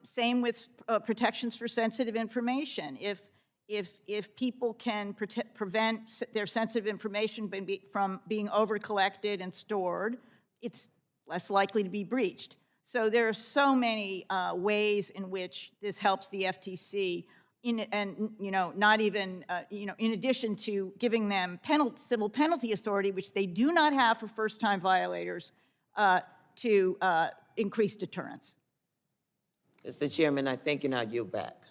Same with protections for sensitive information. If people can prevent their sensitive information from being over-collected and stored, it's less likely to be breached. So there are so many ways in which this helps the FTC, in addition to giving them civil penalty authority, which they do not have for first-time violators, to increase deterrence. Mr. Chairman, I thank you, and I yield back.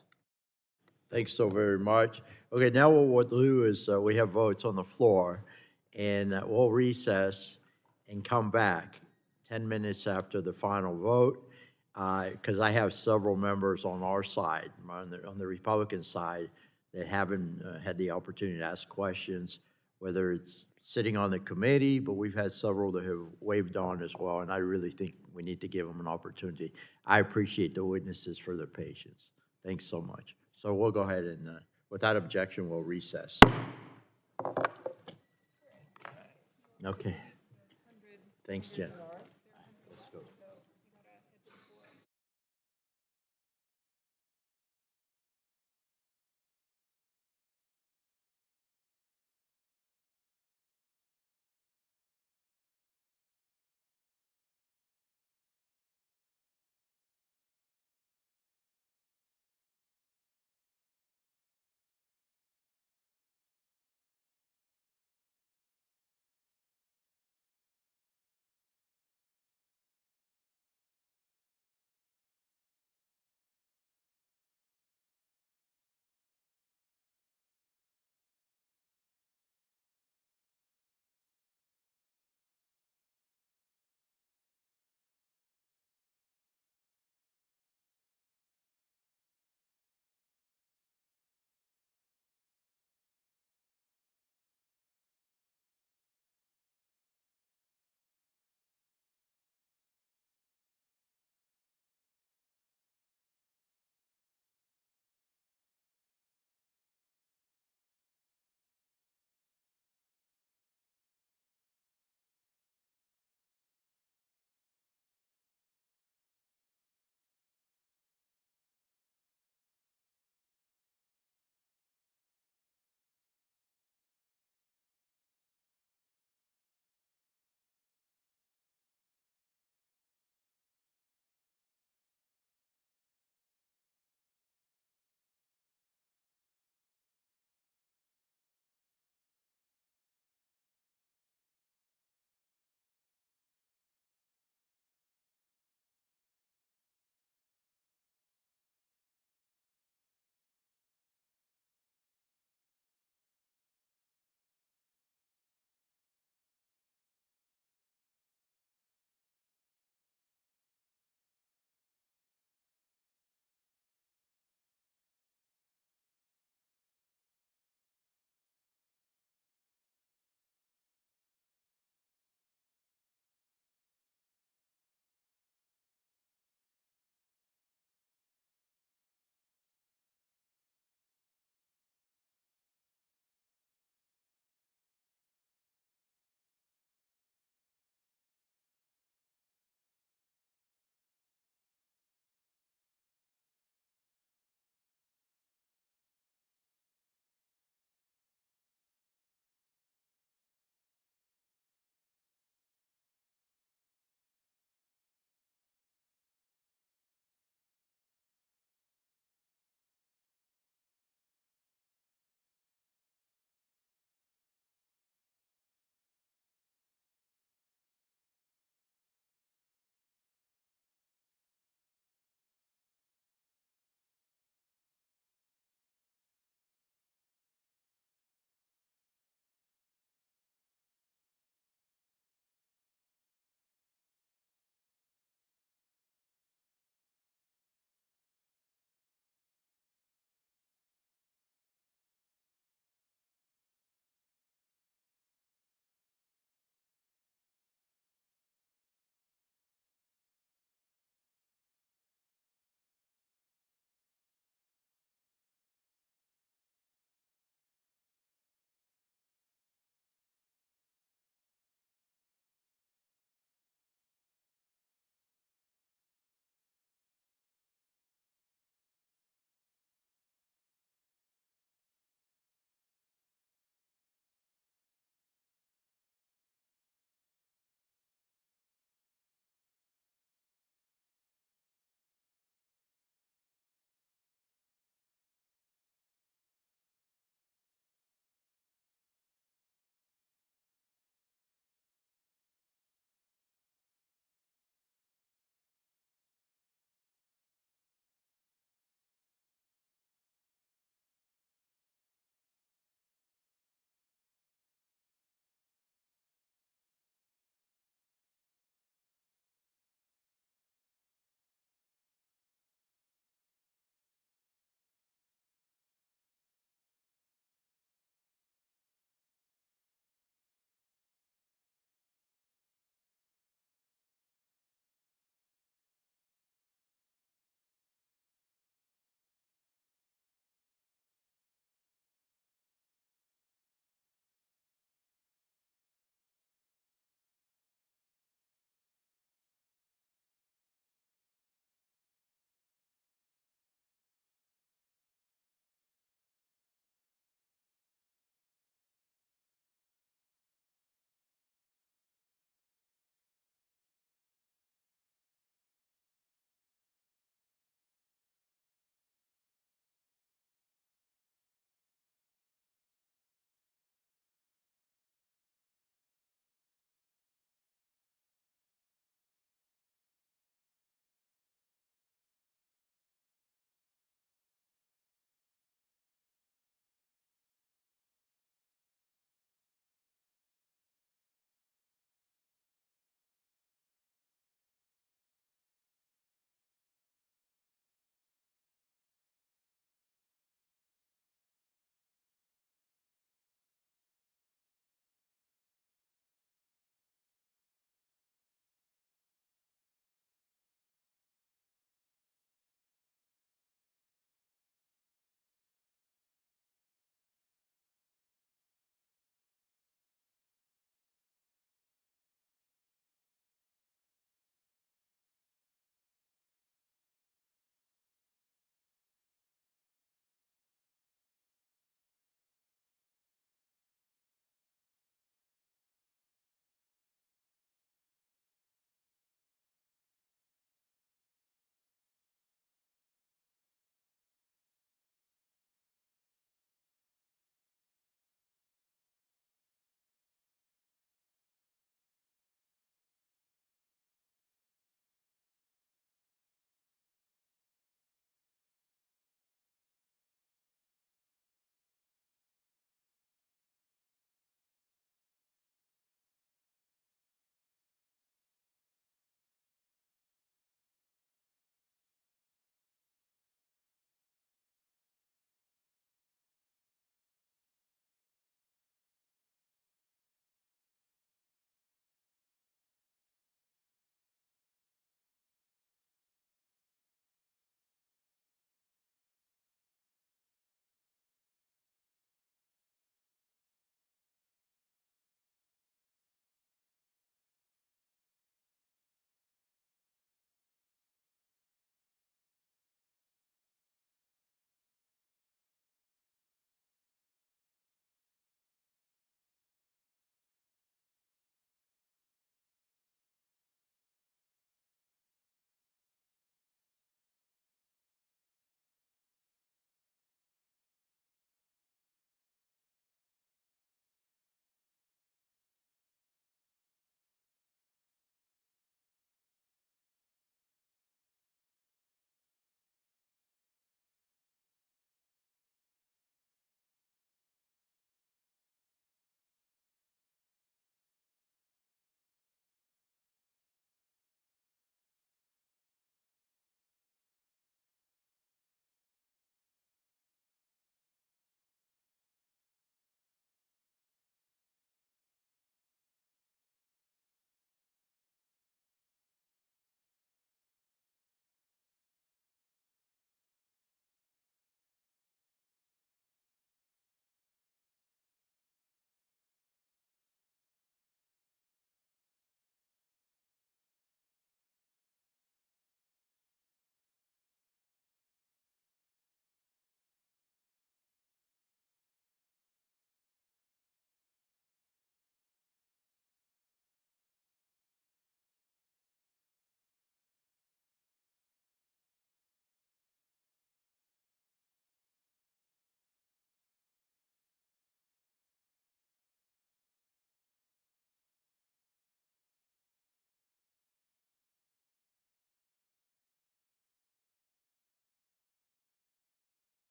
Thanks so very much. Okay, now what we'll do is we have votes on the floor, and we'll recess and come back 10 minutes after the final vote, because I have several members on our side, on the Republican side, that haven't had the opportunity to ask questions, whether it's sitting on the committee, but we've had several that have waved on as well, and I really think we need to give them an opportunity. I appreciate the witnesses for their patience. Thanks so much. So we'll go ahead and, without objection, we'll recess. Okay. Thanks, Jen.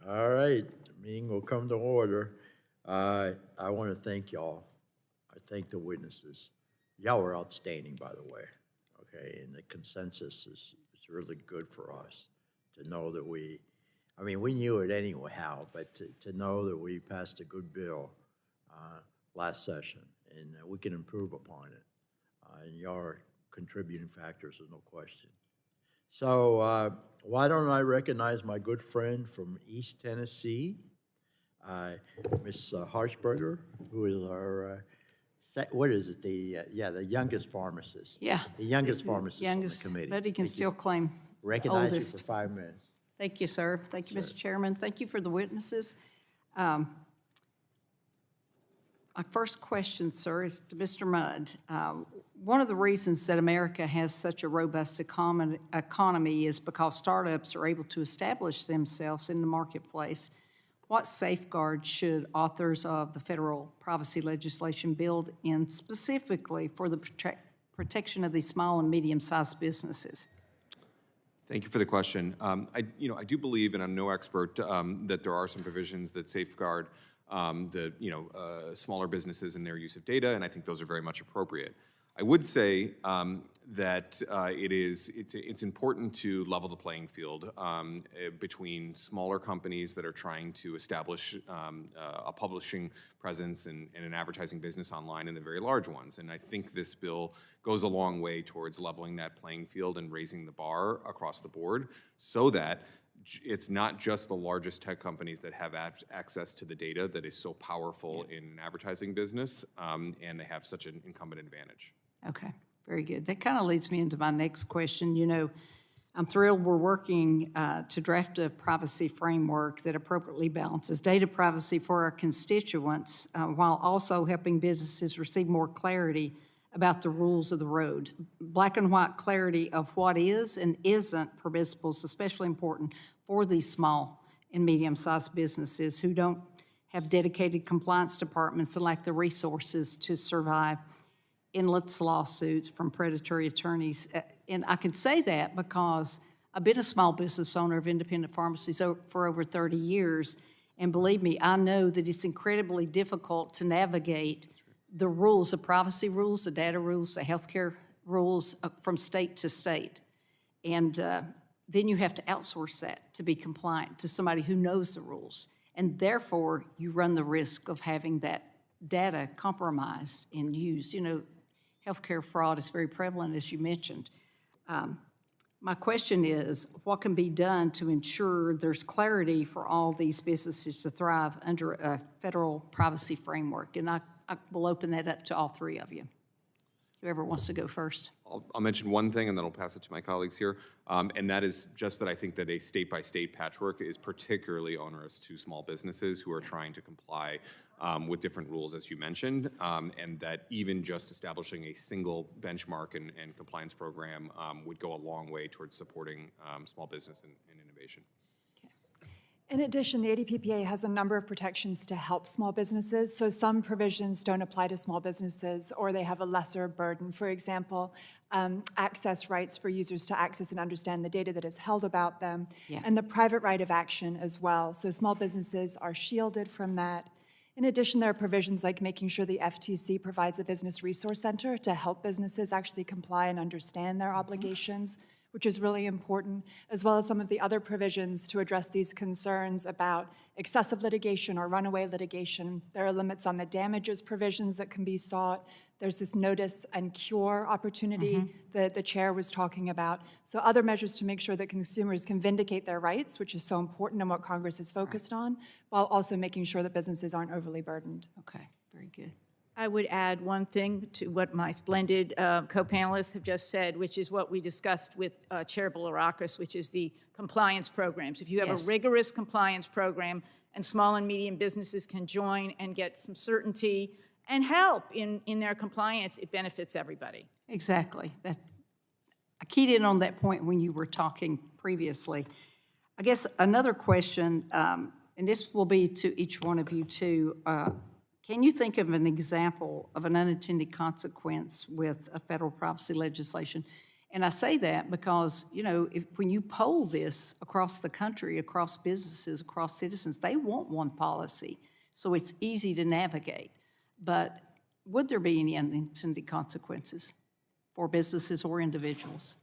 All right, the meeting will come to order. I want to thank y'all. I thank the witnesses. Y'all were outstanding, by the way, okay? And the consensus is really good for us to know that we knew it anyhow, but to know that we passed a good bill last session, and we can improve upon it. And y'all are contributing factors, there's no question. So why don't I recognize my good friend from East Tennessee, Ms. Harshberger, who is our, what is it, the youngest pharmacist. Yeah. The youngest pharmacist on the Youngest, committee. but he can still claim Recognize you oldest. for 5 minutes. Thank you, sir. Thank you, Mr. Chairman. Thank you for the witnesses. My first question, sir, is to Mr. Mudd. One of the reasons that America has such a robust economy is because startups are able to establish themselves in the marketplace. What safeguards should authors of the federal privacy legislation build in specifically for the protection of these small and medium-sized businesses? Thank you for the question. I do believe, and I'm no expert, that there are some provisions that safeguard the smaller businesses and their use of data, and I think those are very much appropriate. I would say that it's important to level the playing field between smaller companies that are trying to establish a publishing presence and an advertising business online, and the very large ones. And I think this bill goes a long way towards leveling that playing field and raising the bar across the board, so that it's not just the largest tech companies that have access to the data that is so powerful in an advertising business, and they have such an incumbent advantage. Okay, very good. That kind of leads me into my next question. You know, I'm thrilled we're working to draft a privacy framework that appropriately balances data privacy for our constituents while also helping businesses receive more clarity about the rules of the road. Black and white clarity of what is and isn't permissible is especially important for these small and medium-sized businesses who don't have dedicated compliance departments and lack the resources to survive endless lawsuits from predatory attorneys. And I can say that because I've been a small business owner of independent pharmacies for over 30 years, and believe me, I know that it's incredibly difficult to navigate the rules, the privacy rules, the data rules, the healthcare rules from state to state. And then you have to outsource that to be compliant to somebody who knows the rules. And therefore, you run the risk of having that data compromised and used. You know, healthcare fraud is very prevalent, as you mentioned. My question is, what can be done to ensure there's clarity for all these businesses to thrive under a federal privacy framework? And I will open that up to all three of you. Whoever wants to go first. I'll mention one thing, and then I'll pass it to my colleagues here, and that is just that I think that a state-by-state patchwork is particularly onerous to small businesses who are trying to comply with different rules, as you mentioned, and that even just establishing a single benchmark and compliance program would go a long way towards supporting small business and innovation. In addition, the ADPPA has a number of protections to help small businesses. So some provisions don't apply to small businesses, or they have a lesser burden. For example, access rights for users to access and understand the data that is held about them, and the private right of action as well. So small businesses are shielded from that. In addition, there are provisions like making sure the FTC provides a business resource center to help businesses actually comply and understand their obligations, which is really important, as well as some of the other provisions to address these concerns about excessive litigation or runaway litigation. There are limits on the damages provisions that can be sought. There's this notice and cure opportunity that the chair was talking about. So other measures to make sure that consumers can vindicate their rights, which is so important and what Congress is focused on, while also making sure that businesses aren't overly burdened. Okay, very good. I would add one thing to what my splendid co-panelists have just said, which is what we discussed with Chair Bilirakis, which is the compliance programs. If you have a rigorous compliance program and small and medium businesses can join and get some certainty and help in their compliance, it benefits everybody. Exactly. I keyed in on that point when you were talking previously. I guess another question, and this will be to each one of you too, can you think of an example of an unintended consequence with a federal privacy legislation? And I say that because, when you poll this across the country, across businesses, across citizens, they want one policy. So it's easy to navigate. But would there be any unintended consequences for businesses or individuals?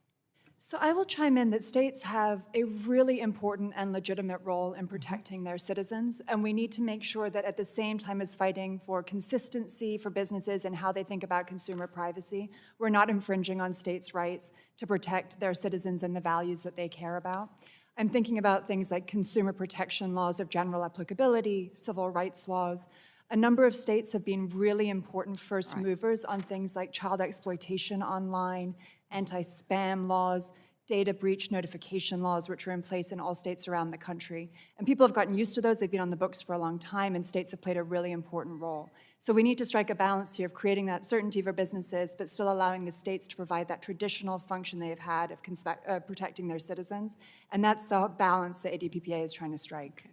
So I will chime in that states have a really important and legitimate role in protecting their citizens, and we need to make sure that at the same time as fighting for consistency for businesses and how they think about consumer privacy, we're not infringing on states' rights to protect their citizens and the values that they care about. I'm thinking about things like consumer protection laws of general applicability, civil rights laws. A number of states have been really important first movers on things like child exploitation online, anti-spam laws, data breach notification laws, which are in place in all states around the country. And people have gotten used to those. They've been on the books for a long time, and states have played a really important role. So we need to strike a balance here of creating that certainty for businesses, but still allowing the states to provide that traditional function they have had of protecting their citizens. And that's the balance that ADPPA is trying to strike.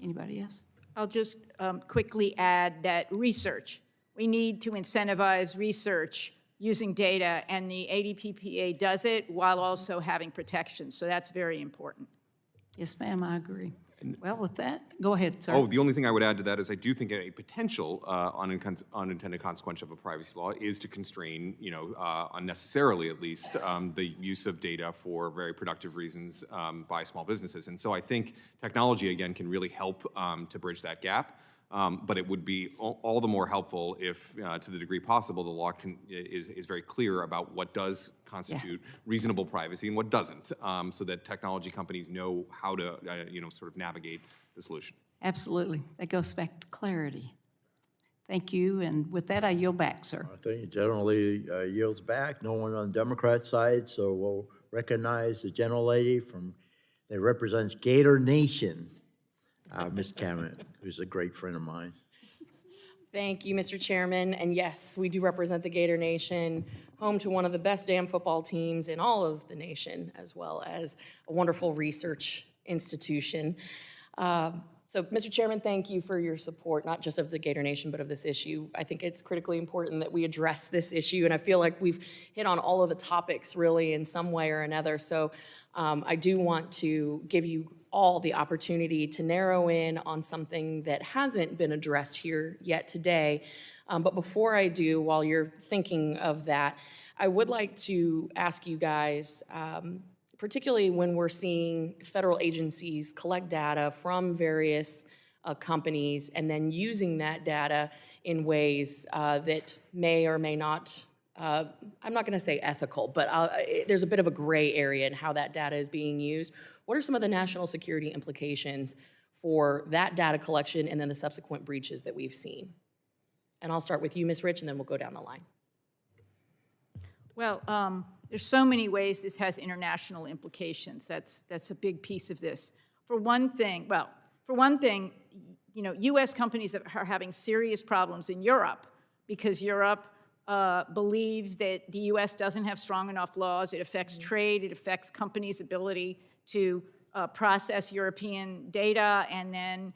Anybody else? I'll just quickly add that research. We need to incentivize research using data, and the ADPPA does it while also having protection. So that's very important. Yes, ma'am, I agree. Well, with that, go ahead, sir. Oh, the only thing I would add to that is I do think a potential unintended consequence of a privacy law is to constrain, unnecessarily at least, the use of data for very productive reasons by small businesses. And so I think technology, again, can really help to bridge that gap. But it would be all the more helpful if, to the degree possible, the law is very clear about what does constitute reasonable privacy and what doesn't, so that technology companies know how to, sort of navigate the solution. Absolutely. That goes back to clarity. Thank you. And with that, I yield back, sir. I think it generally yields back. No one on the Democrat side, so we'll recognize the gentlelady that represents Gator Nation. Ms. Cameron, who's a great friend of mine. Thank you, Mr. Chairman. And yes, we do represent the Gator Nation, home to one of the best damn football teams in all of the nation, as well as a wonderful research institution. So, Mr. Chairman, thank you for your support, not just of the Gator Nation, but of this issue. I think it's critically important that we address this issue, and I feel like we've hit on all of the topics really in some way or another. So I do want to give you all the opportunity to narrow in on something that hasn't been addressed here yet today. But before I do, while you're thinking of that, I would like to ask you guys, particularly when we're seeing federal agencies collect data from various companies and then using that data in ways that may or may not, I'm not going to say ethical, but there's a bit of a gray area in how that data is being used. What are some of the national security implications for that data collection and then the subsequent breaches that we've seen? And I'll start with you, Ms. Rich, and then we'll go down the line. Well, there's so many ways this has international implications. That's a big piece of this. For one thing, U.S. companies are having serious problems in Europe because Europe believes that the U.S. doesn't have strong enough laws. It affects trade. It affects companies' ability to process European data, and then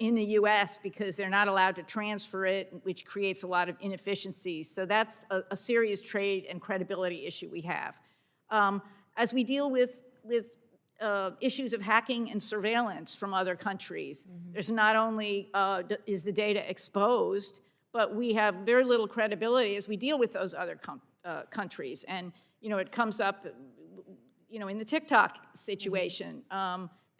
in the U.S. because they're not allowed to transfer it, which creates a lot of inefficiencies. So that's a serious trade and credibility issue we have. As we deal with issues of hacking and surveillance from other countries, there's not only is the data exposed, but we have very little credibility as we deal with those other countries. And, it comes up, in the TikTok situation,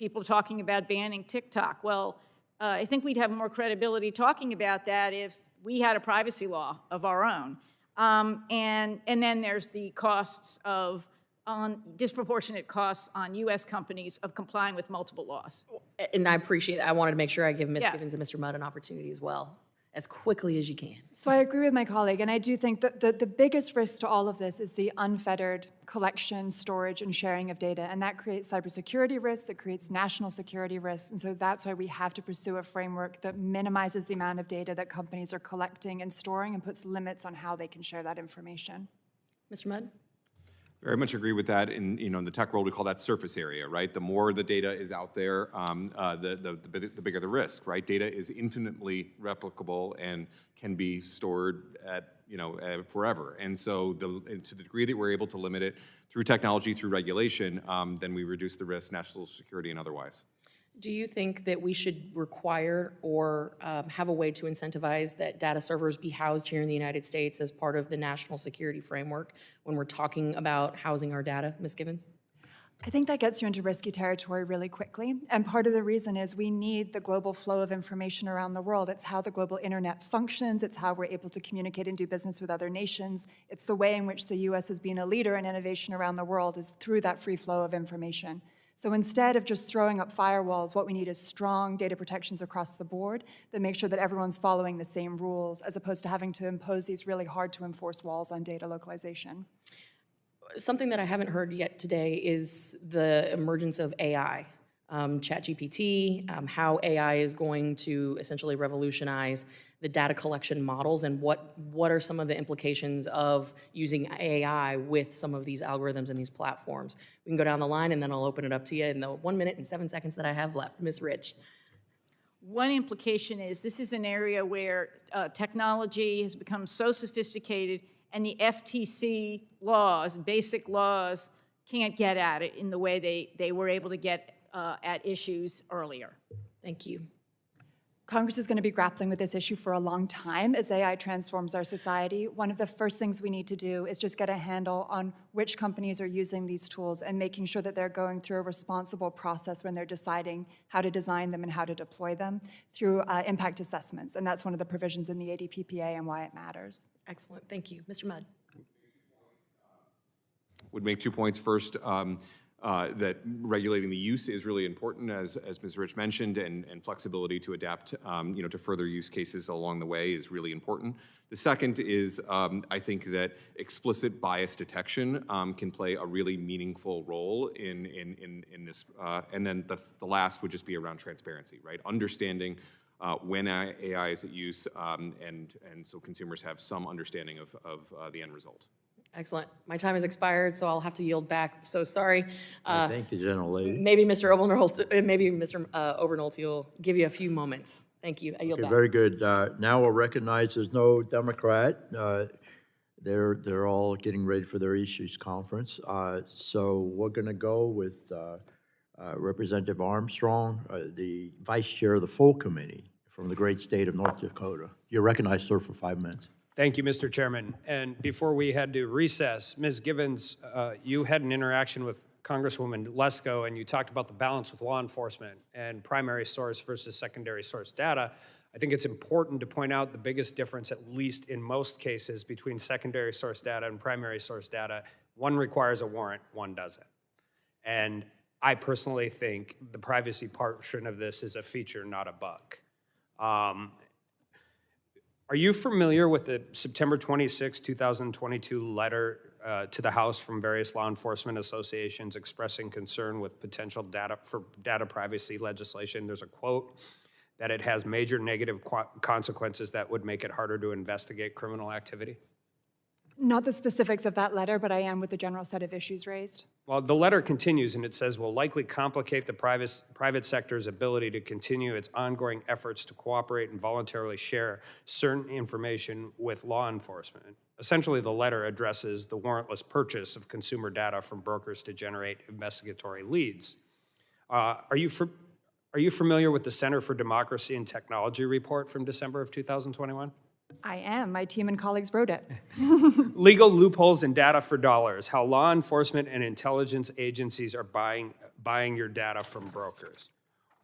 people talking about banning TikTok. Well, I think we'd have more credibility talking about that if we had a privacy law of our own. And then there's the costs disproportionate costs on U.S. companies of complying with multiple laws. And I appreciate that. I wanted to make sure I give Ms. Givens and Mr. Mudd an opportunity as well, as quickly as you can. So I agree with my colleague, and I do think that the biggest risk to all of this is the unfettered collection, storage, and sharing of data, and that creates cybersecurity risks, it creates national security risks, and so that's why we have to pursue a framework that minimizes the amount of data that companies are collecting and storing and puts limits on how they can share that information. Mr. Mudd? Very much agree with that. In in the tech world, we call that surface area, right? The more the data is out there, the bigger the risk, right? Data is infinitely replicable and can be stored at forever. And so, to the degree that we're able to limit it through technology, through regulation, then we reduce the risk, national security, and otherwise. Do you think that we should require or have a way to incentivize that data servers be housed here in the United States as part of the national security framework when we're talking about housing our data? Ms. Givens? I think that gets you into risky territory really quickly. And part of the reason is we need the global flow of information around the world. It's how the global internet functions. It's how we're able to communicate and do business with other nations. It's the way in which the US has been a leader in innovation around the world is through that free flow of information. So instead of just throwing up firewalls, what we need is strong data protections across the board that make sure that everyone's following the same rules, as opposed to having to impose these really hard to enforce walls on data localization. Something that I haven't heard yet today is the emergence of AI, ChatGPT, how AI is going to essentially revolutionize the data collection models, and what are some of the implications of using AI with some of these algorithms and these platforms. We can go down the line, and then I'll open it up to you in the 1 minute and 7 seconds that I have left. Ms. Rich. One implication is this is an area where technology has become so sophisticated and the FTC laws, basic laws, can't get at it in the way they were able to get at issues earlier. Thank you. Congress is going to be grappling with this issue for a long time as AI transforms our society. One of the first things we need to do is just get a handle on which companies are using these tools and making sure that they're going through a responsible process when they're deciding how to design them and how to deploy them through impact assessments. And that's one of the provisions in the ADPPA and why it matters. Excellent. Thank you. Mr. Mudd. Would make 2 points. First, that regulating the use is really important, as Ms. Rich mentioned, and flexibility to adapt, to further use cases along the way is really important. The second is, I think that explicit bias detection can play a really meaningful role in this. And then the last would just be around transparency, right? Understanding when AI is at use, and so consumers have some understanding of the end result. Excellent. My time has expired, so I'll have to yield back. So sorry. Thank you, gentlelady. Maybe Mr. Obernolte will give you a few moments. Thank you. I yield Okay, back. very good. Now we'll recognize there's no Democrat. They're all getting ready for their issues conference. So we're going to go with Representative Armstrong, the vice chair of the full committee from the great state of North Dakota. You're recognized, sir, for 5 minutes. Thank you, Mr. Chairman. And before we had to recess, Ms. Givens, you had an interaction with Congresswoman Lesko, and you talked about the balance with law enforcement and primary source versus secondary source data. I think it's important to point out the biggest difference, at least in most cases, between secondary source data and primary source data. One requires a warrant, one doesn't. And I personally think the privacy portion of this is a feature, not a bug. Are you familiar with the September 26, 2022 letter to the House from various law enforcement associations expressing concern with potential data privacy legislation? There's a quote that it has major negative consequences that would make it harder to investigate criminal activity. Not the specifics of that letter, but I am with the general set of issues raised. Well, the letter continues, and it says, will likely complicate the private sector's ability to continue its ongoing efforts to cooperate and voluntarily share certain information with law enforcement. Essentially, the letter addresses the warrantless purchase of consumer data from brokers to generate investigatory leads. Are you familiar with the Center for Democracy and Technology report from December of 2021? I am. My team and colleagues wrote it. Legal loopholes and data for dollars, how law enforcement and intelligence agencies are buying your data from brokers.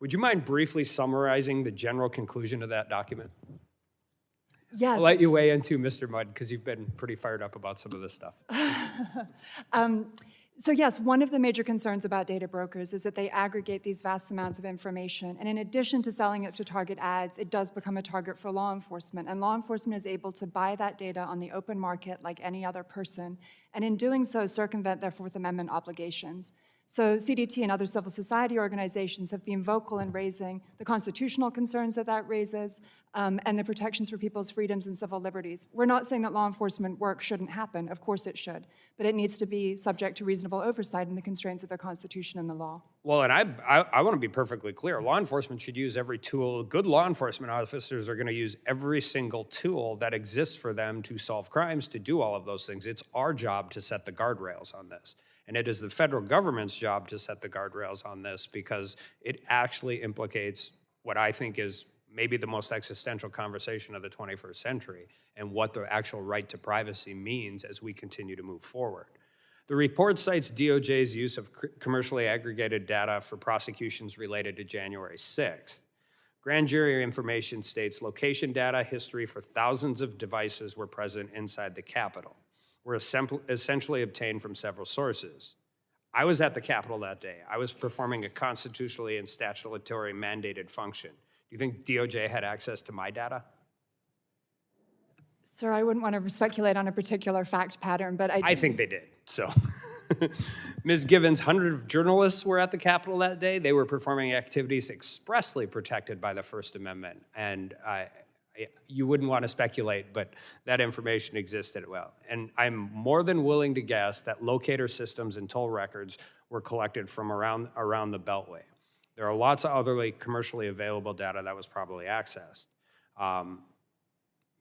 Would you mind briefly summarizing the general conclusion of that document? Yes. I'll let you weigh in too, Mr. Mudd, because you've been pretty fired up about some of this stuff. So yes, one of the major concerns about data brokers is that they aggregate these vast amounts of information. And in addition to selling it to target ads, it does become a target for law enforcement. And law enforcement is able to buy that data on the open market like any other person. And in doing so, circumvent their Fourth Amendment obligations. So CDT and other civil society organizations have been vocal in raising the constitutional concerns that that raises and the protections for people's freedoms and civil liberties. We're not saying that law enforcement work shouldn't happen. Of course it should. But it needs to be subject to reasonable oversight in the constraints of the Constitution and the law. Well, and I want to be perfectly clear. Law enforcement should use every tool. Good law enforcement officers are going to use every single tool that exists for them to solve crimes, to do all of those things. It's our job to set the guardrails on this. And it is the federal government's job to set the guardrails on this because it actually implicates what I think is maybe the most existential conversation of the 21st century and what the actual right to privacy means as we continue to move forward. The report cites DOJ's use of commercially aggregated data for prosecutions related to January 6th. Grand jury information states location data history for thousands of devices were present inside the Capitol, were essentially obtained from several sources. I was at the Capitol that day. I was performing a constitutionally and statutorily mandated function. Do you think DOJ had access to my data? Sir, I wouldn't want to speculate on a particular fact pattern, but I think they did, so. Ms. Givens, hundreds of journalists were at the Capitol that day. They were performing activities expressly protected by the First Amendment. And you wouldn't want to speculate, but that information existed well. And I'm more than willing to guess that locator systems and toll records were collected from around the Beltway. There are lots of other commercially available data that was probably accessed.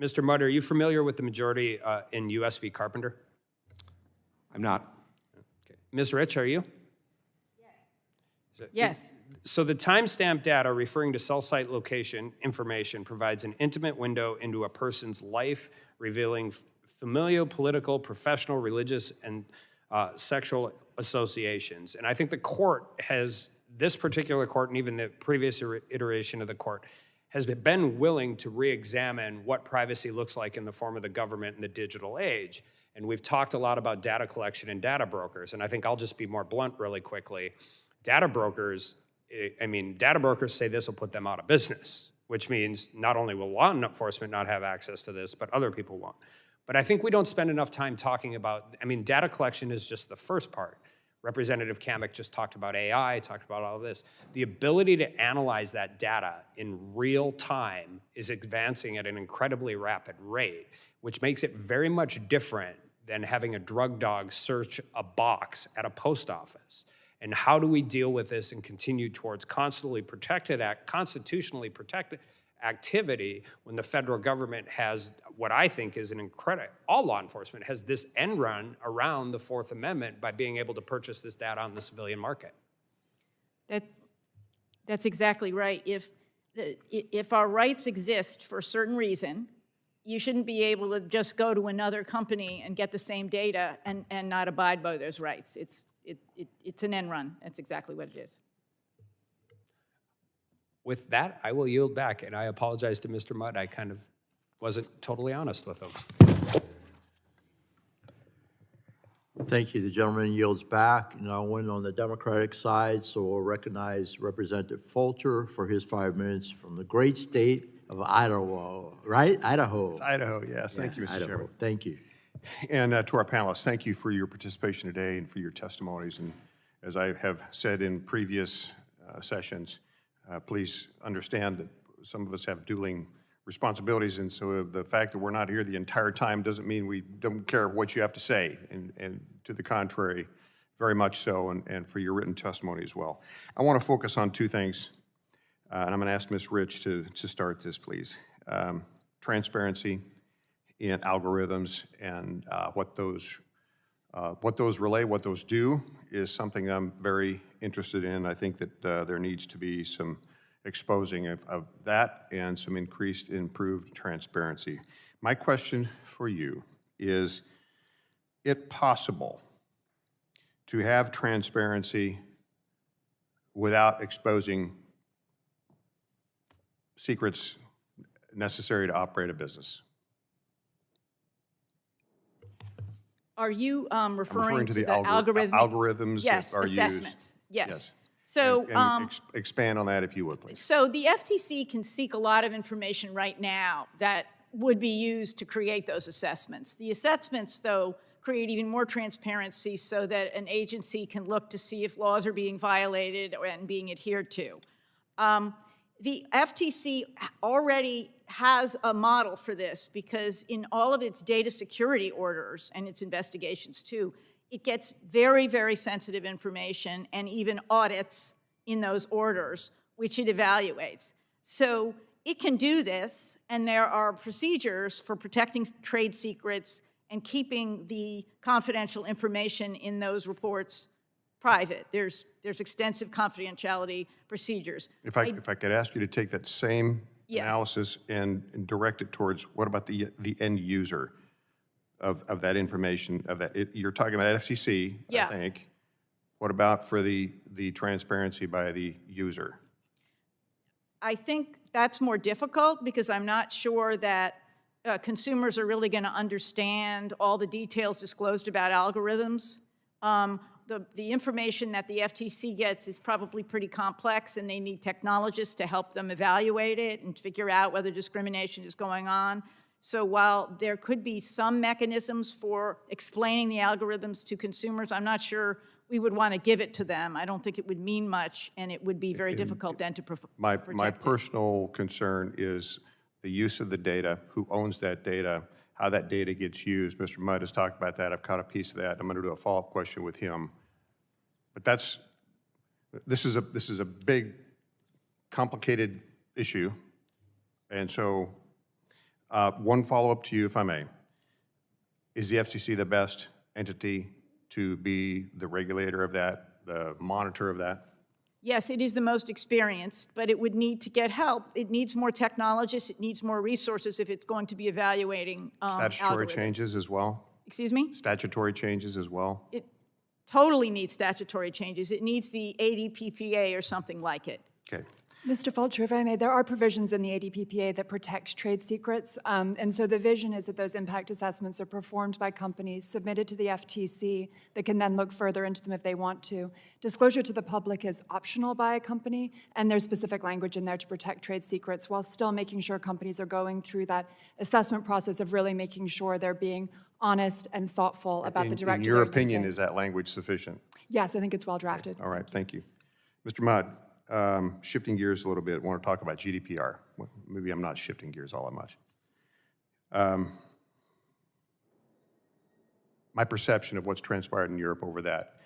Mr. Mudd, are you familiar with the majority in US v. Carpenter? I'm not. Okay. Ms. Rich, are you? Yes. So the timestamp data referring to cell site location information provides an intimate window into a person's life, revealing familial, political, professional, religious, and sexual associations. And I think the court has, this particular court and even the previous iteration of the court, has been willing to re-examine what privacy looks like in the form of the government in the digital age. And we've talked a lot about data collection and data brokers, and I think I'll just be more blunt really quickly. Data brokers say this will put them out of business, which means not only will law enforcement not have access to this, but other people won't. But I think we don't spend enough time talking about, data collection is just the first part. Representative Kamek just talked about AI, talked about all of this. The ability to analyze that data in real time is advancing at an incredibly rapid rate, which makes it very much different than having a drug dog search a box at a post office. And how do we deal with this and continue towards constitutionally protected activity when the federal government has what I think is an incredible, all law enforcement has this end run around the Fourth Amendment by being able to purchase this data on the civilian market? That's exactly right. If our rights exist for a certain reason, you shouldn't be able to just go to another company and get the same data and not abide by those rights. It's an end run. That's exactly what it is. With that, I will yield back, and I apologize to Mr. Mudd. I kind of wasn't totally honest with him. Thank you. The gentleman yields back. Now, one on the Democratic side, so we'll recognize Representative Fulcher for his 5 minutes from the great state of Idaho, right? Idaho. It's Idaho, yes. Thank you, Mr. Idaho. Chairman. Thank you. And to our panelists, thank you for your participation today and for your testimonies. And as I have said in previous sessions, please understand that some of us have dueling responsibilities, and so the fact that we're not here the entire time doesn't mean we don't care what you have to say, and to the contrary, very much so, and for your written testimony as well. I want to focus on two things, and I'm going to ask Ms. Rich to start this, please. Transparency in algorithms and what those relay, what those do, is something I'm very interested in. I think that there needs to be some exposing of that and some improved transparency. My question for you is it possible to have transparency without exposing secrets necessary to operate a business? Are you referring to the algorithms yes, that are assessments. used? Yes. So expand on that if you would, please. So the FTC can seek a lot of information right now that would be used to create those assessments. The assessments, though, create even more transparency so that an agency can look to see if laws are being violated and being adhered to. The FTC already has a model for this because in all of its data security orders and its investigations too, it gets very, very sensitive information and even audits in those orders, which it evaluates. So it can do this, and there are procedures for protecting trade secrets and keeping the confidential information in those reports private. There's extensive confidentiality procedures. If I could ask you to take that same Yes. analysis and direct it towards what about the end user of that information, you're talking about FCC, Yeah. I think. What about for the transparency by the user? I think that's more difficult because I'm not sure that consumers are really going to understand all the details disclosed about algorithms. The information that the FTC gets is probably pretty complex, and they need technologists to help them evaluate it and figure out whether discrimination is going on. So while there could be some mechanisms for explaining the algorithms to consumers, I'm not sure we would want to give it to them. I don't think it would mean much, and it would be very difficult then to protect My it. personal concern is the use of the data, who owns that data, how that data gets used. Mr. Mudd has talked about that. I've caught a piece of that. I'm going to do a follow-up question with him. But this is a big, complicated issue. And so one follow-up to you, if I may. Is the FCC the best entity to be the regulator of that, the monitor of that? Yes, it is the most experienced, but it would need to get help. It needs more technologists. It needs more resources if it's going to be evaluating Statutory algorithms. changes as well? Excuse me? Statutory changes as well? It totally needs statutory changes. It needs the ADPPA or something like it. Okay. Mr. Fulcher, if I may, there are provisions in the ADPPA that protect trade secrets, and so the vision is that those impact assessments are performed by companies, submitted to the FTC, that can then look further into them if they want to. Disclosure to the public is optional by a company, and there's specific language in there to protect trade secrets while still making sure companies are going through that assessment process of really making sure they're being honest and thoughtful about the direction In your they're opinion, using. is that language sufficient? Yes, I think it's well drafted. All right, thank you. Mr. Mudd, shifting gears a little bit, I want to talk about GDPR. Well, maybe I'm not shifting gears all that much. My perception of what's transpired in Europe over that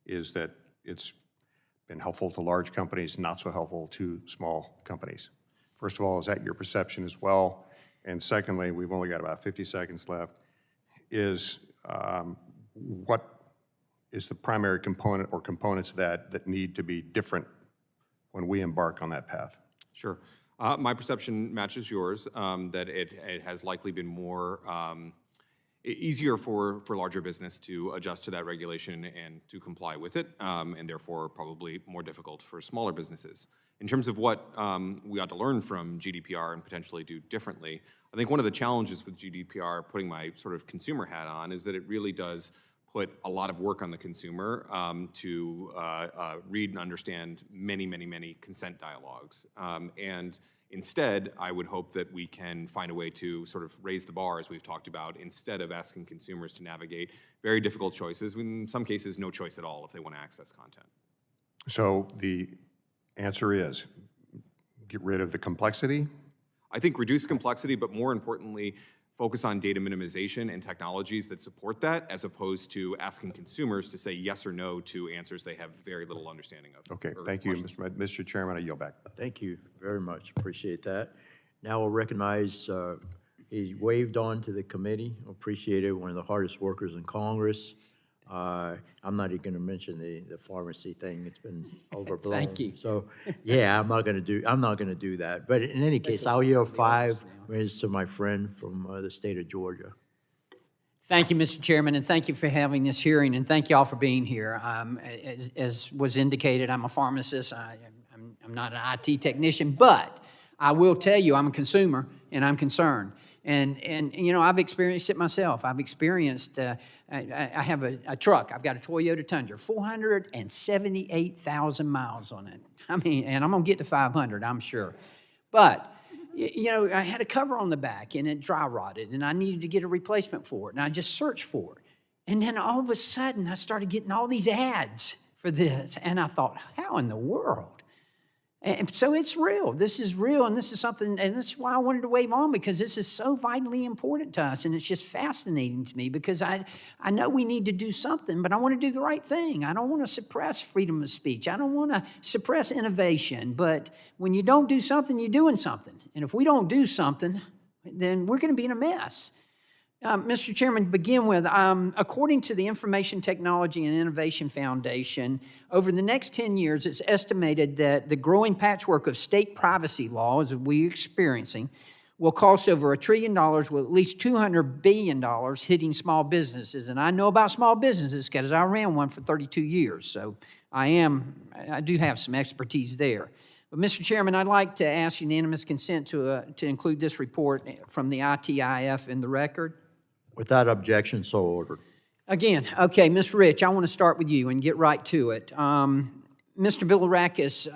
is that it's been helpful to large companies, not so helpful to small companies. First of all, is that your perception as well? And secondly, we've only got about 50 seconds left, is what is the primary component or components of that need to be different when we embark on that path? Sure. My perception matches yours, that it has likely been more easier for larger business to adjust to that regulation and to comply with it, and therefore probably more difficult for smaller businesses. In terms of what we ought to learn from GDPR and potentially do differently, I think one of the challenges with GDPR, putting my sort of consumer hat on, is that it really does put a lot of work on the consumer to read and understand many, many, many consent dialogues. And instead, I would hope that we can find a way to sort of raise the bar, as we've talked about, instead of asking consumers to navigate very difficult choices, in some cases no choice at all if they want to access content. So the answer is get rid of the complexity? I think reduce complexity, but more importantly, focus on data minimization and technologies that support that, as opposed to asking consumers to say yes or no to answers they have very little understanding of. Okay, thank you, Mr. Chairman. I yield back. Thank you very much. Appreciate that. Now we'll recognize, he waved on to the committee. Appreciate it. One of the hardest workers in Congress. I'm not even going to mention the pharmacy thing. It's been overblown. Thank you. So, yeah, I'm not going to do that. But in any case, I'll yield 5 minutes to my friend from the state of Georgia. Thank you, Mr. Chairman, and thank you for having this hearing, and thank you all for being here. As was indicated, I'm a pharmacist. I'm not an IT technician, but I will tell you I'm a consumer, and I'm concerned. And you know, I've experienced it myself. I've experienced, I have a truck. I've got a Toyota Tundra, 478,000 miles on it. I mean, and I'm going to get to 500, I'm sure. But, you know, I had a cover on the back, and it dry rotted, and I needed to get a replacement for it. And I just searched for it. And then all of a sudden, I started getting all these ads for this. And I thought, how in the world? And so it's real. This is real, and this is something, and that's why I wanted to wave on, because this is so vitally important to us, and it's just fascinating to me, because I know we need to do something, but I want to do the right thing. I don't want to suppress freedom of speech. I don't want to suppress innovation, but when you don't do something, you're doing something. And if we don't do something, then we're going to be in a mess. Mr. Chairman, to begin with, according to the Information Technology and Innovation Foundation, over the next 10 years, it's estimated that the growing patchwork of state privacy laws that we're experiencing will cost over $1 trillion, with at least $200 billion hitting small businesses. And I know about small businesses because I ran one for 32 years, so I do have some expertise there. But Mr. Chairman, I'd like to ask unanimous consent to include this report from the ITIF in the record. Without objection, so ordered. Again, okay, Ms. Rich, I want to start with you and get right to it. Mr. Bilirakis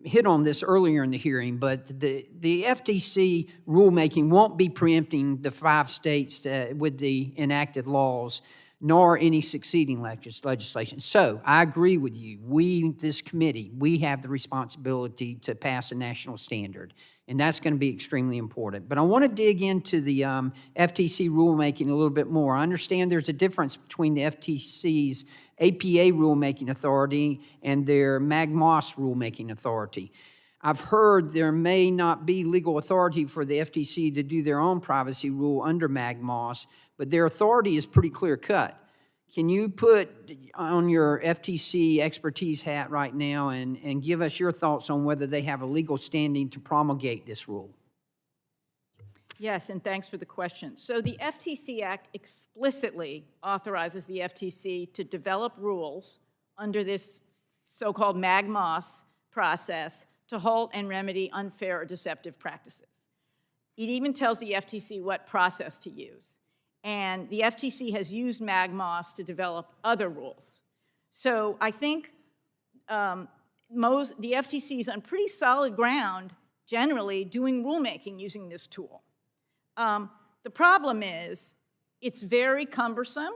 hit on this earlier in the hearing, but the FTC rulemaking won't be preempting the 5 states with the enacted laws, nor any succeeding legislation. So I agree with you. This committee, we have the responsibility to pass a national standard, and that's going to be extremely important. But I want to dig into the FTC rulemaking a little bit more. I understand there's a difference between the FTC's APA rulemaking authority and their MAG-MOS rulemaking authority. I've heard there may not be legal authority for the FTC to do their own privacy rule under MAG-MOS, but their authority is pretty clear-cut. Can you put on your FTC expertise hat right now and give us your thoughts on whether they have a legal standing to promulgate this rule? Yes, and thanks for the question. So the FTC Act explicitly authorizes the FTC to develop rules under this so-called MAG-MOS process to halt and remedy unfair or deceptive practices. It even tells the FTC what process to use. And the FTC has used MAG-MOS to develop other rules. So I think the FTC is on pretty solid ground, generally, doing rulemaking using this tool. The problem is it's very cumbersome,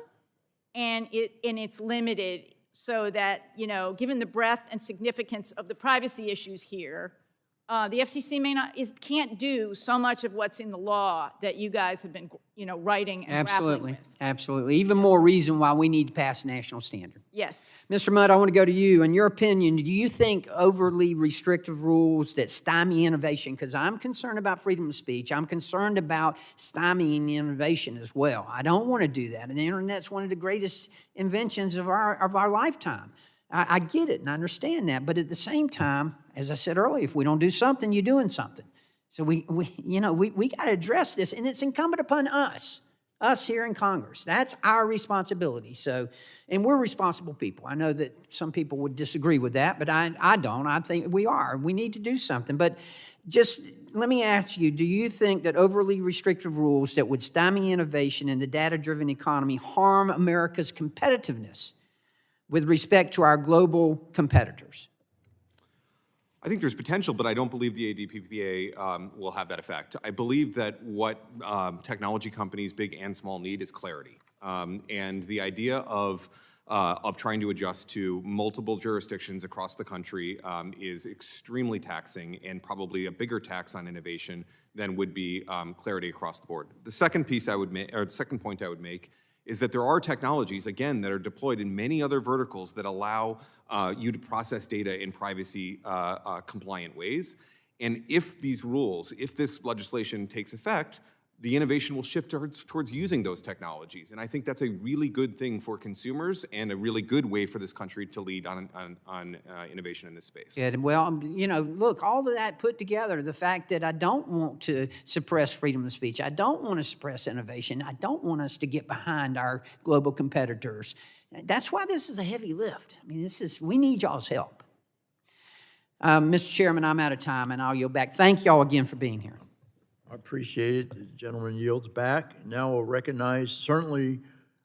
and it's limited, so that, given the breadth and significance of the privacy issues here, the FTC can't do so much of what's in the law that you guys have been, writing and grappling with. Absolutely. Even more reason why we need to pass a national standard. Yes. Mr. Mudd, I want to go to you. In your opinion, do you think overly restrictive rules that stymie innovation, because I'm concerned about freedom of speech, I'm concerned about stymieing innovation as well. I don't want to do that. And the internet's one of the greatest inventions of our lifetime. I get it and I understand that, but at the same time, as I said earlier, if we don't do something, you're doing something. So we got to address this, and it's incumbent upon us here in Congress. That's our responsibility. So, and we're responsible people. I know that some people would disagree with that, but I don't. I think we are. We need to do something. But just let me ask you, do you think that overly restrictive rules that would stymie innovation in the data-driven economy harm America's competitiveness with respect to our global competitors? I think there's potential, but I don't believe the ADPPA will have that effect. I believe that what technology companies, big and small, need is clarity. And the idea of trying to adjust to multiple jurisdictions across the country is extremely taxing, and probably a bigger tax on innovation than would be clarity across the board. The second piece I would make, or the second point I would make, is that there are technologies, again, that are deployed in many other verticals that allow you to process data in privacy compliant ways. And if these rules, if this legislation takes effect, the innovation will shift towards using those technologies. And I think that's a really good thing for consumers and a really good way for this country to lead on innovation in this space. Yeah, well, look, all of that put together, the fact that I don't want to suppress freedom of speech, I don't want to suppress innovation, I don't want us to get behind our global competitors. That's why this is a heavy lift. I mean, we need y'all's help. Mr. Chairman, I'm out of time, and I'll yield back. Thank y'all again for being here. I appreciate it. The gentleman yields back. Now we'll recognize, certainly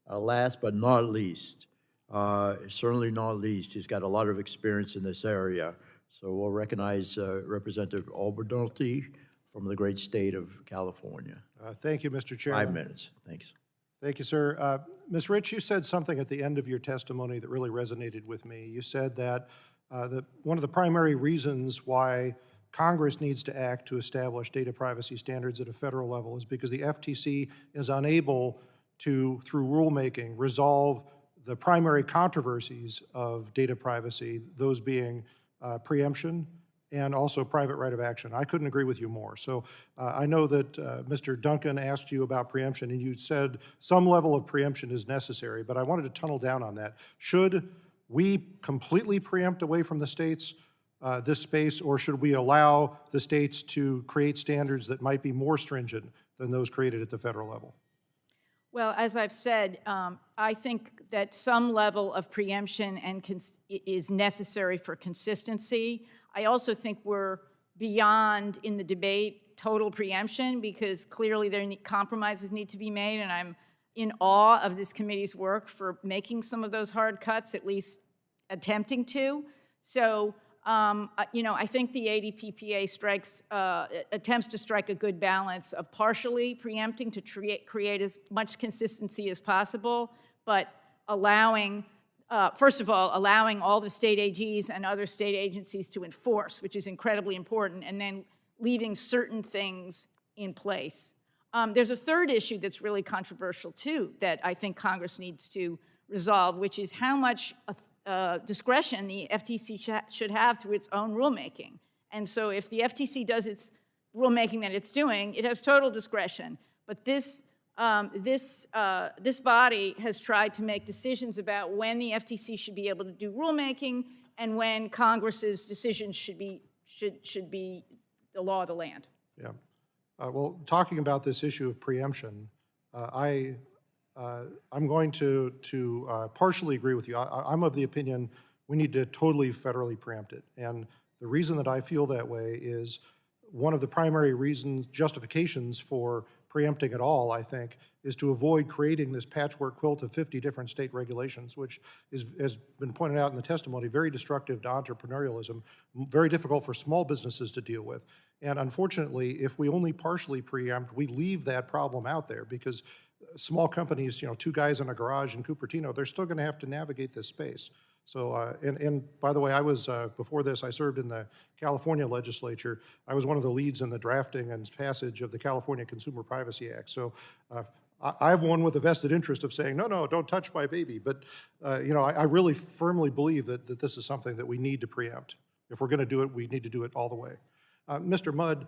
last but not least, he's got a lot of experience in this area. So we'll recognize Representative Alberti from the great state of California. Thank you, Mr. Chairman. 5 minutes. Thanks. Thank you, sir. Ms. Rich, you said something at the end of your testimony that really resonated with me. You said that one of the primary reasons why Congress needs to act to establish data privacy standards at a federal level is because the FTC is unable to, through rulemaking, resolve the primary controversies of data privacy, those being preemption and also private right of action. I couldn't agree with you more. So I know that Mr. Duncan asked you about preemption, and you said some level of preemption is necessary, but I wanted to tunnel down on that. Should we completely preempt away from the states this space, or should we allow the states to create standards that might be more stringent than those created at the federal level? Well, as I've said, I think that some level of preemption is necessary for consistency. I also think we're beyond, in the debate, total preemption, because clearly compromises need to be made, and I'm in awe of this committee's work for making some of those hard cuts, at least attempting to. So, I think the ADPPA attempts to strike a good balance of partially preempting to create as much consistency as possible, but allowing, first of all, allowing all the state AGs and other state agencies to enforce, which is incredibly important, and then leaving certain things in place. There's a third issue that's really controversial, too, that I think Congress needs to resolve, which is how much discretion the FTC should have through its own rulemaking. And so if the FTC does its rulemaking that it's doing, it has total discretion. But this body has tried to make decisions about when the FTC should be able to do rulemaking and when Congress's decisions should be the law of the land. Yeah. Well, talking about this issue of preemption, I'm going to partially agree with you. I'm of the opinion we need to totally federally preempt it. And the reason that I feel that way is one of the primary justifications for preempting at all, I think, is to avoid creating this patchwork quilt of 50 different state regulations, which has been pointed out in the testimony, very destructive to entrepreneurialism, very difficult for small businesses to deal with. And unfortunately, if we only partially preempt, we leave that problem out there, because small companies, two guys in a garage in Cupertino, they're still going to have to navigate this space. So, and by the way, I was, before this, I served in the California legislature. I was one of the leads in the drafting and passage of the California Consumer Privacy Act. So I have one with a vested interest of saying, no, don't touch my baby. But, I really firmly believe that this is something that we need to preempt. If we're going to do it, we need to do it all the way. Mr. Mudd,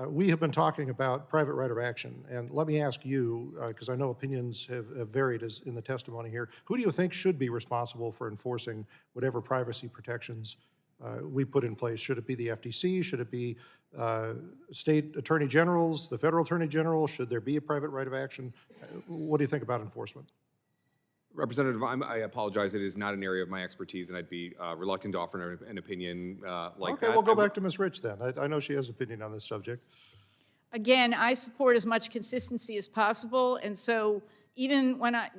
we have been talking about private right of action, and let me ask you, because I know opinions have varied in the testimony here, who do you think should be responsible for enforcing whatever privacy protections we put in place? Should it be the FTC? Should it be state attorney generals, the federal attorney general? Should there be a private right of action? What do you think about enforcement? Representative, I apologize. It is not an area of my expertise, and I'd be reluctant to offer an opinion like that. Okay, we'll go back to Ms. Rich then. I know she has an opinion on this subject. Again, I support as much consistency as possible, and so even when I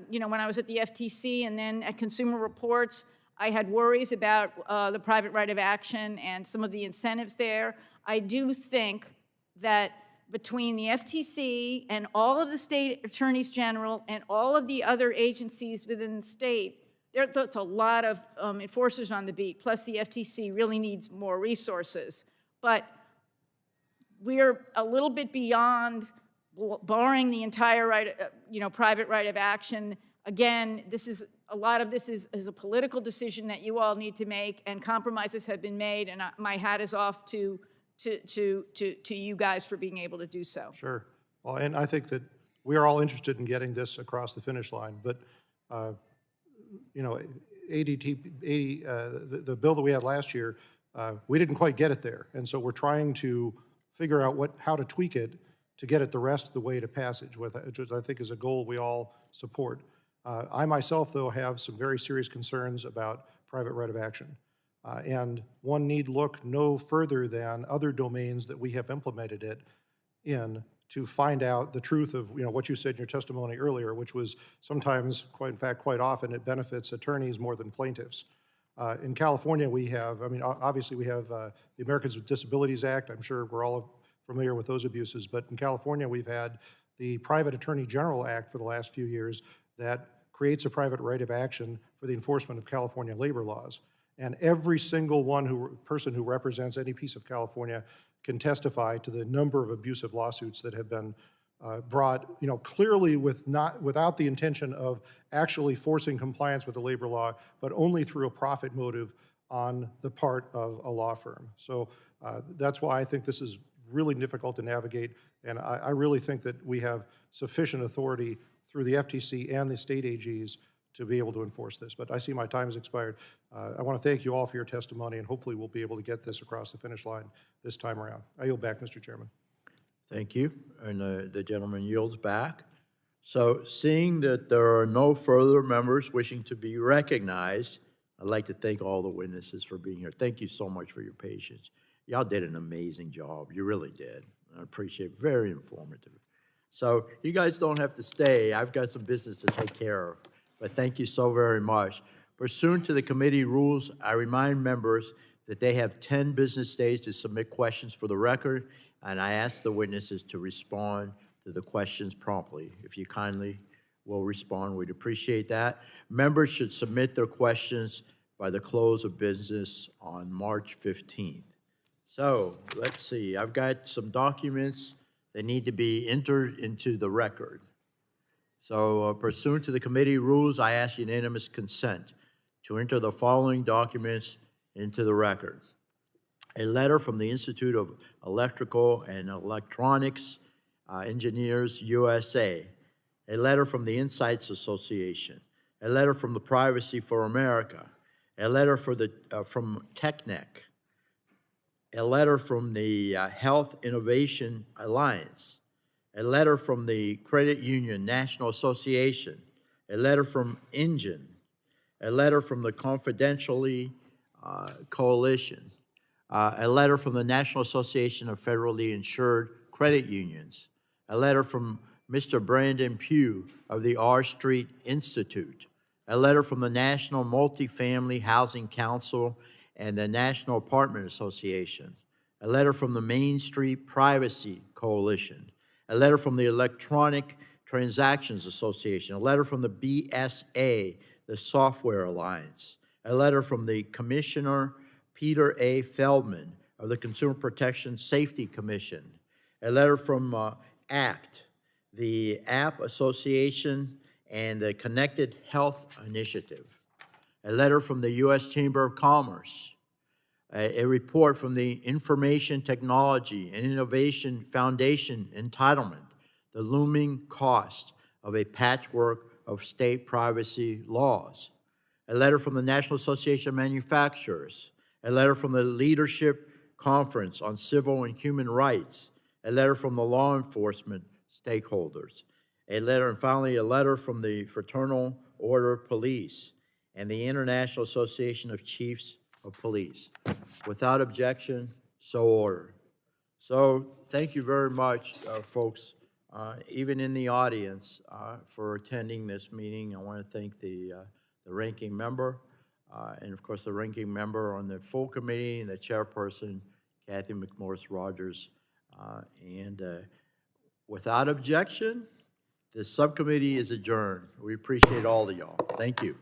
was at the FTC and then at Consumer Reports, I had worries about the private right of action and some of the incentives there. I do think that between the FTC and all of the state attorneys general and all of the other agencies within the state, there's a lot of enforcers on the beat, plus the FTC really needs more resources. But we're a little bit beyond barring the entire right, private right of action. Again, a lot of this is a political decision that you all need to make, and compromises have been made, and my hat is off to you guys for being able to do so. Sure. Well, and I think that we are all interested in getting this across the finish line, but the bill that we had last year, we didn't quite get it there, and so we're trying to figure out how to tweak it to get it the rest of the way to passage, which I think is a goal we all support. I myself, though, have some very serious concerns about private right of action. And one need look no further than other domains that we have implemented it in to find out the truth of what you said in your testimony earlier, which was sometimes, quite often, it benefits attorneys more than plaintiffs. In California, we have, obviously we have the Americans with Disabilities Act. I'm sure we're all familiar with those abuses, but in California, we've had the Private Attorney General Act for the last few years that creates a private right of action for the enforcement of California labor laws. And every single person who represents any piece of California can testify to the number of abusive lawsuits that have been brought, clearly without the intention of actually forcing compliance with the labor law, but only through a profit motive on the part of a law firm. So that's why I think this is really difficult to navigate, and I really think that we have sufficient authority through the FTC and the state AGs to be able to enforce this. But I see my time has expired. I want to thank you all for your testimony, and hopefully we'll be able to get this across the finish line this time around. I yield back, Mr. Chairman. Thank you. And the gentleman yields back. So seeing that there are no further members wishing to be recognized, I'd like to thank all the witnesses for being here. Thank you so much for your patience. Y'all did an amazing job. You really did. I appreciate it. Very informative. So you guys don't have to stay. I've got some business to take care of. But thank you so very much. Pursuant to the committee rules, I remind members that they have 10 business days to submit questions for the record, and I ask the witnesses to respond to the questions promptly. If you kindly will respond, we'd appreciate that. Members should submit their questions by the close of business on March 15th. So let's see, I've got some documents that need to be entered into the record. So pursuant to the committee rules, I ask unanimous consent to enter the following documents into the record. A letter from the Institute of Electrical and Electronics Engineers, USA. A letter from the Insights Association. A letter from the Privacy for America. A letter from TechNet. A letter from the Health Innovation Alliance. A letter from the Credit Union National Association, a letter from Engine, a letter from the Confidentially Coalition, a letter from the National Association of Federally Insured Credit Unions, a letter from Mr. Brandon Pugh of the R Street Institute, a letter from the National Multifamily Housing Council and the National Apartment Association, a letter from the Main Street Privacy Coalition, a letter from the Electronic Transactions Association, a letter from the BSA, the Software Alliance, a letter from the Commissioner Peter A. Feldman of the Consumer Protection Safety Commission, a letter from ACT, the App Association, and the Connected Health Initiative, a letter from the U.S. Chamber of Commerce, a report from the Information Technology and Innovation Foundation entitlement, the looming cost of a patchwork of state privacy laws, a letter from the National Association of Manufacturers, a letter from the Leadership Conference on Civil and Human Rights, a letter from the law enforcement stakeholders, a letter, and finally, a letter from the Fraternal Order Police and the International Association of Chiefs of Police. Without objection, so ordered. So thank you very much, folks, even in the audience, for attending this meeting. I want to thank the ranking member, and of course the ranking member on the full committee and the chairperson, Kathy McMorris-Rogers. And without objection, this subcommittee is adjourned. We appreciate all of y'all. Thank you.